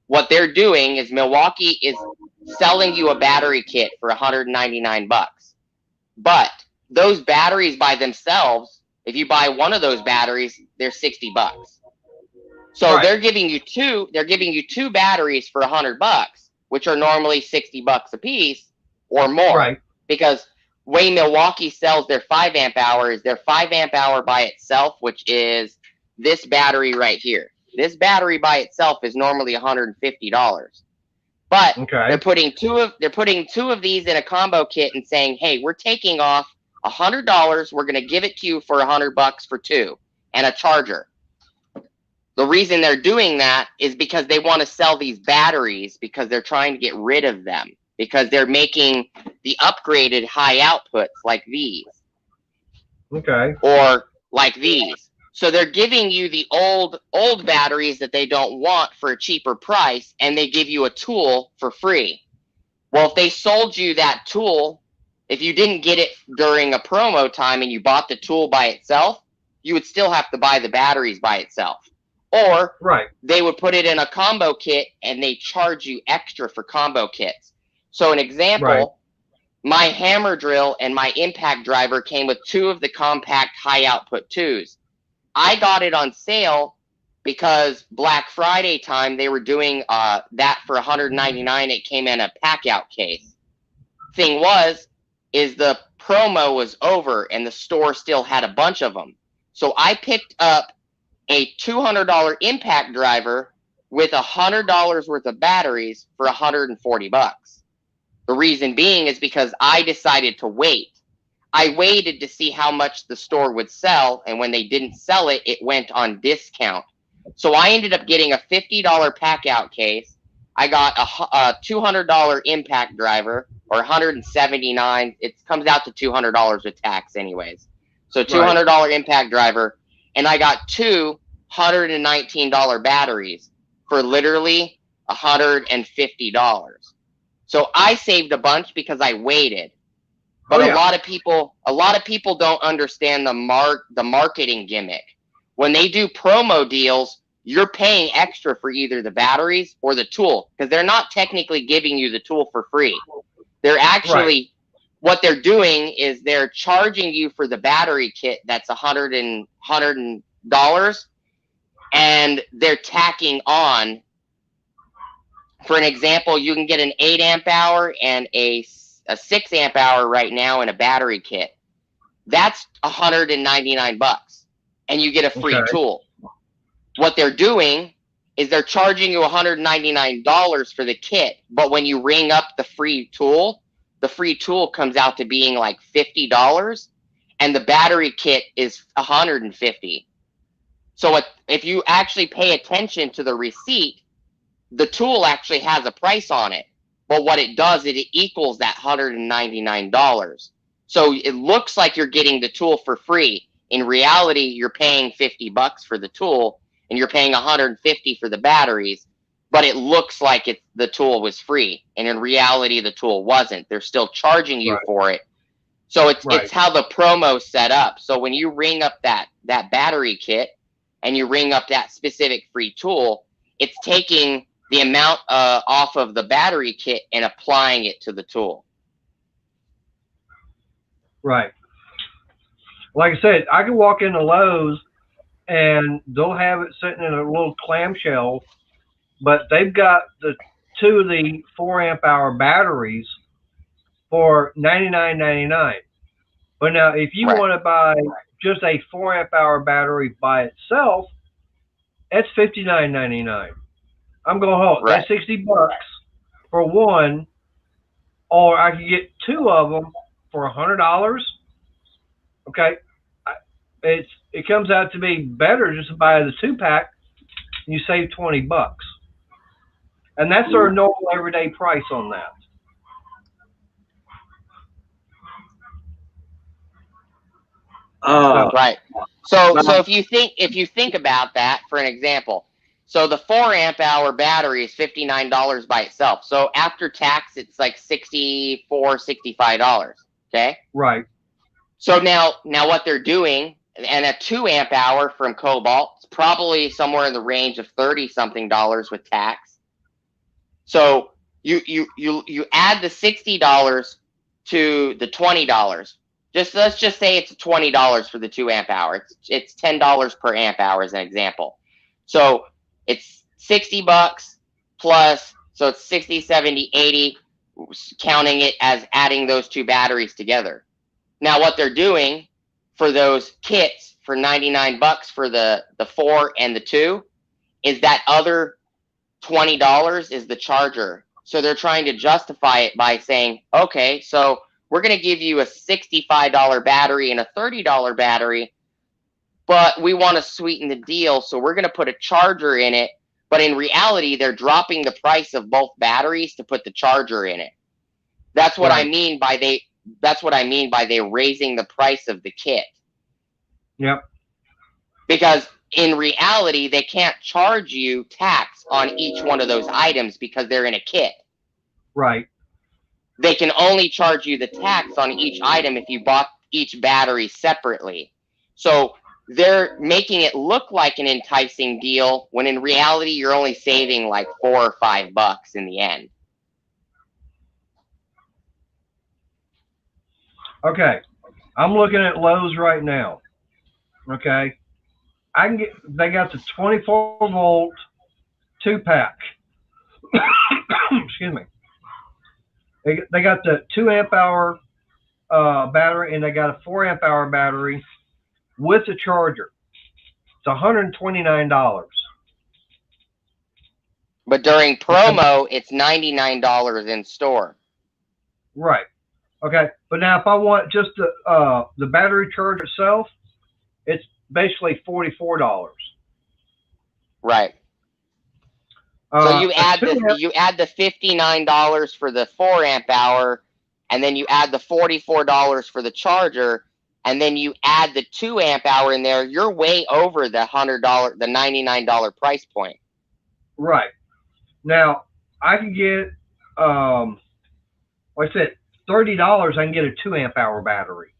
What they're doing is Milwaukee is selling you a battery kit for $199. But those batteries by themselves, if you buy one of those batteries, they're $60. So they're giving you two batteries for $100, which are normally $60 a piece or more. Right. Because way Milwaukee sells their 5-amp hour is their 5-amp hour by itself, which is this battery right here. This battery by itself is normally $150. But they're putting two of these in a combo kit and saying, hey, we're taking off $100. We're going to give it to you for $100 for 2 and a charger. The reason they're doing that is because they want to sell these batteries, because they're trying to get rid of them, because they're making the upgraded high outputs like these. Okay. Or like these. So they're giving you the old batteries that they don't want for a cheaper price, and they give you a tool for free. Well, if they sold you that tool, if you didn't get it during a promo time and you bought the tool by itself, you would still have to buy the batteries by itself. Or they would put it in a combo kit and they charge you extra for combo kits. So an example, my hammer drill and my impact driver came with 2 of the compact high output 2s. I got it on sale because Black Friday time they were doing that for $199. It came in a pack out case. Thing is the promo was over and the store still had a bunch of them. So I picked up a $200 impact driver with $100 worth of batteries for $140. The reason being is because I decided to wait. I waited to see how much the store would sell, and when they didn't sell it, it went on discount. So I ended up getting a $50 pack out case. I got a $200 impact driver, or 179. It comes out to $200 with tax, anyways. So $200 impact driver, and I got two $119 batteries for literally $150. So I saved a bunch because I waited. But a lot of people don't understand the marketing gimmick. When they do promo deals, you're paying extra for either the batteries or the tool, because they're not technically giving you the tool for free. They're actually what they're doing is they're charging you for the battery kit that's $100, and they're tacking on. For an example, you can get an 8 amp hour and a 6 amp hour right now in a battery kit. That's $199, and you get a free tool. What they're doing is they're charging you $199 for the kit, but when you ring up the free tool comes out to being like $50, and the battery kit is $150. So if you actually pay attention to the receipt, the tool actually has a price on it. But what it does is it equals that $199. So it looks like you're getting the tool for free. In reality, you're paying $50 for the tool, and you're paying $150 for the batteries. But it looks like the tool was free, and in reality, the tool wasn't. They're still charging you for it. So it's how the promo's set up. So when you ring up that battery kit, and you ring up that specific free tool, it's taking the amount off of the battery kit and applying it to the tool. Right. Like I said, I can walk into Lowe's and they'll have it sitting in a little clamshell, but they've got the two of the 4 amp hour batteries for $99.99. But now, if you want to buy just a 4 amp hour battery by itself, that's $59.99. I'm going home. That's $60 for one, or I can get two of them for $100. Okay, it comes out to be better just to buy the 2-pack. And you save $20, and that's our normal everyday price on that. Right. So if you think about that, for an example, so the 4 amp hour battery is $59 by itself. So after tax, it's like $64, $65. Okay. Right. So now what they're doing, and a 2 amp hour from Cobalt is probably somewhere in the range of $30-something with tax. So you add the $60 to the $20. Let's just say it's $20 for the 2 amp hour. It's $10 per amp hour as an example. So it's $60 plus, so it's 60, 70, 80, counting it as adding those two batteries together. Now what they're doing for those kits for $99 for the 4 and the 2 is that other $20 is the charger. So they're trying to justify it by saying, okay, so we're going to give you a $65 battery and a $30 battery, but we want to sweeten the deal, so we're going to put a charger in it. But in reality, they're dropping the price of both batteries to put the charger in it. That's what I mean by they're raising the price of the kit. Yep. Because in reality, they can't charge you tax on each one of those items because they're in a kit. Right. They can only charge you the tax on each item if you bought each battery separately. So they're making it look like an enticing deal when in reality you're only saving like $4 or $5 in the end. Okay, I'm looking at Lowe's right now. Okay, they got the 24-volt 2-pack. Excuse me. They got the 2 amp hour battery, and they got a 4 amp hour battery with a charger. It's $129. But during promo, it's $99 in store. Right. Okay, but now if I want just the battery charge itself, it's basically $44. Right. So A two amp, you add the $59 for the 4 amp hour, and then you add the $44 for the charger, and then you add the 2 amp hour in there. You're way over the the $99 price point. right? Now I can get like I said, $30. I can get a 2 amp hour battery.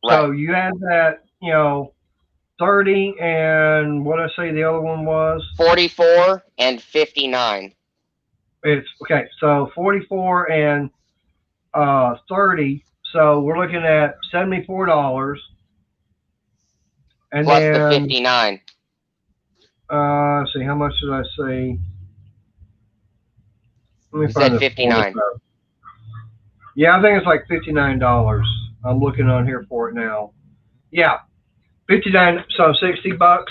Right. So you add that, 30 and what I say the other one was? 44 and 59. It's okay. So 44 and 30. So we're looking at $74. And Plus the then 59. See how much did I say? Let me You find said this 59. Yeah, I think it's like $59. I'm looking on here for it now. Yeah, 59. So $60.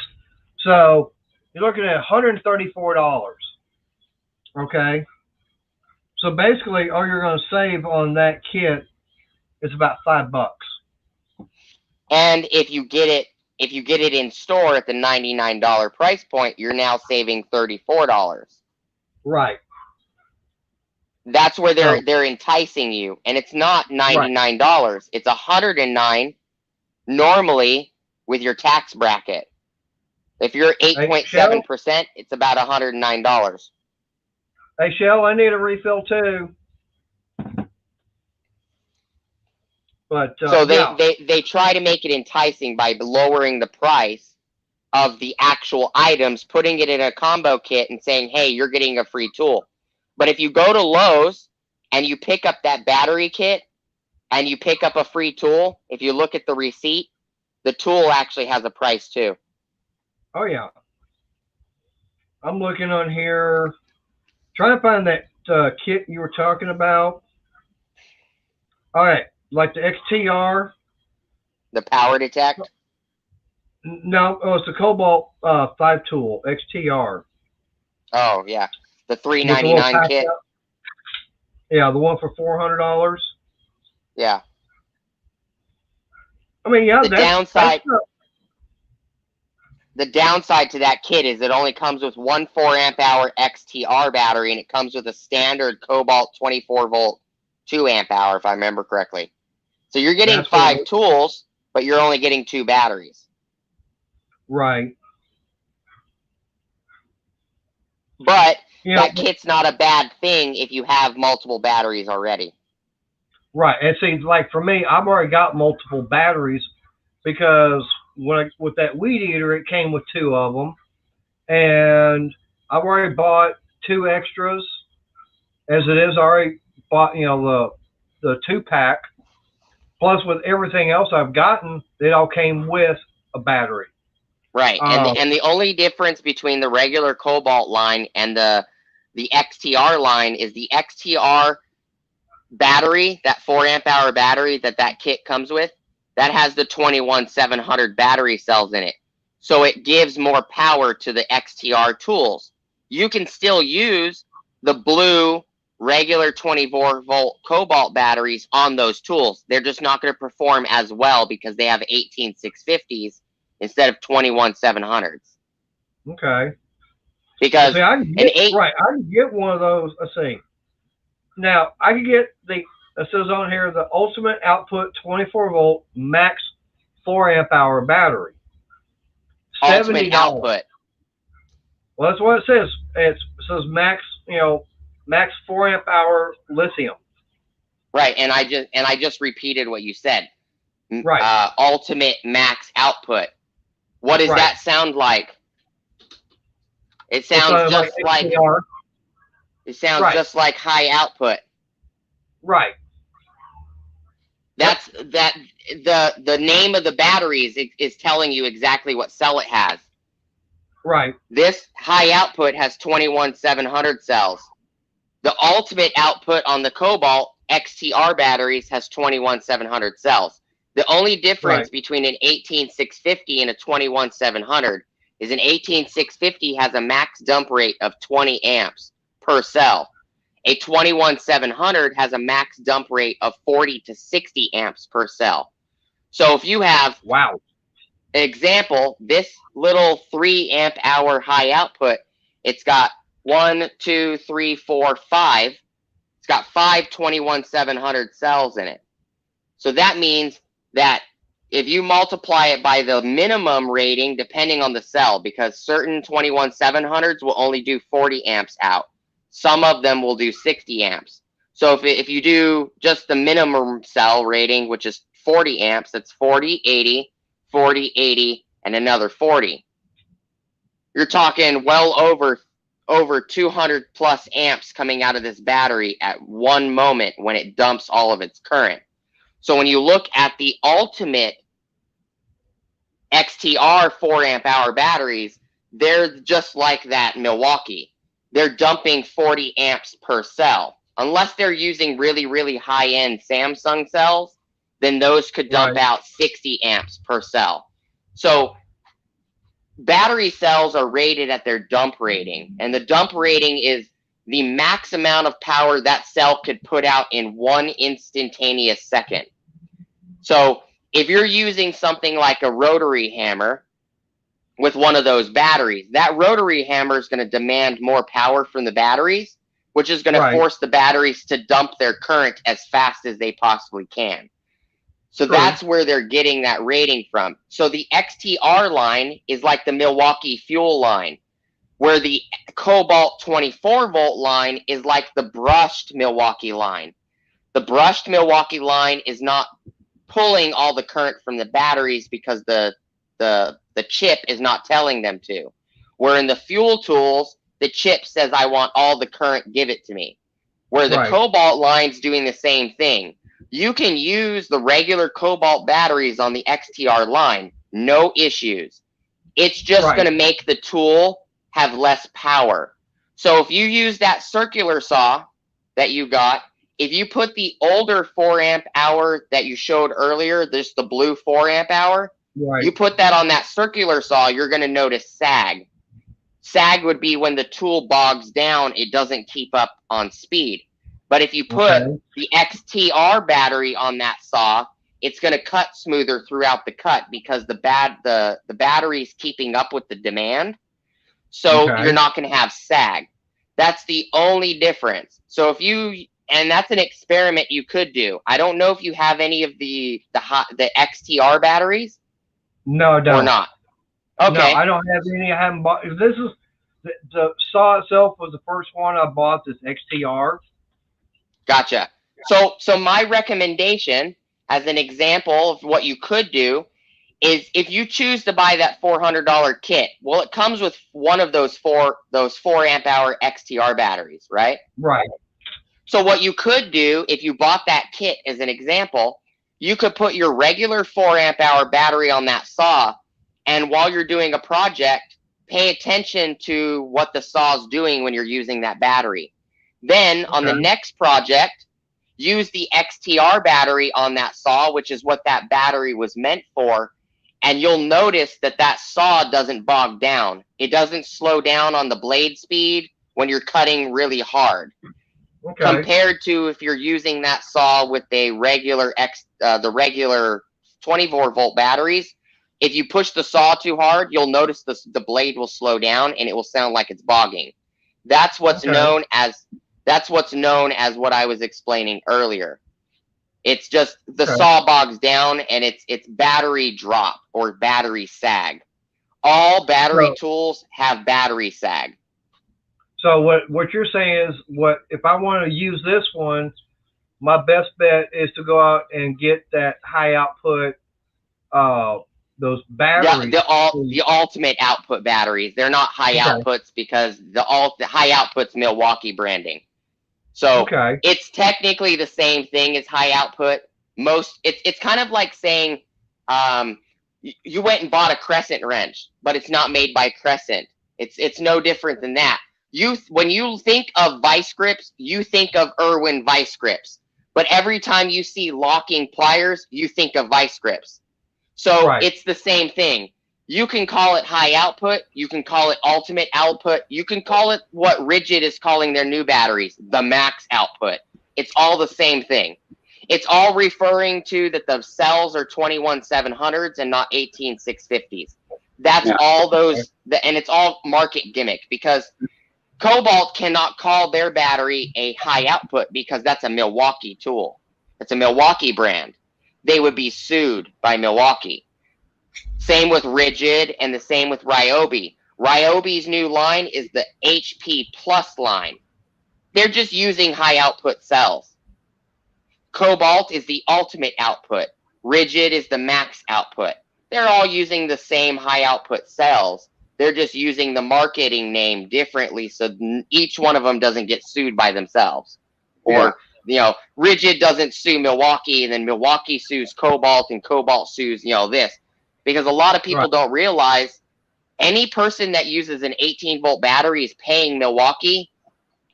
So you're looking at $134. Okay. So basically, all you're going to save on that kit is about $5. And if you get it in store at the $99 price point, you're now saving $34. Right. That's where So they're enticing you, and it's not right. $99. It's $109 normally with your tax bracket. If you're Hey, Shell. 8.7%, it's about $109. Hey, Shell, I need a refill too. But So yeah, they try to make it enticing by lowering the price of the actual items, putting it in a combo kit and saying, hey, you're getting a free tool. But if you go to Lowe's and you pick up that battery kit and you pick up a free tool, if you look at the receipt, the tool actually has a price too. oh yeah. I'm looking on here, trying to find that kit you were talking about. All right, like the XTR. The power detect? No, oh, it's the Cobalt 5 tool XTR Oh, yeah. The with the little $399 pack kit? out. Yeah, the one for $400. Yeah. I mean, yeah, The downside to that kit is it only comes with one 4 amp hour XTR battery, and it comes with a standard Cobalt 24 volt 2 amp hour, if I remember correctly. So you're getting that's 5 tools, but you're only getting 2 batteries. Right. But Yeah. that kit's not a bad thing if you have multiple batteries already. Right. It seems like for me, I've already got multiple batteries because with that weed eater, it came with 2 of them, and I've already bought 2 extras. As it is, I already bought the 2-pack. Plus, with everything else I've gotten, it all came with a battery. Right, and the only difference between the regular Cobalt line and the XTR line is the XTR battery, that 4 amp hour battery that kit comes with, that has the 21700 battery cells in it. So it gives more power to the XTR tools. You can still use the blue regular 24 volt Cobalt batteries on those tools. They're just not going to perform as well because they have 18650s instead of 21700s. Okay. Because see, I can get one of those. Let's see. Now I can get it says on here the ultimate output 24 volt max 4 amp hour battery. Ultimate output. Well, that's what it says. It says max, max 4 amp hour lithium. Right, and I just repeated what you said. Right. Ultimate max output. What does that sound like? It sounds just like it sounds just like high output. Right. That's the name of the batteries is telling you exactly what cell it has. Right. This high output has 21700 cells. The ultimate output on the Cobalt XTR batteries has 21700 cells. The only difference between an 18650 and a 21700 is an 18650 has a max dump rate of 20 amps per cell. A 21700 has a max dump rate of 40 to 60 amps per cell. So if you have, Wow. example, this little 3 amp hour high output, it's got 1, 2, 3, 4, 5. It's got 5 21700 cells in it. So that means that if you multiply it by the minimum rating, depending on the cell, because certain 21700s will only do 40 amps out. Some of them will do 60 amps. So if you do just the minimum cell rating, which is 40 amps, that's 40, 80, 40, 80, and another 40. You're talking well over 200 plus amps coming out of this battery at one moment when it dumps all of its current. So when you look at the ultimate XTR 4 amp hour batteries, they're just like that Milwaukee. They're dumping 40 amps per cell. Unless they're using really, really high-end Samsung cells, then those could dump out 60 amps per cell. So battery cells are rated at their dump rating, and the dump rating is the max amount of power that cell could put out in one instantaneous second. So if you're using something like a rotary hammer with one of those batteries, that rotary hammer is going to demand more power from the batteries, which is going to force the batteries to dump their current as fast as they possibly can. So that's where they're getting that rating from. So the XTR line is like the Milwaukee fuel line, where the Cobalt 24-volt line is like the brushed Milwaukee line. The brushed Milwaukee line is not pulling all the current from the batteries because the chip is not telling them to. Where in the fuel tools, the chip says, I want all the current, give it to me. Where the Cobalt line's doing the same thing. You can use the regular Cobalt batteries on the XTR line, no issues. It's just going to make the tool have less power. So if you use that circular saw that you got, if you put the older 4 amp hour that you showed earlier, this the blue 4 amp hour, you put that on that circular saw, you're going to notice sag. Sag would be when the tool bogs down, it doesn't keep up on speed. But if you put the XTR battery on that saw, it's going to cut smoother throughout the cut because the battery's keeping up with the demand. So you're not going to have sag. That's the only difference. So if you, and that's an experiment you could do. I don't know if you have any of the XTR batteries. No, I don't. Or not. Okay. No, I don't have any. I haven't bought. This is the saw itself was the first one I bought. This XTR. Gotcha. So my recommendation, as an example of what you could do, is if you choose to buy that $400 kit. Well, it comes with one of those 4 amp hour XTR batteries, right? Right. So what you could do if you bought that kit, as an example, you could put your regular 4 amp hour battery on that saw, and while you're doing a project, pay attention to what the saw's doing when you're using that battery. Then on the next project, use the XTR battery on that saw, which is what that battery was meant for, and you'll notice that that saw doesn't bog down. It doesn't slow down on the blade speed when you're cutting really hard. Compared to if you're using that saw with a regular the regular 24-volt batteries, if you push the saw too hard, you'll notice the blade will slow down and it will sound like it's bogging. That's what's known as what I was explaining earlier. It's just the saw bogs down and it's battery drop or battery sag. All battery tools have battery sag. So what you're saying is, if I want to use this one, my best bet is to go out and get that high output, those batteries. The ultimate output batteries. They're not high outputs because the high output's Milwaukee branding. So it's technically the same thing as high output. It's kind of like saying you went and bought a Crescent wrench, but it's not made by Crescent. It's no different than that. When you think of vice grips, you think of Irwin vice grips. But every time you see locking pliers, you think of vice grips. So it's the same thing. You can call it high output. You can call it ultimate output. You can call it what Rigid is calling their new batteries, the max output. It's all the same thing. It's all referring to that the cells are 21-700s and not 18-650s. That's all those, and it's all market gimmick because Cobalt cannot call their battery a high output because that's a Milwaukee tool. It's a Milwaukee brand. They would be sued by Milwaukee. Same with Rigid and the same with Ryobi. Ryobi's new line is the HP Plus line. They're just using high output cells. Cobalt is the ultimate output. Rigid is the max output. They're all using the same high output cells. They're just using the marketing name differently so each one of them doesn't get sued by themselves. Or, Rigid doesn't sue Milwaukee and then Milwaukee sues Cobalt and Cobalt sues, this. Because a lot of people don't realize any person that uses an 18-volt battery is paying Milwaukee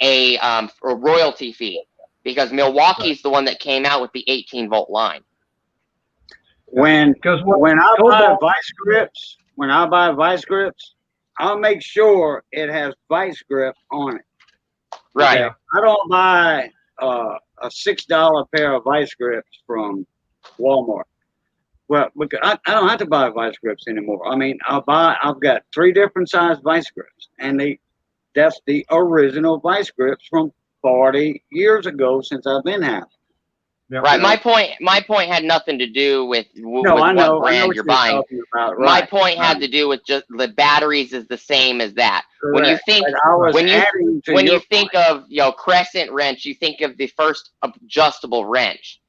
a royalty fee because Milwaukee's the one that came out with the 18-volt line. When I buy vice grips, I'll make sure it has vice grip on it. Right. Okay? I don't buy a $6 pair of vice grips from Walmart. Well, because I don't have to buy vice grips anymore. I mean, I've got 3 different size vice grips, and that's the original vice grips from 40 years ago since I've been having. Yep. Right. My point had nothing to do with what brand you're buying. About, right. My point had to do with just the batteries is the same as that. Correct. When you think you think of crescent wrench, you think of the first adjustable wrench.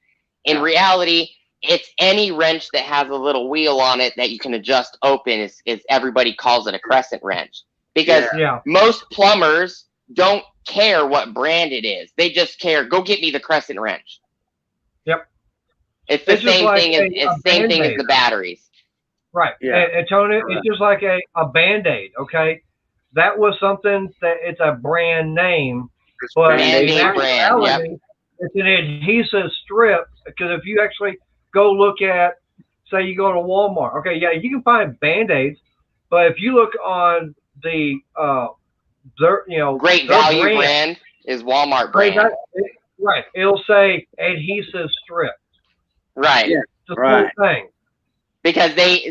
In reality, it's any wrench that has a little wheel on it that you can adjust open. Is everybody calls it a crescent wrench because most plumbers don't care what brand it is. They just care. Go get me the crescent wrench. Yep. It's the same thing as the batteries. Right. Yeah. And Tony, it's just like a Band-Aid, okay? That was something that it's a brand name. But Band-Aid brand, yep. It's an adhesive strip because if you actually go look at, say you go to Walmart, okay, yeah, you can find Band-Aids, but if you look on the, Great Value brand is Walmart brand. Right. It'll say adhesive strip. Right. Yeah. It's the same thing.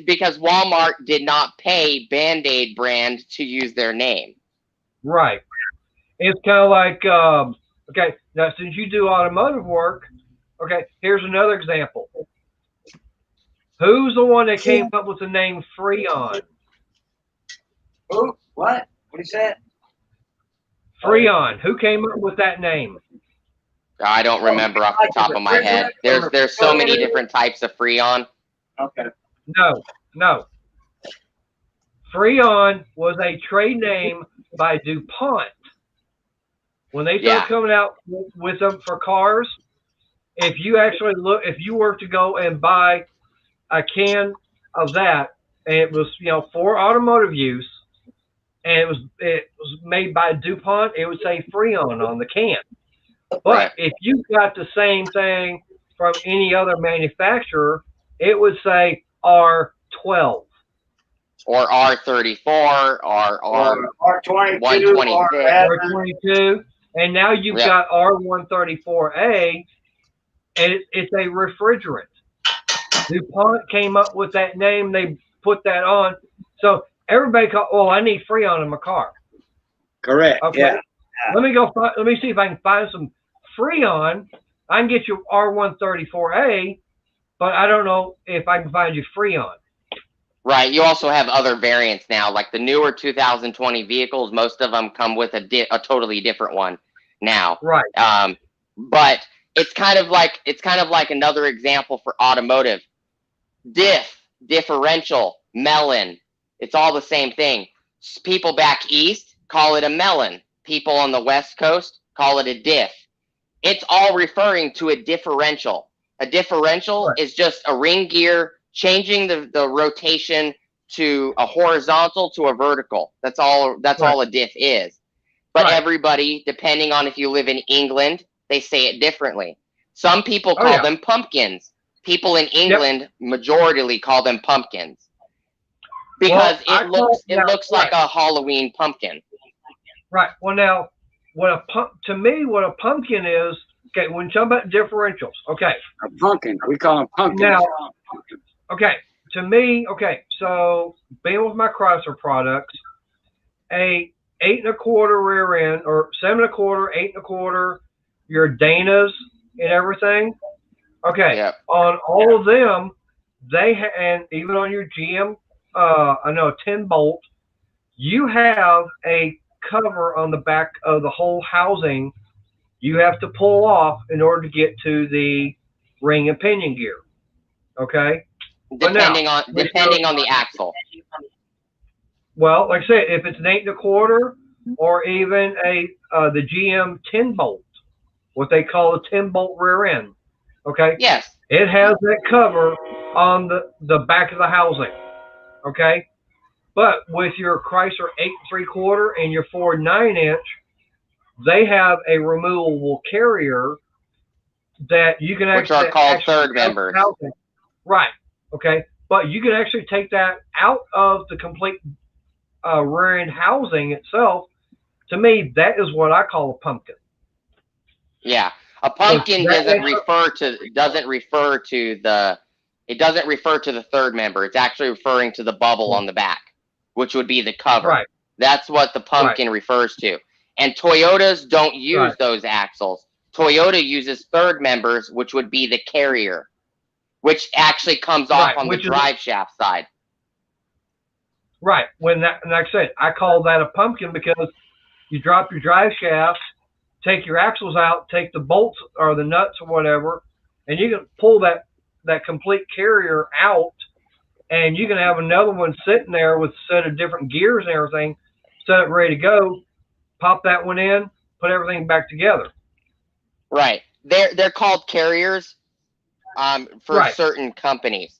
Because Walmart did not pay Band-Aid brand to use their name. Right. It's kind of like, okay, now since you do automotive work, okay, here's another example. Who's the one that came up with the name Freon? Who? What? What he said? Freon. Who came up with that name? I don't remember off the top of my head. There's so many different types of Freon. Okay. No. Freon was a trade name by DuPont. When they started coming out with them for cars, if you were to go and buy a can of that, and it was for automotive use, and it was made by DuPont, it would say Freon on the can. But if you got the same thing from any other manufacturer, it would say R12. Or R34 or R22, R22. And now you've got R134A, and it's a refrigerant. DuPont came up with that name. They put that on. So everybody I need Freon in my car. Correct. Okay. Yeah. Let me see if I can find some Freon. I can get you R134A, but I don't know if I can find you Freon. Right. You also have other variants now, like the newer 2020 vehicles. Most of them come with a totally different one now. Right. But it's kind of like another example for automotive. Differential, melon. It's all the same thing. People back east call it a melon. People on the West Coast call it a diff. It's all referring to a differential. A differential is just a ring gear changing the rotation to a horizontal to a vertical. That's all a diff is. But everybody, depending on if you live in England, they say it differently. Some people call them pumpkins. People in England majoritarily call them pumpkins. because Well, it looks like a Halloween pumpkin. Right. Well, now, to me, what a pumpkin is, okay, when you talk about differentials, okay. A pumpkin. We call them pumpkins. Now, okay, to me, okay, so being with my Chrysler products, a 8 1/4 rear end, or 7 1/4, 8 1/4, your Danas and everything, okay, Yep. on all of them, and even on your GM, I know 10 bolt, you have a cover on the back of the whole housing you have to pull off in order to get to the ring and pinion gear. Okay? Depending on the axle. Well, like I said, if it's an 8 1/4 or even the GM 10 bolt, what they call a 10 bolt rear end. Okay? Yes. It has that cover on the back of the housing. Okay? But with your Chrysler 8 3/4 and your Ford 9-inch, they have a removable carrier that you can Which actually are called third members. Right. Okay. But you can actually take that out of the complete rear end housing itself. To me, that is what I call a pumpkin. Yeah, a pumpkin doesn't refer to the third member. It's actually referring to the bubble on the back, which would be the cover. Right. That's what the pumpkin refers to. And Toyotas don't use those axles. Toyota uses third members, which would be the carrier, which actually comes off on the drive shaft side. Right. Like I said, I call that a pumpkin because you drop your drive shafts, take your axles out, take the bolts or the nuts or whatever, and you can pull that complete carrier out, and you can have another one sitting there with a set of different gears and everything, set it ready to go, pop that one in, put everything back together. Right. They're called carriers for certain companies.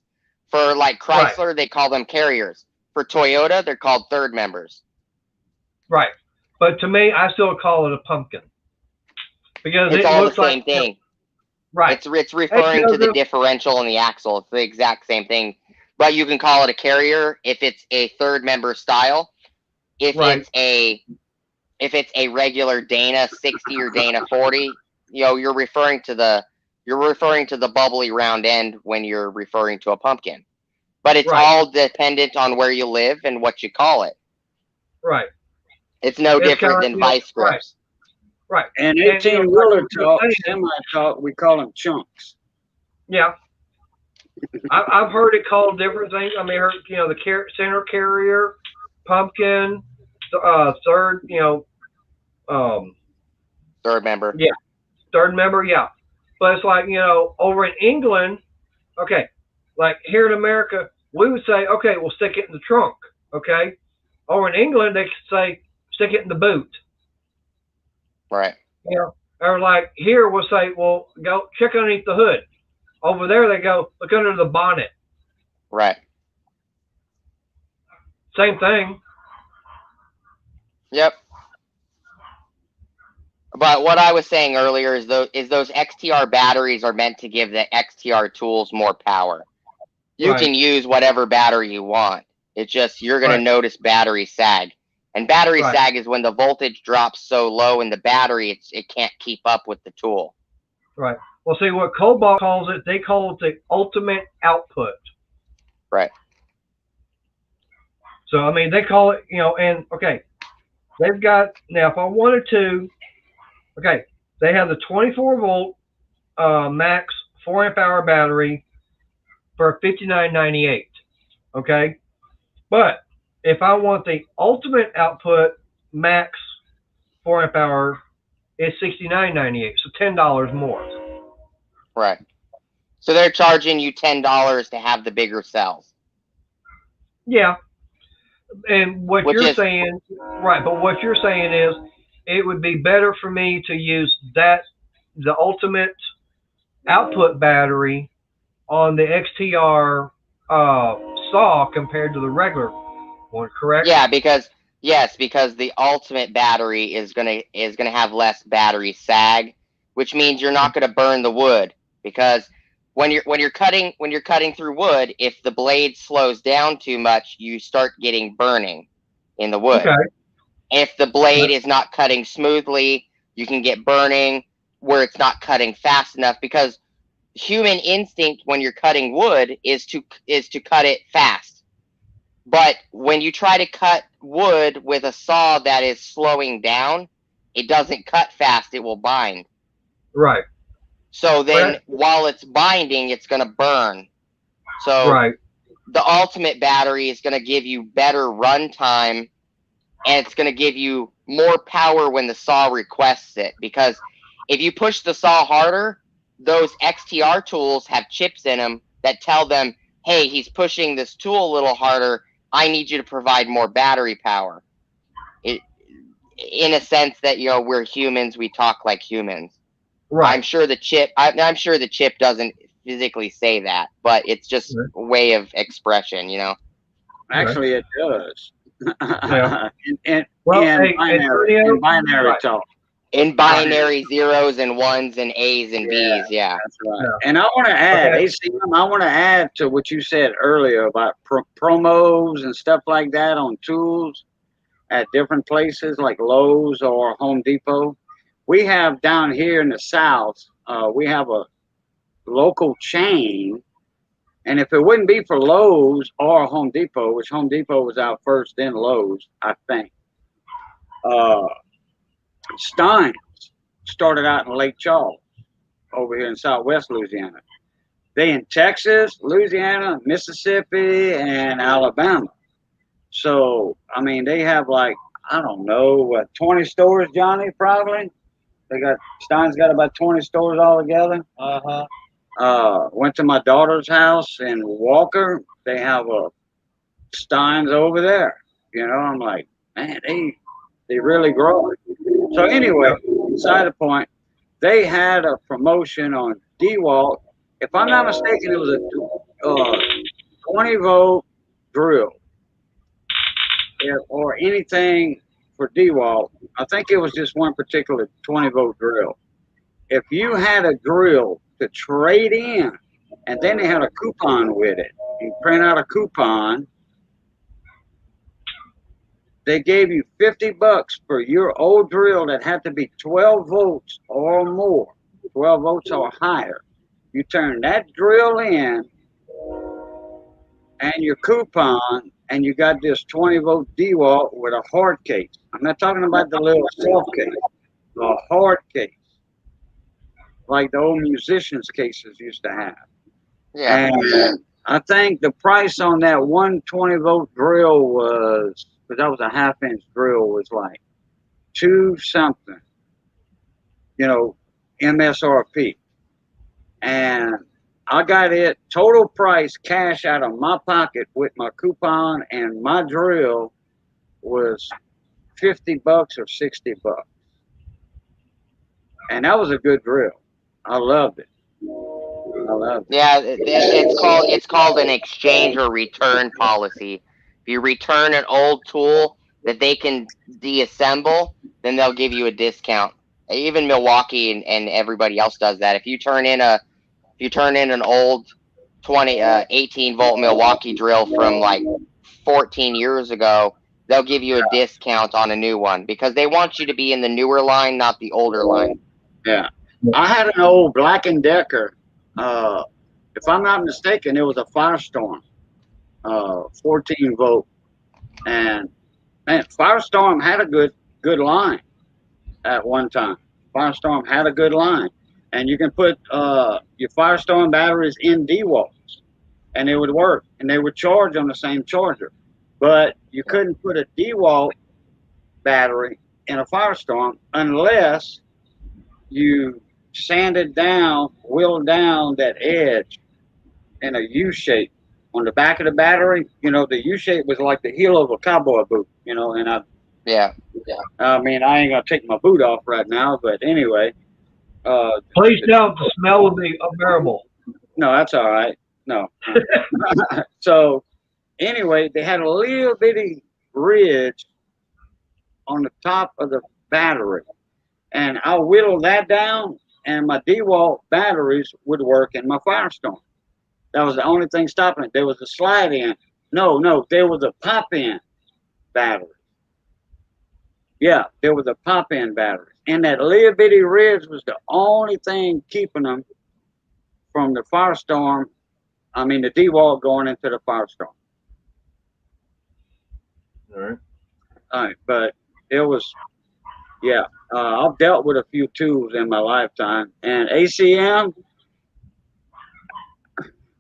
For like Chrysler, they call them carriers. For Toyota, they're called third members. Right. But to me, I still call it a pumpkin. Because it's all the same thing. Right. It's referring to the differential and the axle. It's the exact same thing. But you can call it a carrier if it's a third member style. If it's a regular Dana 60 or Dana 40, you're referring to the bubbly round end when you're referring to a pumpkin. But it's all dependent on where you live and what you call it. Right. It's no different than vice grips. Right. And 18-wheeler talk, semi-talk, we call them chunks. Yeah. I've heard it called different things. I mean, the center carrier, pumpkin, third, third member. Yeah. Third member, yeah. But it's like, over in England, okay, like here in America, we would say, okay, we'll stick it in the trunk, okay? Over in England, they could say, stick it in the boot. Right. Or like here, we'll say, well, go check underneath the hood. Over there, they go, look under the bonnet. Right. Same thing. Yep. But what I was saying earlier is those XTR batteries are meant to give the XTR tools more power. You can use whatever battery you want. It's just you're going to notice battery sag. And battery sag is when the voltage drops so low in the battery, it can't keep up with the tool. Right. Well, see, what Cobalt calls it, they call it the ultimate output. Right. So, I mean, they call it, and, okay, they've got, now, if I wanted to, okay, they have the 24-volt max 4-amp-hour battery for $59.98, okay? But if I want the ultimate output max 4-amp-hour, it's $69.98, so $10 more. Right. So they're charging you $10 to have the bigger cells. Yeah. And what you're saying, right, but what you're saying is it would be better for me to use the ultimate output battery on the XTR saw compared to the regular one, correct? Yeah, because the ultimate battery is gonna have less battery sag, which means you're not gonna burn the wood. Because when you're cutting through wood, if the blade slows down too much, you start getting burning in the wood. Okay. If the blade is not cutting smoothly, you can get burning where it's not cutting fast enough, because human instinct when you're cutting wood is to cut it fast. But when you try to cut wood with a saw that is slowing down, it doesn't cut fast, it will bind. Right. So then Right. while it's binding, it's going to burn. So Right. the ultimate battery is going to give you better run time, and it's going to give you more power when the saw requests it. Because if you push the saw harder, those XTR tools have chips in them that tell them, hey, he's pushing this tool a little harder. I need you to provide more battery power. In a sense that, you know, we're humans, we talk like humans. Right. I'm sure the chip doesn't physically say that, but it's just a way of expression, you know. Actually, it does. Yeah. in Well, hey, binary, Antonio, in binary right. talk. In binary zeros and ones and A's and B's, yeah. That's right. Yeah. And I want to add, Okay. ACM, I want to add to what you said earlier about promos and stuff like that on tools at different places like Lowe's or Home Depot. We have down here in the South, we have a local chain. And if it wouldn't be for Lowe's or Home Depot, which Home Depot was out first, then Lowe's, I think, Stein started out in Lake Charles over here in Southwest Louisiana. They in Texas, Louisiana, Mississippi, and Alabama. So, I mean, they have like, I don't know, what, 20 stores, Johnny, probably? Stein's got about 20 stores altogether. Went to my daughter's house in Walker. They have a Stein's over there. You know, I'm like, man, they really grow. So anyway, beside the point, they had a promotion on DeWalt. If I'm not mistaken, it was a 20-volt drill, or anything for DeWalt. I think it was just one particular 20-volt drill. If you had a drill to trade in, and then they had a coupon with it, you print out a coupon. They gave you $50 for your old drill that had to be 12 volts or more, 12 volts or higher. You turn that drill in and your coupon, and you got this 20-volt DeWalt with a hard case. I'm not talking about the little soft case, a hard case, like the old musicians' cases used to have. Yeah. And I think the price on that one 20-volt drill was, because that was a half-inch drill, was like $2 something, you know, MSRP. And I got it total price cash out of my pocket with my coupon, and my drill was $50 or $60. And that was a good drill. I loved it. Yeah, it's called an exchange or return policy. If you return an old tool that they can deassemble, then they'll give you a discount. Even Milwaukee and everybody else does that. If you turn in an old 18-volt Milwaukee drill from like 14 years ago, they'll give you a discount on a new one, because they want you to be in the newer line, not the older line. Yeah. I had an old Black & Decker. If I'm not mistaken, it was a Firestorm, 14-volt. And man, Firestorm had a good line at one time. Firestorm had a good line. And you can put your Firestorm batteries in DeWalts, and it would work. And they would charge on the same charger. But you couldn't put a DeWalt battery in a Firestorm unless you sanded down, whittled down that edge in a U shape on the back of the battery. You know, the U shape was like the heel of a cowboy boot, you know, and I mean, I ain't gonna take my boot off right now, but anyway. Please don't. The smell will be unbearable. No, that's all right. No. So anyway, they had a little bitty ridge on the top of the battery, and I whittled that down, and my DeWalt batteries would work in my Firestorm. That was the only thing stopping it. There was a slide in. No, there was a pop in battery. Yeah, there was a pop in battery. And that little bitty ridge was the only thing keeping them from the Firestorm. I mean, the DeWalt going into the Firestorm. All right. But it was, yeah. I've dealt with a few tools in my lifetime. And ACM,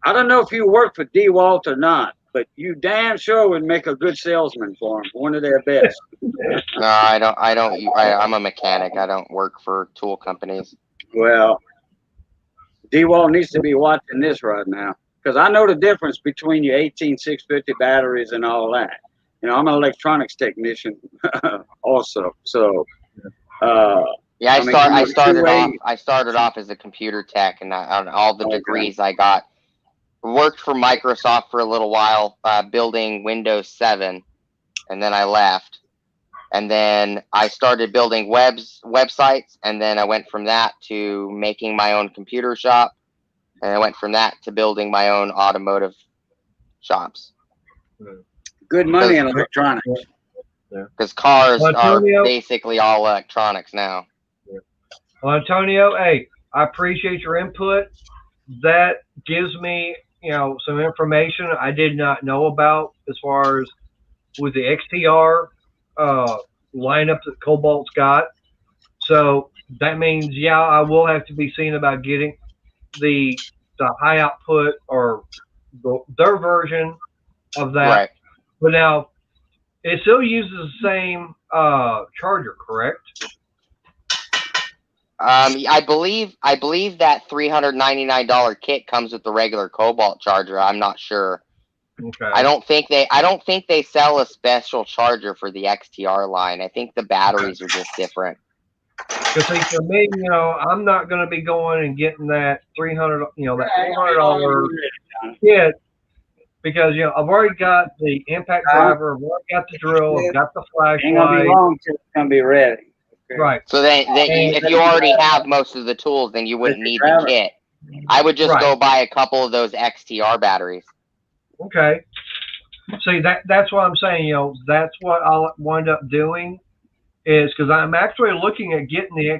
I don't know if you work for DeWalt or not, but you damn sure would make a good salesman for them. One of their best. No, I don't. I'm a mechanic. I don't work for tool companies. Well, DeWalt needs to be watching this right now, because I know the difference between your 18650 batteries and all that. You know, I'm an electronics technician also. So, yeah, I started off as a computer tech, and on all the degrees I got. Worked for Microsoft for a little while, building Windows 7, and then I left. And then I started building websites, and then I went from that to making my own computer shop, and I went from that to building my own automotive shops. Good money in electronics. Because cars Antonio, are basically all electronics now. Well, Antonio, hey, I appreciate your input. That gives me, some information I did not know about as far as with the XTR lineup that Cobalt's got. So that means, I will have to be seeing about getting the high output or their version of that. Right. But now it still uses the same charger, correct? I believe that $399 kit comes with the regular Cobalt charger. I'm not sure. Okay. I don't think they sell a special charger for the XTR line. I think the batteries are just different. Because for me, I'm not going to be going and getting that $300, that $400 kit, because I've already got the impact driver, I've already got the drill, I've got the flashlight. Ain't gonna be long till it's gonna be ready. Okay. Right. So then, if you already have most of the tools, then you wouldn't need the kit. I would just go buy a couple of those XTR batteries. Okay. See, that's what I'm saying. That's what I'll wind up doing, is because I'm actually looking at getting the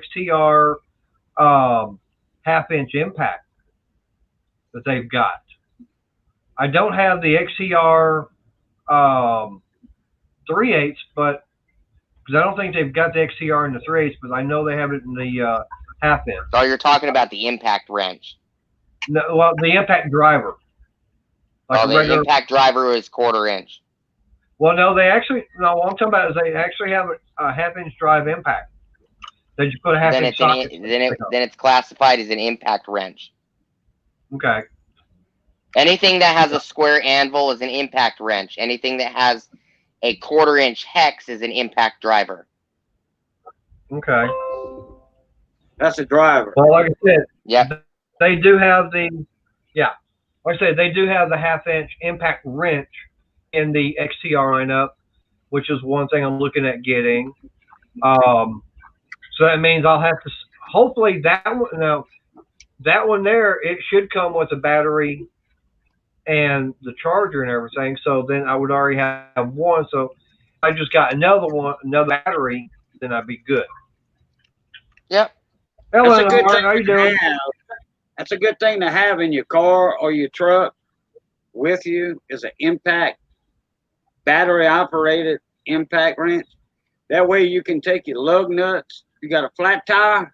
XTR half-inch impact that they've got. I don't have the XTR 3/8, but because I don't think they've got the XTR in the 3/8, but I know they have it in the half-inch. So you're talking about the impact wrench? No, well, the impact driver. Like the impact driver is 1/4 inch. Well, no, what I'm talking about is they actually have a half-inch drive impact. They just put a half-inch socket. Then it's classified as an impact wrench. Okay. Anything that has a square anvil is an impact wrench. Anything that has a 1/4 inch hex is an impact driver. Okay. That's a driver. Well, like I said, yep. They do have like I said, they do have the half-inch impact wrench in the XTR lineup, which is one thing I'm looking at getting. So that means I'll have to, hopefully that one there, it should come with a battery and the charger and everything. So then I would already have one. So if I just got another battery, then I'd be good. Yep. Ellen, how you doing? That's a good thing to have in your car or your truck with you, is an impact, battery operated impact wrench. That way you can take your lug nuts. You got a flat tire,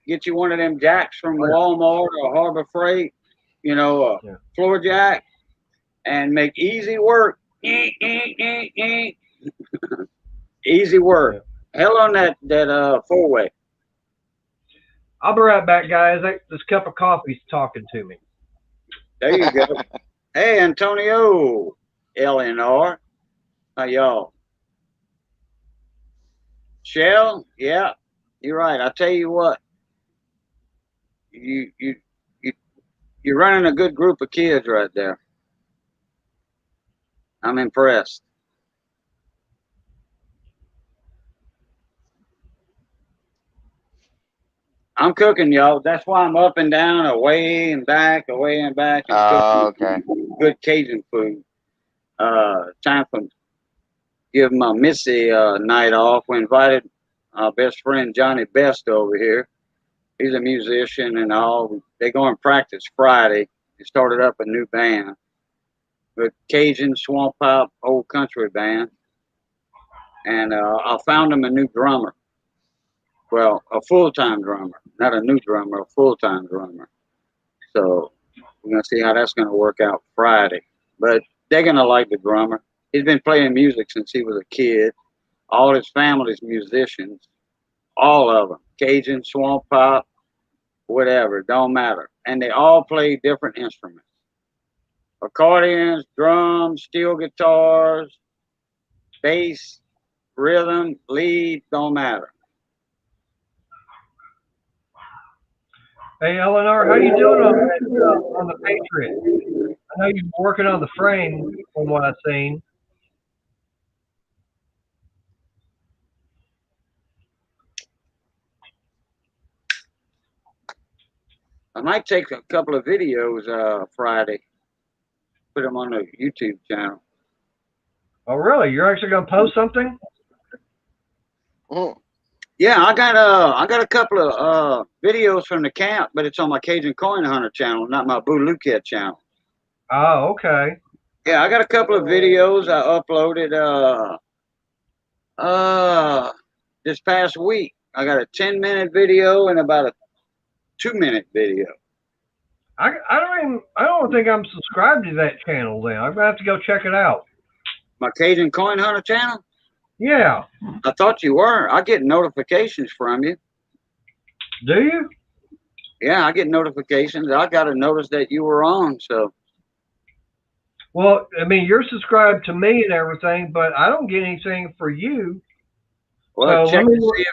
get you one of them jacks from Walmart or Harbor Freight, a floor jack, and make easy work. Easy work. Hell on that 4-way. I'll be right back, guys. This cup of coffee's talking to me. There you go. Hey, Antonio, LNR. How y'all? Shell? Yeah, you're right. I tell you what, you're running a good group of kids right there. I'm impressed. I'm cooking, y'all. That's why I'm up and down, away and back, and Oh, cooking okay. good Cajun food. Time for give my Missy night off. We invited our best friend Johnny Best over here. He's a musician and all. They go and practice Friday. He started up a new band with Cajun swamp pop old country band, and I found him a new drummer. Well, a full-time drummer, not a new drummer, a full-time drummer. So we're gonna see how that's gonna work out Friday. But they're gonna like the drummer. He's been playing music since he was a kid. All his family's musicians, all of them, Cajun, swamp pop, whatever, don't matter. And they all play different instruments: accordions, drums, steel guitars, bass, rhythm, lead, don't matter. Hey, Eleanor, how you doing on the Patriot? I know you've been working on the frame from what I've seen. I might take a couple of videos Friday, put them on the YouTube channel. Oh, really? You're actually going to post something? Mm. Yeah, I got a couple of videos from the camp, but it's on my Cajun Coin Hunter channel, not my Boo Luket channel. Oh, okay. Yeah, I got a couple of videos I uploaded this past week. I got a 10-minute video and about a 2-minute video. I don't think I'm subscribed to that channel then. I'm going to have to go check it out. My Cajun Coin Hunter channel? Yeah. I thought you were. I get notifications from you. Do you? Yeah, I get notifications. I got a notice that you were on, so. Well, I mean, you're subscribed to me and everything, but I don't get anything for you. Well, So check let me to see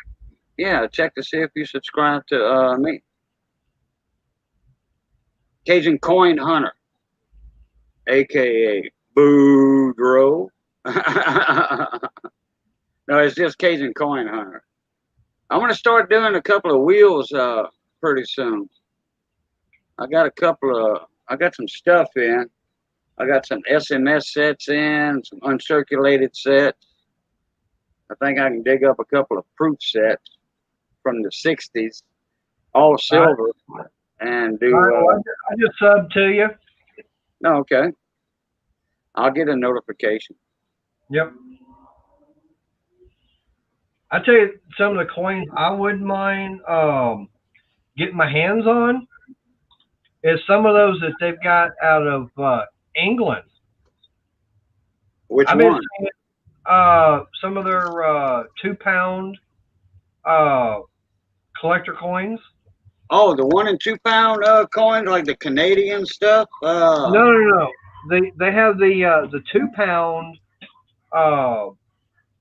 check to see if you subscribe to me. Cajun Coin Hunter, aka Boudreaux. No, it's just Cajun Coin Hunter. I want to start doing a couple of wheels pretty soon. I got some stuff in. I got some SMS sets in, some uncirculated sets. I think I can dig up a couple of proof sets from the 60s, all silver, and do. I just subbed to you. No, okay. I'll get a notification. Yep. I tell you, some of the coins I wouldn't mind getting my hands on is some of those that they've got out of England. Which I've been one? seeing some of their 2 pound collector coins. Oh, the 1 and 2 pound coins, like the Canadian stuff. No. They have the 2 pound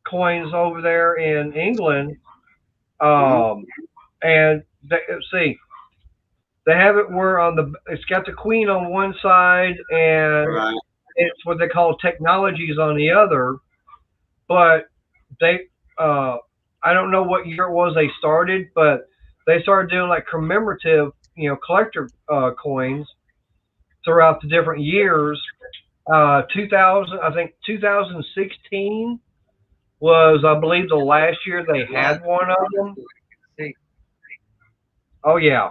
coins over there in England, and see, they have it where it's got the queen on one side and Right. it's what they call technologies on the other. But they, I don't know what year it was they started, but they started doing like commemorative, collector coins throughout the different years. 2000, I think 2016 was, I believe, the last year they had one of them. Oh yeah.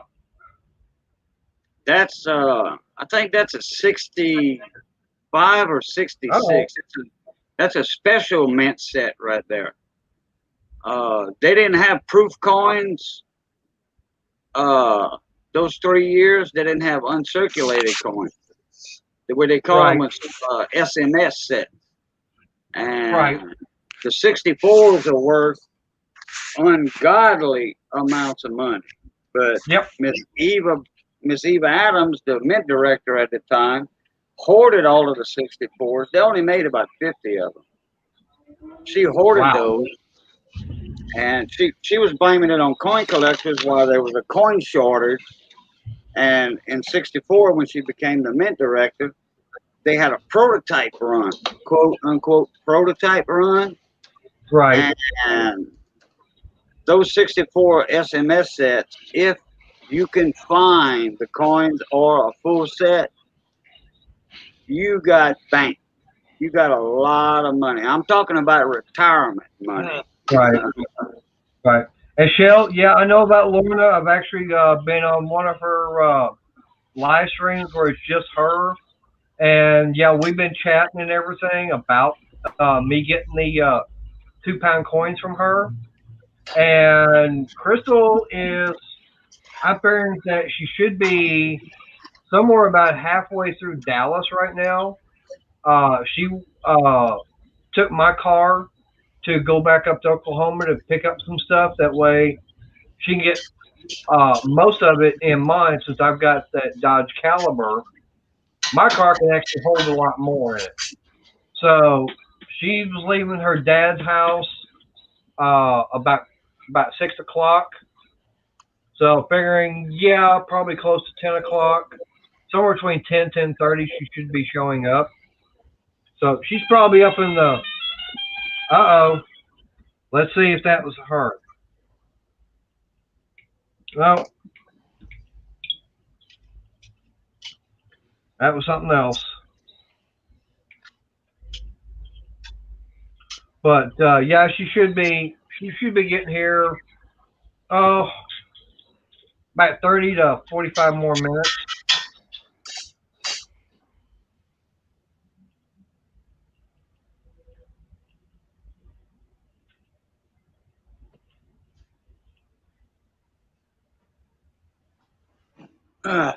That's I think that's a 65 or 66. Uh-oh. That's a special mint set right there. They didn't have proof coins. Those 3 years they didn't have uncirculated coins. What they call them was SMS sets. And the 64s are worth ungodly amounts of money. But Miss Eva Adams, the mint director at the time, hoarded all of the 64s. They only made about 50 of them. She hoarded those, and she was blaming it on coin collectors while there was a coin shortage. And in '64, when she became the mint director, they had a prototype run, quote unquote prototype run. Right. And those 64 SMS sets, if you can find the coins or a full set, you got bank. You got a lot of money. I'm talking about retirement money. Right. Right. And Shell, yeah, I know about Lorna. I've actually been on one of her live streams where it's just her. And yeah, we've been chatting and everything about me getting the 2 pound coins from her. And Crystal is, I'm figuring that she should be somewhere about halfway through Dallas right now. She took my car to go back up to Oklahoma to pick up some stuff. That way she can get most of it in mine since I've got that Dodge Caliber. My car can actually hold a lot more in it. So she was leaving her dad's house about 6 o'clock. So figuring, yeah, probably close to 10 o'clock, somewhere between 10:30, she should be showing up. So she's probably up in the. Uh oh. Let's see if that was her. No, that was something else. But yeah, she should be. She should be getting here. Oh, about 30 to 45 more minutes. All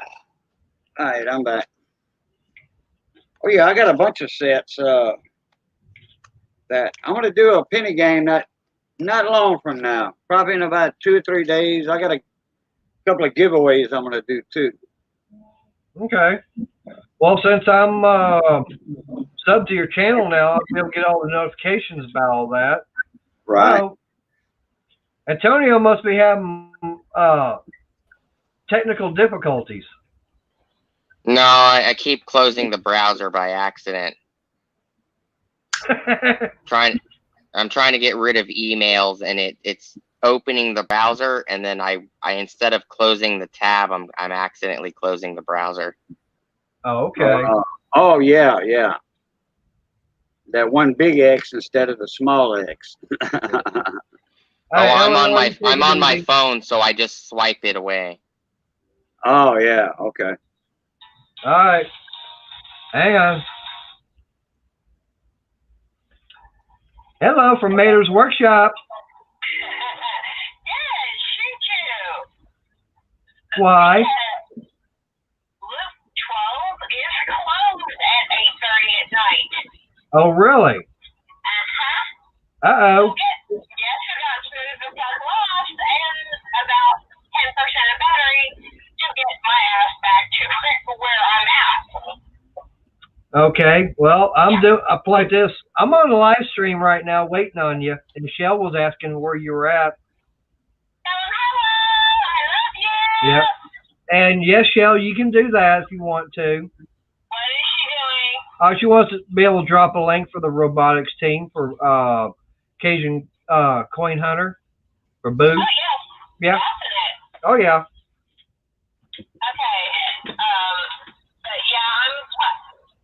right, I'm back. Oh yeah, I got a bunch of sets that I'm gonna do a penny game not long from now. Probably in about 2 or 3 days. I got a couple of giveaways I'm gonna do too. Okay. Well, since I'm sub to your channel now, I'll be able to get all the notifications about all that. Right. Oh, Antonio must be having technical difficulties. No, I keep closing the browser by accident. I'm trying to get rid of emails, and it's opening the browser, and then I instead of closing the tab, I'm accidentally closing the browser. Oh, okay. Oh yeah, yeah. That one big X instead of the small X. I'm on my phone, so I just swipe it away. Oh yeah, okay. All right. Hang on. Hello from Mater's Workshop. Yes, shoot you. Why? Loop 12 is closed at 8:30 at night. Oh, really? Uh-huh. Uh-oh. Yes, we got smooth the plug lost and about 10% of battery to get my ass back to where I'm at. Okay. Well, I like this. I'm on a live stream right now waiting on you. And Michelle was asking where you were at. Hello, I love you. Yep. And yes, Shell, you can do that if you want to. What is she doing? She wants to be able to drop a link for the robotics team for Cajun Coin Hunter for Boo. Oh, yes. Yeah. Definite. Oh, yeah. Okay. But yeah, I'm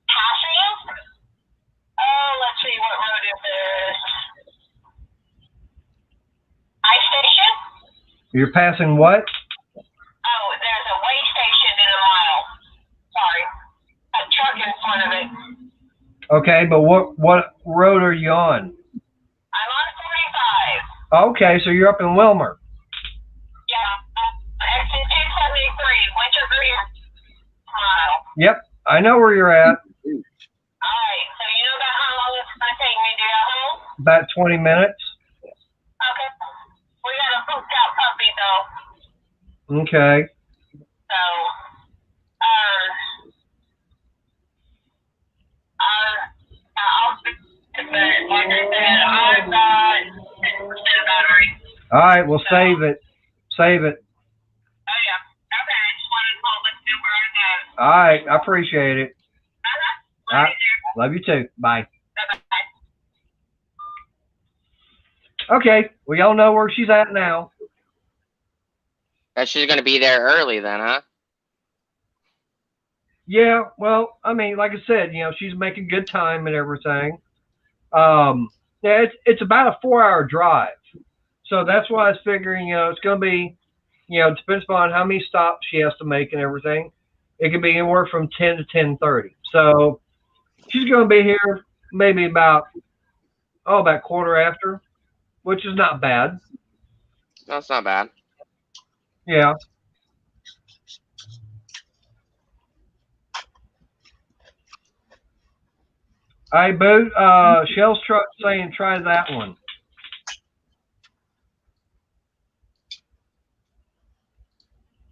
passing. Let's see, what road is this? Ice station? You're passing what? Oh, there's a way station in a mile. Sorry. A truck in front of it. Okay, but what road are you on? I'm on 45. Okay, so you're up in Wilmer. Yeah. Exit 273, Winter Green mile. Yep, I know where you're at. Alright, so you know about how long it's going to take me to get home? About 20 minutes. Okay. We got a pooped out puppy, though. Okay. So, I'll speak to it. Like I said, I've got 10% battery. All right, well, save it. Save it. Oh, yeah. Okay, I just wanted to call and see where I'm at. All right, I appreciate it. Love you too. Love you too. Bye. Bye-bye. Okay, we all know where she's at now. She's gonna be there early then, huh? Yeah, well, I mean, like I said, she's making good time and everything. Yeah, it's about a 4 hour drive, so that's why I was figuring, it's going to be, it depends upon how many stops she has to make and everything. It could be anywhere from 10 to 10:30. So she's going to be here maybe about quarter after, which is not bad. That's not bad. Yeah. Hey, Boo, Shell's truck saying try that one.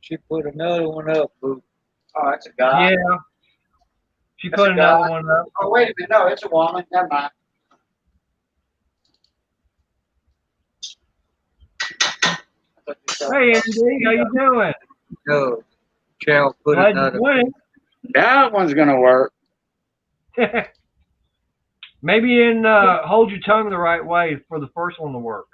She put another one up, boo. Oh, that's a guy. Yeah, she That's put a guy. another one up. Oh, wait a minute. No, it's a woman. Never mind. Hey, Andy, how you doing? No, Shell put Glad another. you're That one's gonna work. winning. Maybe hold your tongue the right way for the first one to work.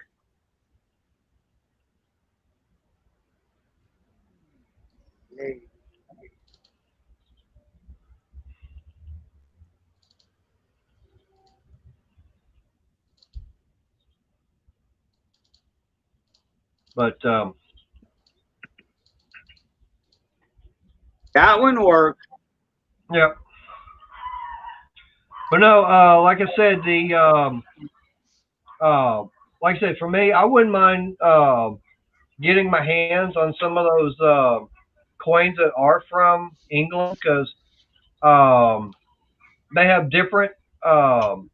But That one worked. yeah. But no, like I said, like I said, for me, I wouldn't mind getting my hands on some of those coins that are from England because um, they have um,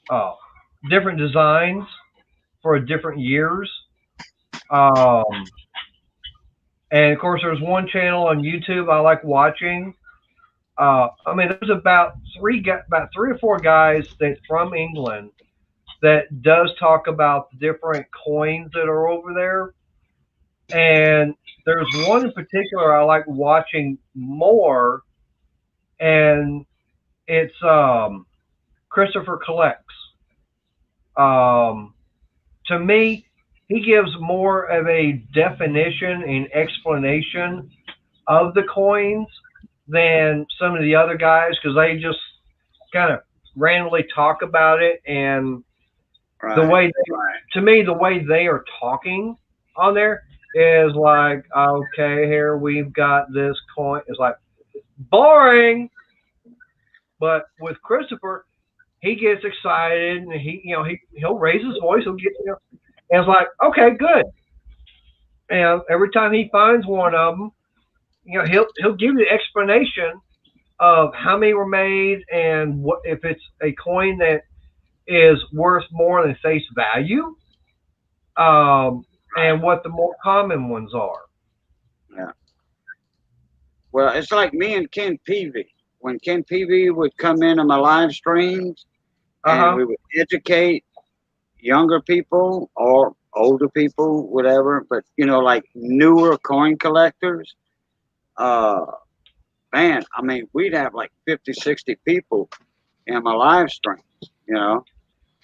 uh, different designs for different years. Um, and of course, there's one channel on YouTube I like watching. I mean, there's about 3 or 4 guys that from England that does talk about the different coins that are over there. And there's one in particular I like watching more, and it's Christopher Collects. Um, to me, he gives more of a definition and explanation of the coins than some of the other guys because they just kind of randomly talk about it and the Right. way to me the way they are talking on there is like okay here we've got this coin it's like boring but with Christopher he gets excited and he'll raise his voice he'll get and it's like okay good and every time he finds one of them he'll give you the explanation of how many were made and what if it's a coin that is worth more than face value, and what the more common ones are. Yeah. Well, it's like me and Ken Peavy. When Ken Peavy would come in on my live streams and we would educate younger people or older people, whatever, but like newer coin collectors, man, I mean, we'd have like 50, 60 people in my live streams,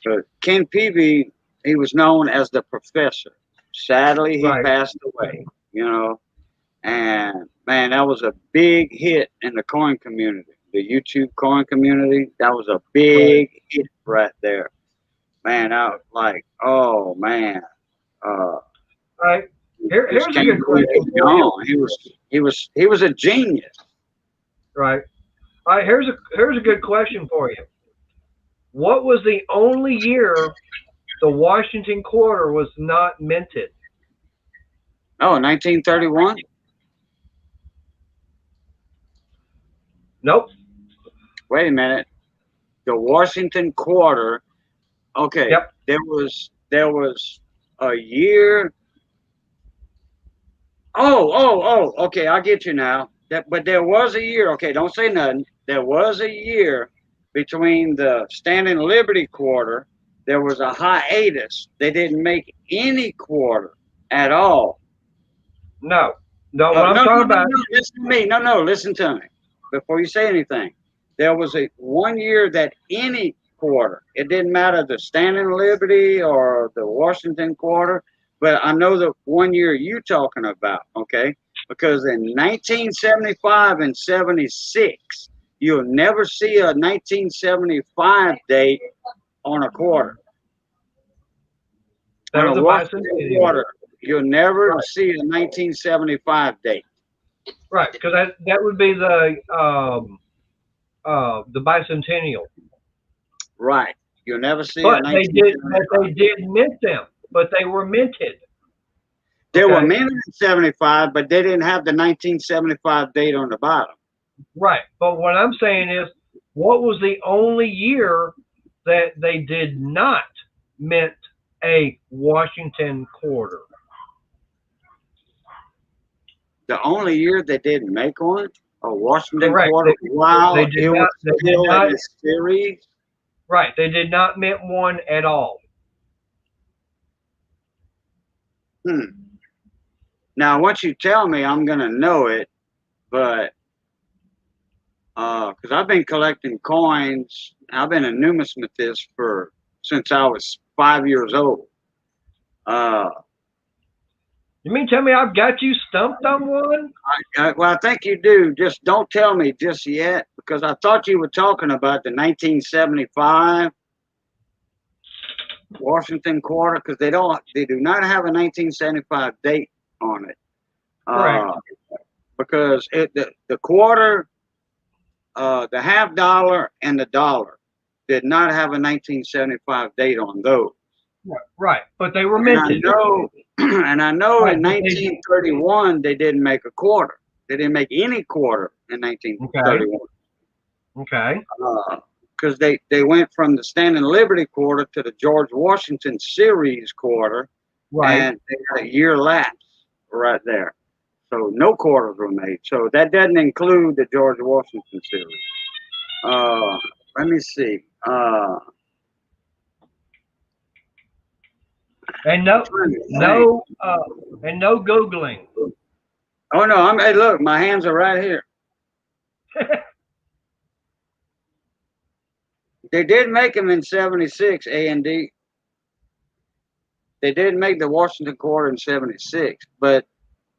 But Ken Peavy, he was known as the professor. Sadly, he Right. passed away, and man, that was a big hit in the coin community, the YouTube coin community. That was a big hit right there. Man, I was like, oh man, uh, Right. just Here's a can't good believe question he's for you. gone. He was a genius. Right. All right. Here's a good question for you. What was the only year the Washington quarter was not minted? Oh, 1931. Nope. Wait a minute. The Washington quarter. Okay, Yep. there was a year. Oh. Okay, I get you now. But there was a year. Okay, don't say nothing. There was a year between the Standing Liberty quarter. There was a hiatus. They didn't make any quarter at all. No. No. No, What I'm no, talking no, no, about. no. Listen to me. No, listen to me. Before you say anything, there was a one year that any quarter. It didn't matter the Standing Liberty or the Washington quarter, but I know the one year you talking about, okay? Because in 1975 and 76, you'll never see a 1975 date on a quarter. That On was a a Washington bicentennial. quarter, you'll never Right. see a 1975 date. Right, because that would be the bicentennial. Right. You'll never see a But they did 1975. mint them, but they were minted. They were Okay? minted in 75, but they didn't have the 1975 date on the bottom. Right. But what I'm saying is, what was the only year that they did not mint a Washington quarter? The only year they didn't make one, a Washington Correct. quarter, while They did it was not. They did still not. in the series. Right. They did not mint one at all. Now, once you tell me, I'm gonna know it, but because I've been collecting coins, I've been a numismatist since I was 5 years old. You mean tell me I've got you stumped on one? Well, I think you do. Just don't tell me just yet, because I thought you were talking about the 1975 Washington quarter, because they do not have a 1975 date on it. Correct. Because the quarter, the half dollar and the dollar did not have a 1975 date on those. Right. But they were And I minted. know, and I know Right, in but they- 1931 they didn't make a quarter. They didn't make any quarter in 1931. Okay. Because they went from the Standing Liberty quarter to the George Washington series quarter, Right. and they had a year lapse right there. So no quarters were made. So that doesn't include the George Washington series. Let me see. And no Googling. Oh no! Hey, look, my hands are right here. They did make them in '76, A and D. They did make the Washington quarter in '76, but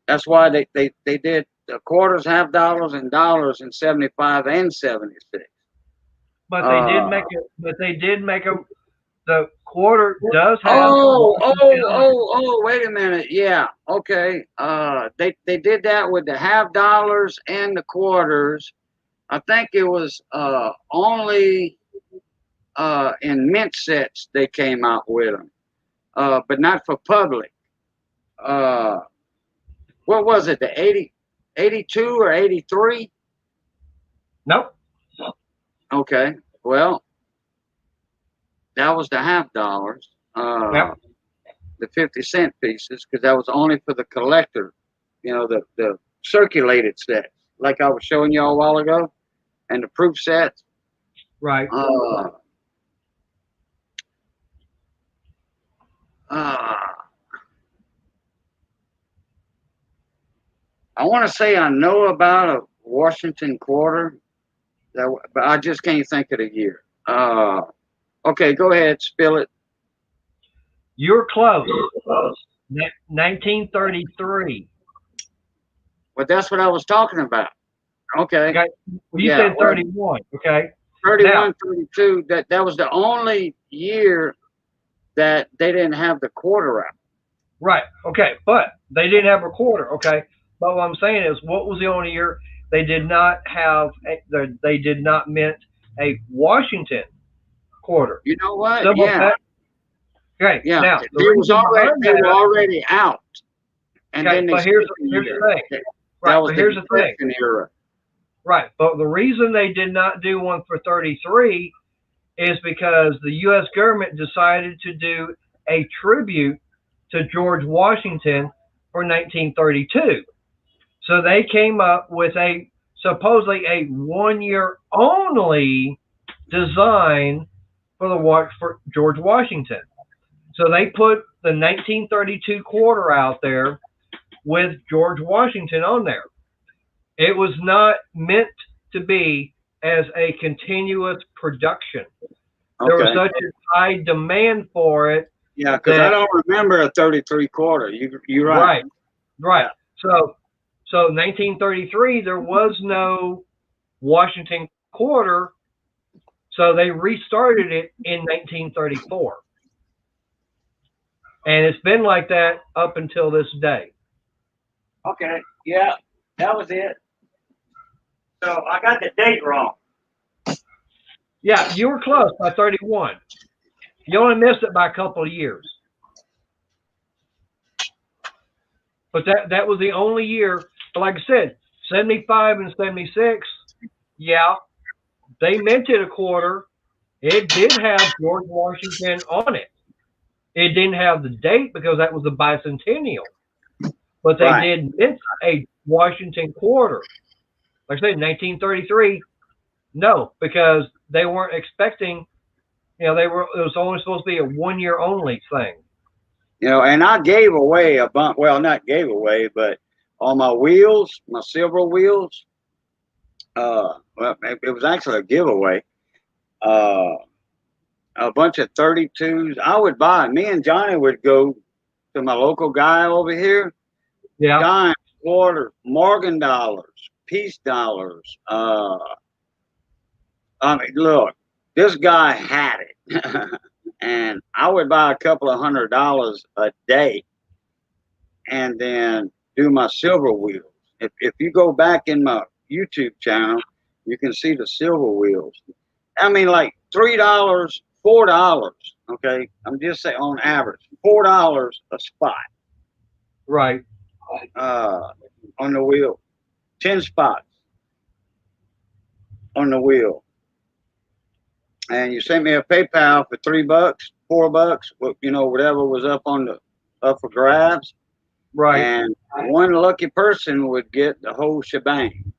that's why they did the quarters, half dollars, and dollars in '75 and '76. But they did make it. But they did make a. The quarter does have. Oh! Wait a minute. Yeah. Okay. They did that with the half dollars and the quarters. I think it was only in mint sets they came out with them, but not for public. What was it? The 82 or 83? Nope. Okay. Well, that was the half dollars. Yep. The 50-cent pieces, because that was only for the collector, the circulated sets, like I was showing you a while ago, and the proof sets. Right. I want to say I know about a Washington quarter, but I just can't think of the year. Okay, go ahead, spill it. You're close. 1933. But that's what I was talking about. Okay. Okay. Well, you said 31. Okay. 31, Now, 32. That was the only year that they didn't have the quarter out. Right. Okay. But they didn't have a quarter. Okay. But what I'm saying is, what was the only year they did not have? They did not mint a Washington quarter. You know what? Simple Yeah. fact. Okay. Yeah. Now they were already out. And okay, then but here's the thing. Right. But here's the thing. Era. Right. But the reason they did not do one for 33 is because the U.S. government decided to do a tribute to George Washington for 1932. So they came up with supposedly a 1 year only design for George Washington. So they put the 1932 quarter out there with George Washington on there. It was not meant to be as a continuous production. There was Okay. such a high demand for it. Yeah, because I don't remember a 33 quarter. You're right. Right. So 1933 there was no Washington quarter, so they restarted it in 1934, and it's been like that up until this day. Okay. Yeah, that was it. So I got the date wrong. Yeah, you were close by 31. You only missed it by a couple of years. But that was the only year. But like I said, 75 and 76, yeah, they minted a quarter. It did have George Washington on it. It didn't have the date because that was the bicentennial. But they did mint a Washington quarter. Like I said, 1933, no, because they weren't expecting, it was only supposed to be a 1 year only thing. And I gave away a bunch. Well, not gave away, but on my wheels, my silver wheels. Well, it was actually a giveaway. A bunch of 32s. I would buy. Me and Johnny would go to my local guy over here. Yeah. Dimes, quarters, Morgan dollars, peace dollars. Look, this guy had it. And I would buy a couple of $100 a day and then do my silver wheels. If you go back in my YouTube channel, you can see the silver wheels. I mean, like $3, $4. Okay, I'm just saying on average, $4 a spot. Right. On the wheel, 10 spots on the wheel. And you sent me a PayPal for $3, $4, whatever was up for grabs. Right. And one lucky person would get the whole shebang.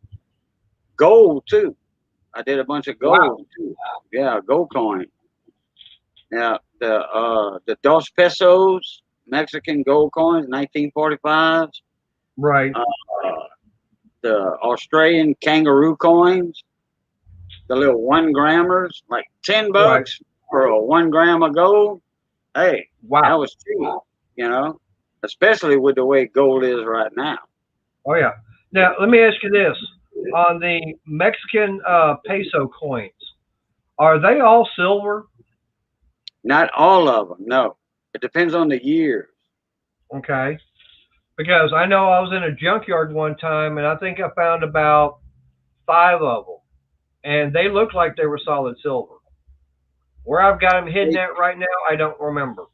Gold too. I did a bunch of gold too. Yeah, gold coin. Yeah, the dos pesos, Mexican gold coins, 1945s. Right. The Australian kangaroo coins, the little 1 grammers, like $10 for a 1 gram of gold. Hey, that was cheap, especially with the way gold is right now. Oh yeah. Now let me ask you this: on the Mexican peso coins, are they all silver? Not all of them. No, it depends on the years. Okay. Because I know I was in a junkyard one time, and I think I found about 5 of them, and they looked like they were solid silver. Where I've got them hidden at right now, I don't remember.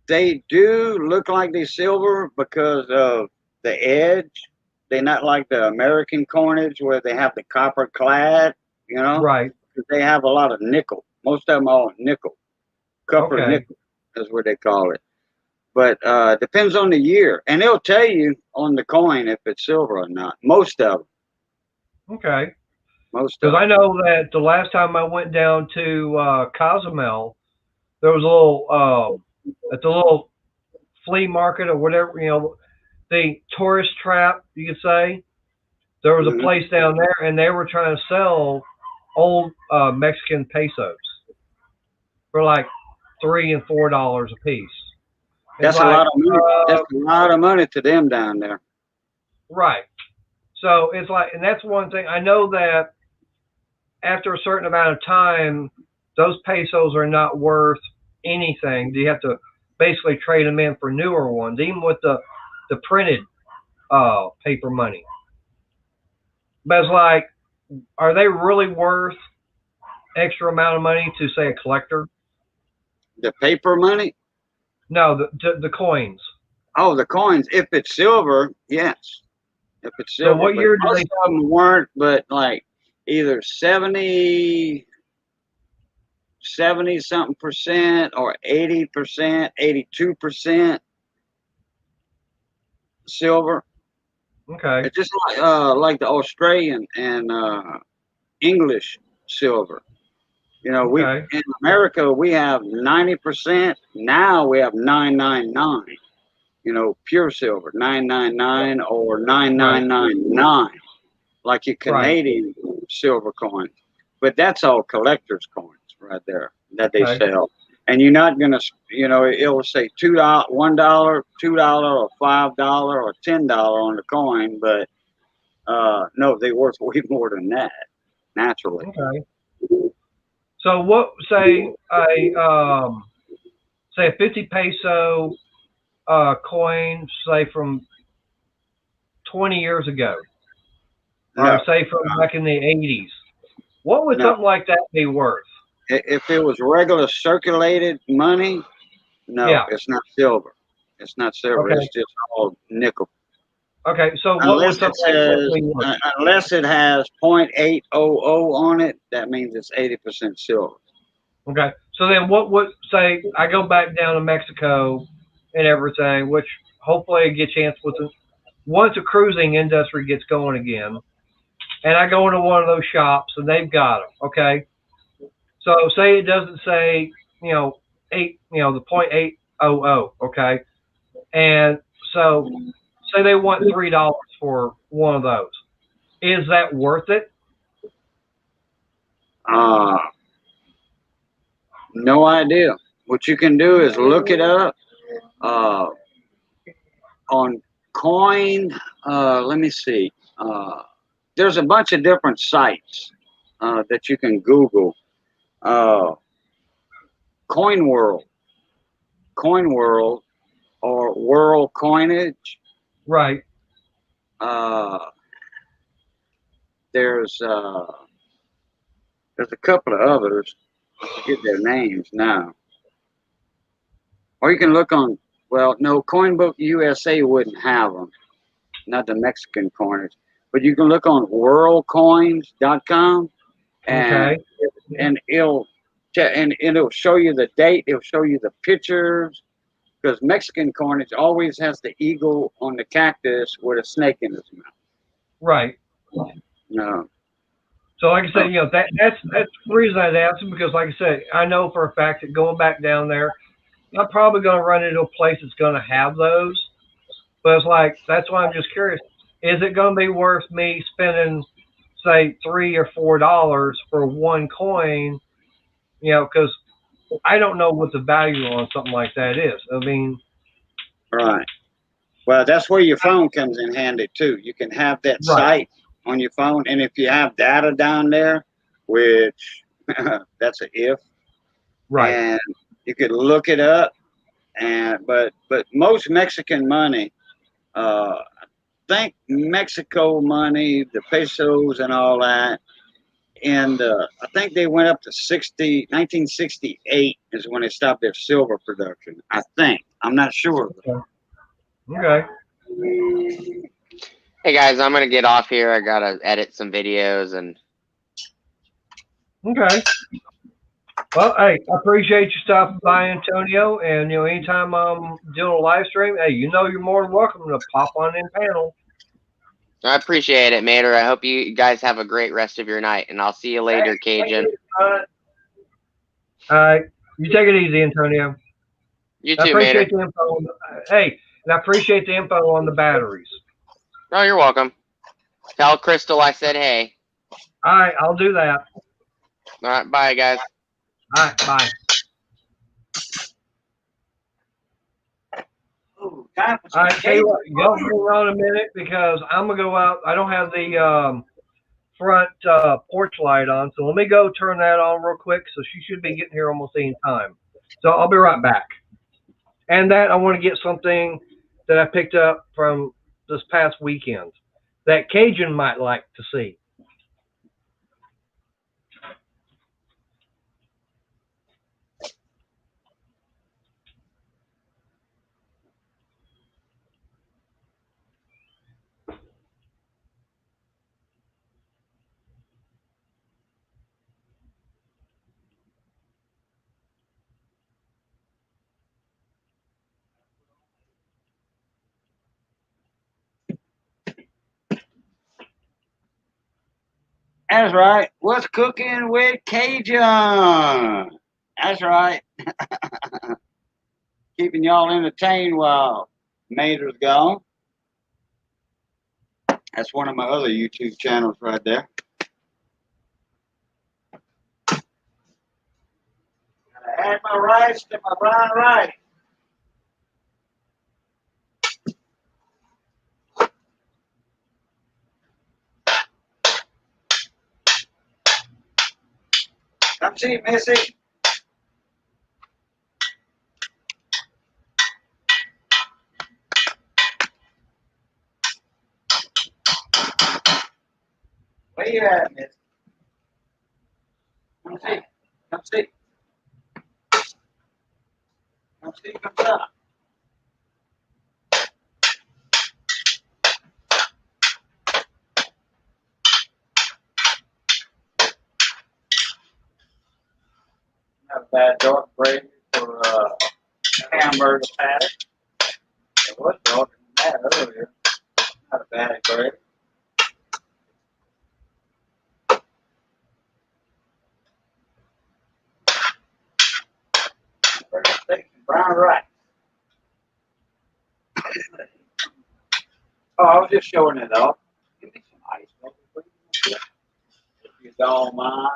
They do look like they're silver because of the edge. They're not like the American coinage where they have the copper clad, Right. They have a lot of nickel. Most of them are nickel. Copper nickel is what they call it. But depends on the year. And they'll tell you on the coin if it's silver or not. Most of them. Okay. Most of Because them. I know that the last time I went down to Cozumel, there was a little, at the little flea market or whatever, the tourist trap, you could say. There was a place down there, and they were trying to sell old Mexican pesos for like $3 and $4 a piece. That's a lot of money. That's a lot of money to them down there. Right. So it's like, and that's one thing. I know that after a certain amount of time, those pesos are not worth anything. You have to basically trade them in for newer ones, even with the printed paper money. But it's like, are they really worth extra amount of money to, say, a collector? The paper money? No, the coins. Oh, the coins. If it's silver, yes. If it's silver. So what year did most they? of them weren't, but like either 70 something percent or 80%, 82% silver. Okay. It's just like the Australian and English silver. We in America we have 90%. Now we have 999. Pure silver 999 or 9999, like your Canadian silver coin. But that's all collector's coins right there. that they Okay. sell. And you're not gonna, you know, it'll say $2, $1, $2, or $5, or $10 on the coin, but no, they're worth way more than that, naturally. Okay. So what say a 50 peso coin, say from 20 years ago, or No, say from back in the 80s. What would no. something like that be worth? If it was regular circulated money, no, Yeah. it's not silver. It's not silver. Okay. It's just all nickel. Okay. So what would Unless it something like that says, be worth? unless it has .800 on it, that means it's 80% silver. Okay. So then what would say I go back down to Mexico and everything, which hopefully I get a chance with once the cruising industry gets going again, and I go into one of those shops and they've got them. Okay. So say it doesn't say, the .800. Okay. And so say they want $3 for one of those. Is that worth it? Uh, no idea. What you can do is look it up uh, on Coin. Let me see. There's a bunch of different sites that you can Google. Coin World, Coin World, or World Coinage. Right. Uh, there's uh, there's a couple of others. I forget their names now. Or you can look on. Well, no, CoinBook USA wouldn't have them. Not the Mexican coiners, but you can look on worldcoins.com and Okay. and it'll show you the date. It'll show you the pictures because Mexican coinage always has the eagle on the cactus with a snake in his mouth. Right. No. So like I said, that's the reason I was asking because like I said, I know for a fact that going back down there, I'm probably going to run into a place that's going to have those. But it's like that's why I'm just curious: is it going to be worth me spending, say, $3 or $4 for one coin? Because I don't know what the value on something like that is. I mean, Right. Well, that's where your phone comes in handy too. You can have that right, site on your phone, and if you have data down there, which that's a if, right, and you could look it up. And but most Mexican money, I think Mexico money, the pesos and all that, and I think they went up to 1968 is when they stopped their silver production. I think. I'm not sure. okay, Hey guys, I'm gonna get off here. I gotta edit some videos and okay. Well, hey, I appreciate you stopping by, Antonio. And anytime I'm doing a live stream, hey, you're more than welcome to pop on in panel. I appreciate it, Mater. I hope you guys have a great rest of your night, and I'll see you later, Cajun. All right, you take it easy, Antonio. You I too, Mater. appreciate the info. Hey, and I appreciate the info on the batteries. Oh, you're welcome. Tell Crystal I said hey. All right, I'll do that. All right, bye, guys. All right, bye. Ooh, time for some All right, tell you what, cake. y'all hang on a minute because I'm gonna go out. I don't have the front porch light on, so let me go turn that on real quick. So she should be getting here almost any time. So I'll be right back. And that I want to get something that I picked up from this past weekend that Cajun might like to see. That's right. What's cooking with Cajun? That's right. Keeping y'all entertained while Mater's gone. That's one of my other YouTube channels right there. Add my rice to my brown rice. Come see, Missy. Where you at, Missy? Come see. Come see. Come see. Come up. Not a bad dark gravy for hamburger patty. It was darker than that earlier. Not a bad gravy. Steak and brown rice. Oh, I was just showing it off. Give me some ice, please. If you don't mind.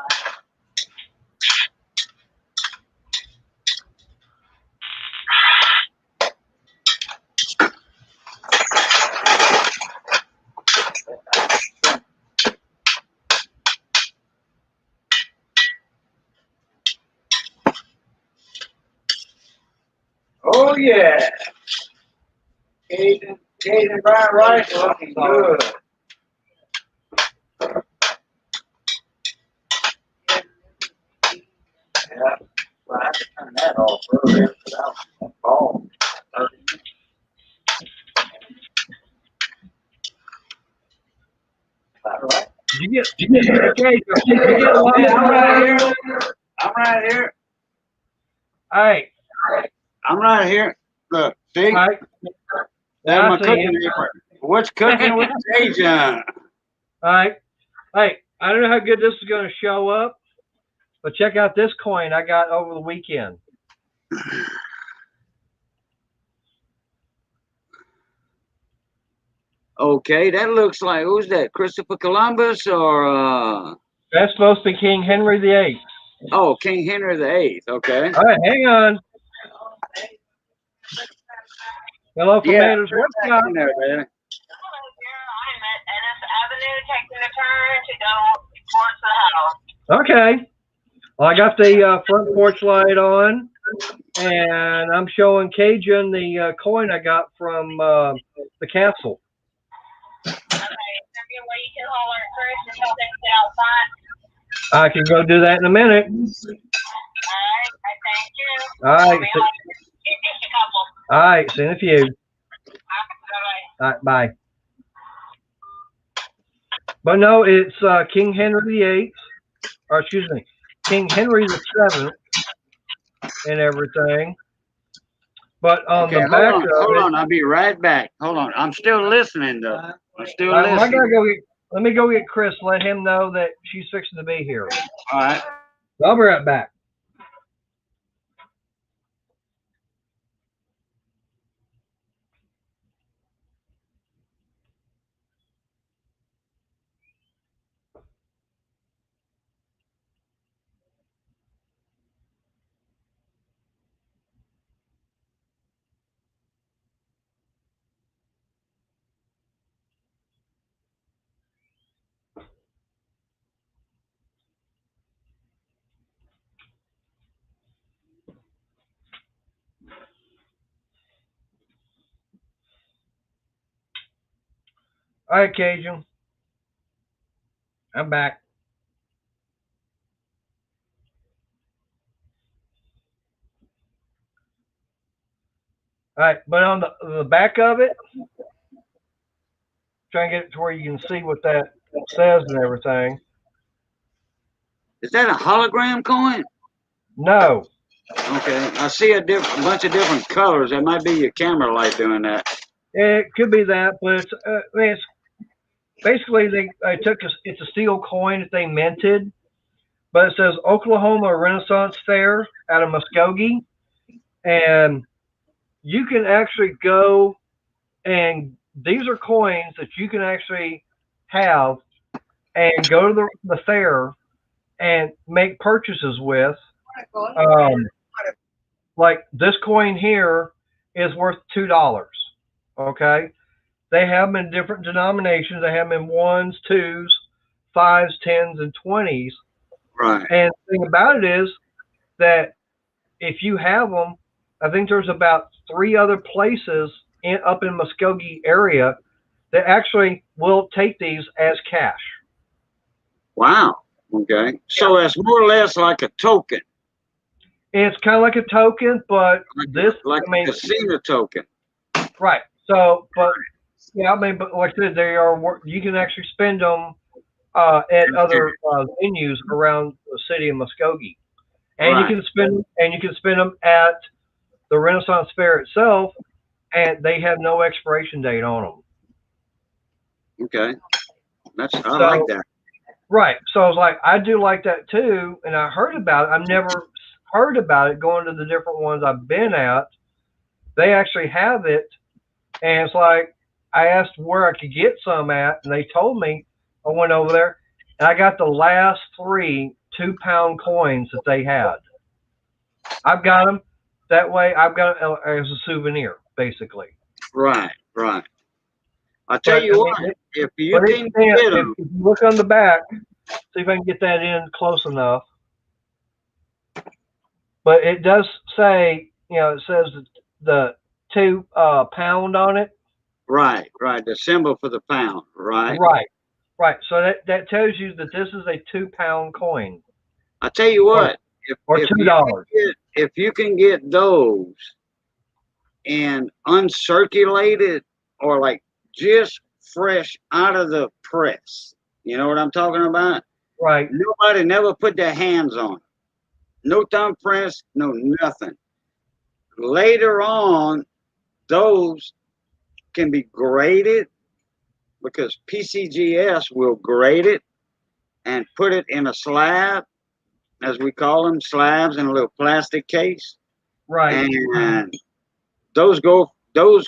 Oh yeah, Cajun brown rice looking good. Yeah, well, I had to turn that off earlier without ball. All right. Did you get okay? Did you get a lot I'm of right here. I'm right here. All right. I'm right here. Look, see? All right. That's I my see cooking you. apron. What's cooking with Cajun? All right. Hey, I don't know how good this is going to show up, but check out this coin I got over the weekend. Okay, that looks like, who's that? Christopher Columbus or That's supposed to be King Henry VIII. oh, King Henry VIII. Okay. All right, hang on. Hello from Yeah, Matters sure, Workshop. in there, baby. Hello, dear. I'm at Ennis Avenue taking a turn to go towards the house. Okay. Well, I got the front porch light on, and I'm showing Cajun the coin I got from the castle. Okay, is there any way you can holler at Chris and tell him to get outside? I can go do that in a minute. Alright, I thank you. All right. I'll be on in just a couple. All right. See you in a few. Bye-bye. All right. Bye. But no, it's King Henry VIII, or excuse me, King Henry VII, and everything. But on Okay, the back of hold it, on. I'll be right back. Hold on. I'm still listening, though. I'm still I gotta listening. go get. Let me go get Chris. Let him know that she's fixing to be here. All right. I'll be right back. All right, Cajun. I'm back. All right, but on the back of it, try and get it to where you can see what that says and everything. Is that a hologram coin? No, Okay. I see a bunch of different colors. That might be your camera light doing that. it could be that, but it's, I mean, it's basically they took it's a steel coin that they minted, but it says Oklahoma Renaissance Fair out of Muskogee, and you can actually go and these are coins that you can actually have and go to the fair and make purchases with. like this coin here is worth $2. Okay, they have them in different denominations. They have them in ones, twos, fives, tens, and 20s. Right. And the thing about it is that if you have them, I think there's about 3 other places up in Muskogee area that actually will take these as cash. Wow. Okay. So it's more or less like a token. It's kind of like a token, but this, like I mean, a casino token. right. So, but yeah, I mean, but like I said, they are. You can actually spend them at other venues around the city of Muskogee, and Right. you can spend them at the Renaissance Fair itself, and they have no expiration date on them. Okay. I like that. Right. So I was like, I do like that too, and I heard about it. I've never heard about it going to the different ones I've been at. They actually have it, and it's like I asked where I could get some at, and they told me. I went over there, and I got the last 3 2-pound coins that they had. I've got them. That way, I've got it as a souvenir, basically. Right. Right. I tell you what, if you can get them, if you look on the back, see if I can get that in close enough. But it does say, it says the 2 pound on it. Right. Right. The symbol for the pound. Right. Right. So that tells you that this is a 2-pound coin. I tell you what, or $2. If you can get those and uncirculated or like just fresh out of the press, you know what I'm talking about? Right. Nobody never put their hands on it. No thumbprints, no nothing. Later on, those can be graded because PCGS will grade it and put it in a slab, as we call them, slabs in a little plastic case. Right. And those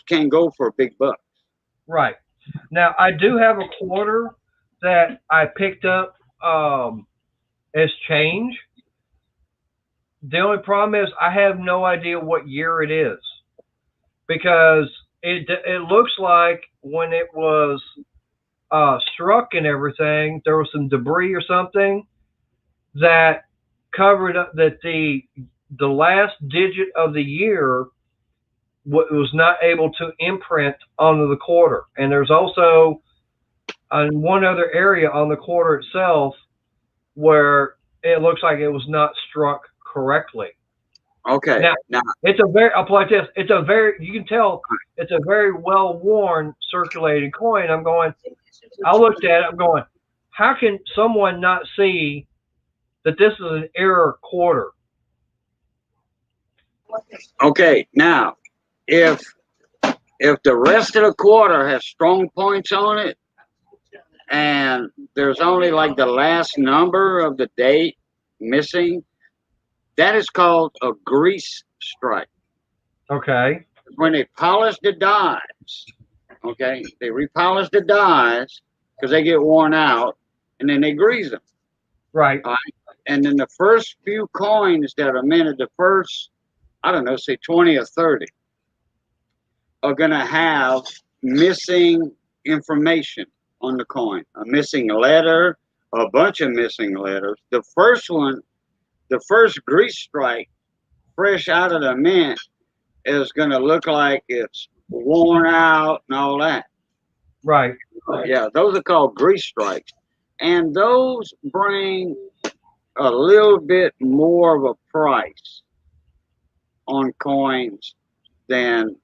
can go for big bucks. Right. Now I do have a quarter that I picked up as change. The only problem is I have no idea what year it is, because it looks like when it was struck and everything, there was some debris or something that covered up that the last digit of the year was not able to imprint onto the quarter. And there's also one other area on the quarter itself where it looks like it was not struck correctly. Okay. Now it's a very, I'll put it like this, it's a very, you can tell it's a very well worn circulating coin. I looked at it, I'm going, how can someone not see that this is an error quarter? Okay, now if the rest of the quarter has strong points on it and there's only like the last number of the date missing, that is called a grease strike. Okay. When they polish the dies, okay, they repolish the dies because they get worn out, and then they grease them. Right. And then the first few coins that are minted, the first, I don't know, say 20 or 30, are going to have missing information on the coin. A missing letter, a bunch of missing letters. The first one, the first grease strike, fresh out of the mint, is going to look like it's worn out and all that. Right. Yeah, those are called grease strikes. And those bring a little bit more of a price on coins than,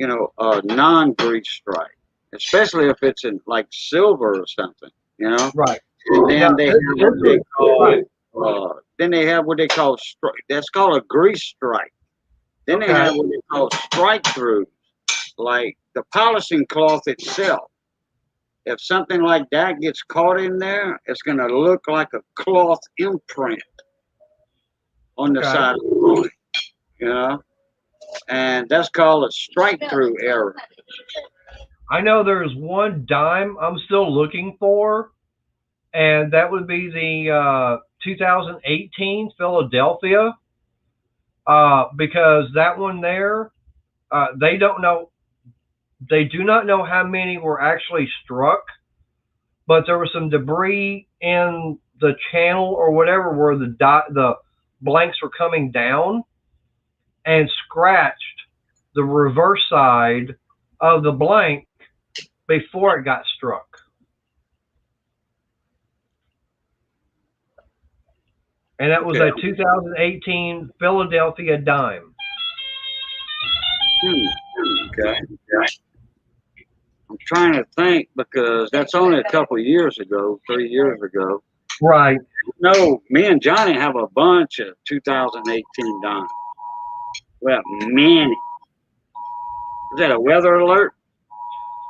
a non-grease strike, especially if it's in like silver or something, Right. And then they have what they call strike. That's called a grease strike. Then they have what they call strike throughs, like the polishing cloth itself. If something like that gets caught in there, it's going to look like a cloth imprint on the side of the coin, and that's called a strike through error. I know there's one dime I'm still looking for, and that would be the 2018 Philadelphia. because that one there, they don't know, they do not know how many were actually struck, but there was some debris in the channel or whatever where the blanks were coming down and scratched the reverse side of the blank before it got struck. And that was Okay. a 2018 Philadelphia dime. Okay. I'm trying to think because that's only a couple of years ago, 3 years ago. Right. No, me and Johnny have a bunch of 2018 dimes. Well, many. Is that a weather alert?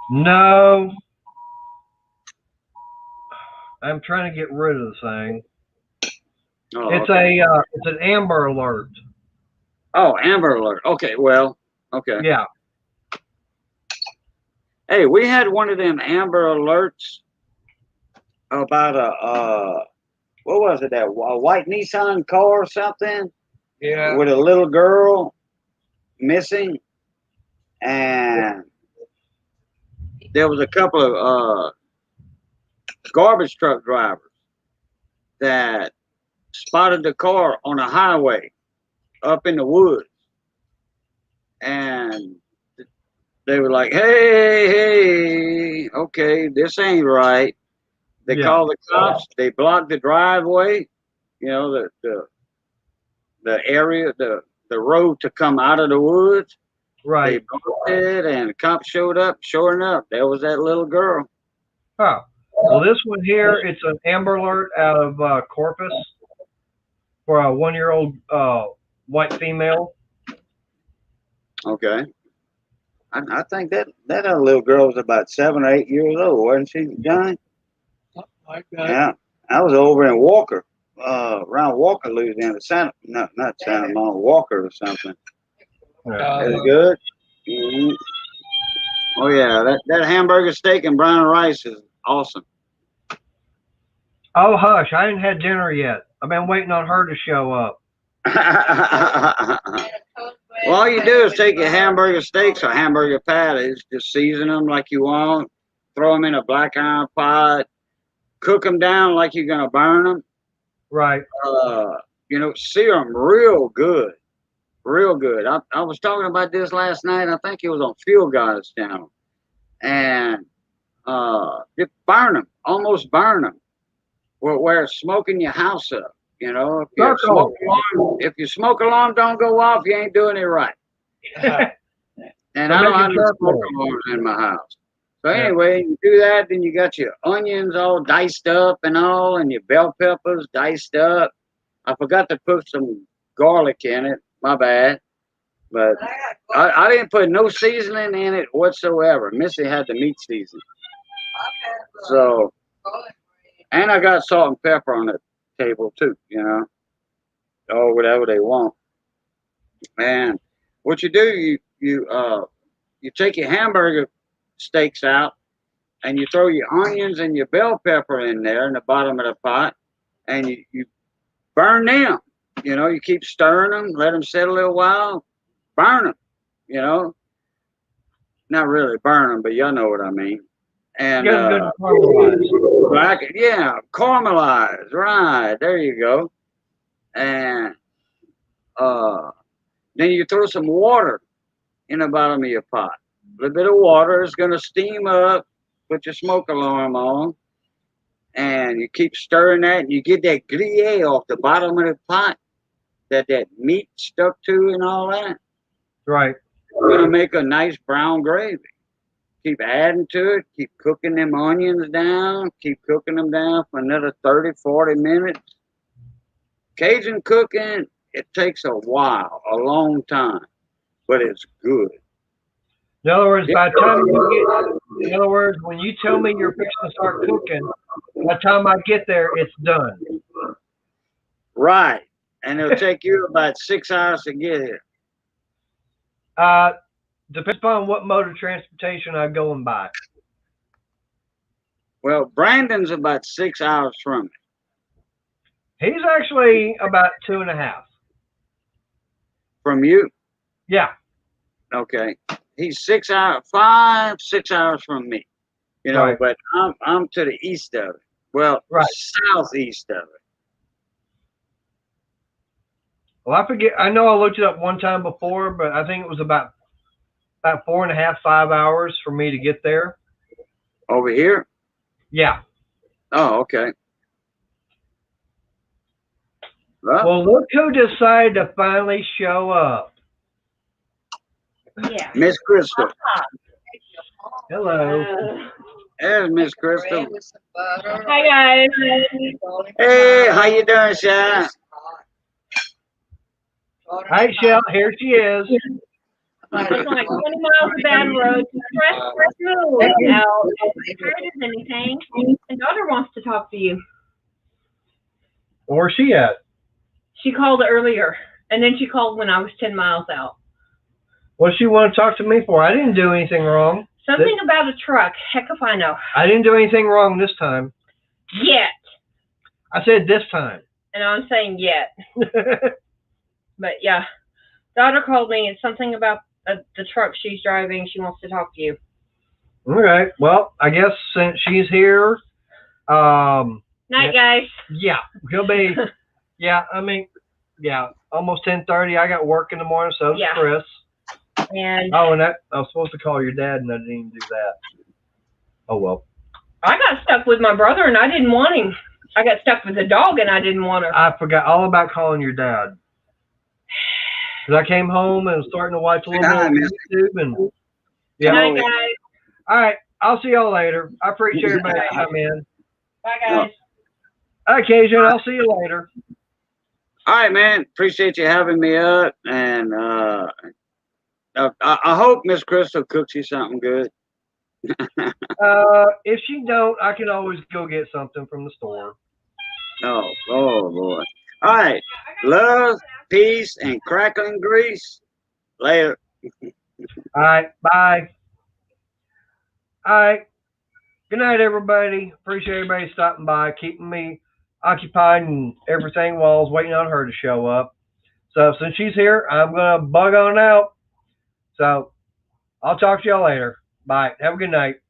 No. I'm trying to get rid of the thing. Oh, It's okay. it's an Amber Alert. Oh, Amber Alert. Okay, well, okay. Yeah. Hey, we had one of them Amber Alerts about what was it, that a white Nissan car or something? Yeah. With a little girl missing, and there was a couple of garbage truck drivers that spotted the car on a highway up in the woods, and they were like, hey, okay, this ain't right. They Yeah. called the cops. They blocked the driveway, the area, the road to come out of the woods. They Right. blocked it, and the cops showed up. Sure enough, there was that little girl. Oh. Well, this one here, it's an Amber Alert out of Corpus for a 1-year-old white female. Okay. I think that other little girl was about 7 or 8 years old, wasn't she, Johnny? Something like that. Yeah. I was over in Walker, around Walker, Louisiana. Not Santa Monica, Walker or something. Yeah. Is it good? Mm-hmm. Oh yeah, that hamburger steak and brown rice is awesome. Oh, hush. I ain't had dinner yet. I've been waiting on her to show up. Well, all you do is take your hamburger steaks or hamburger patties, just season them like you want, throw them in a black iron pot, cook them down like you're gonna burn them. Right. Sear them real good, real good. I was talking about this last night. I think it was on Field Guys channel, and just burn them, almost burn them, where it's smoking your house up. If your if your smoke alarm don't go off, you ain't doing it right. And I don't have no smoke alarms in my house. So anyway, you do that, then you got your onions all diced up and all, and your bell peppers diced up. I forgot to put some garlic in it. My bad. But I didn't put no seasoning in it whatsoever. Missy had the meat seasoning. So, and I got salt and pepper on the table too, or whatever they want. And what you do, you take your hamburger steaks out, and you throw your onions and your bell pepper in there in the bottom of the pot, and you burn them. You keep stirring them, let them sit a little while, burn them. Not really burn them, but y'all know what I mean. And Get them good caramelized. Caramelized, right? There you go. And then you throw some water in the bottom of your pot. A little bit of water is going to steam up. Put your smoke alarm on, and you keep stirring that, and you get that gruyere off the bottom of the pot that meat stuck to and all that. Right. You're going to make a nice brown gravy. Keep adding to it. Keep cooking them onions down. Keep cooking them down for another 30, 40 minutes. Cajun cooking, it takes a while, a long time, but it's good. In other words, when you tell me you're fixing to start cooking, by the time I get there, it's done. Right. And it'll take you about 6 hours to get here. Depends upon what mode of transportation I'm going by. Well, Brandon's about 6 hours from me. He's actually about 2.5. from you. Yeah. Okay. He's 6 hours, 5, 6 hours from me. You know, Right. but I'm to the east of it. Well, Right. southeast of it. Well, I forget. I know I looked it up one time before, but I think it was about 4.5, 5 hours for me to get there. Over here? Yeah. Oh, okay. Well, look who decided to finally show up. Yeah. Miss Crystal. Hello. There's Miss Crystal. Hi guys. Hey, how you doing, Sha? Hi, Shell. Here she is. It's like 20 miles of bad road. Stress through out. Tired as anything. And daughter wants to talk to you. Where's she at? She called earlier, and then she called when I was 10 miles out. What does she want to talk to me for? I didn't do anything wrong. Something about a truck. Heck if I know. I didn't do anything wrong this time. Yet. I said this time. And I'm saying yet. But yeah. Daughter called me. It's something about the truck she's driving. She wants to talk to you. All right. Well, I guess since she's here, Night, guys. yeah, he'll be. Yeah, I mean, yeah, almost 10:30. I got work in the morning, so does Yeah. Chris. And Oh, and that I was supposed to call your dad, and I didn't even do that. Oh well. I got stuck with my brother, and I didn't want him. I got stuck with the dog, and I didn't want her. I forgot all about calling your dad. Because I came home and was starting to watch a little bit of YouTube, and yeah. Night, guys. All right, I'll see y'all later. I appreciate everybody coming in. Bye, guys. All right, Cajun, I'll see you later. All right, man. Appreciate you having me up. And I hope Miss Crystal cooks you something good. If she don't, I can always go get something from the store. Oh boy. All right. Love, peace, and crackling grease. Later. All right, bye. All right. Good night, everybody. Appreciate everybody stopping by, keeping me occupied and everything while I was waiting on her to show up. So since she's here, I'm going to bug on out. So I'll talk to y'all later. Bye. Have a good night.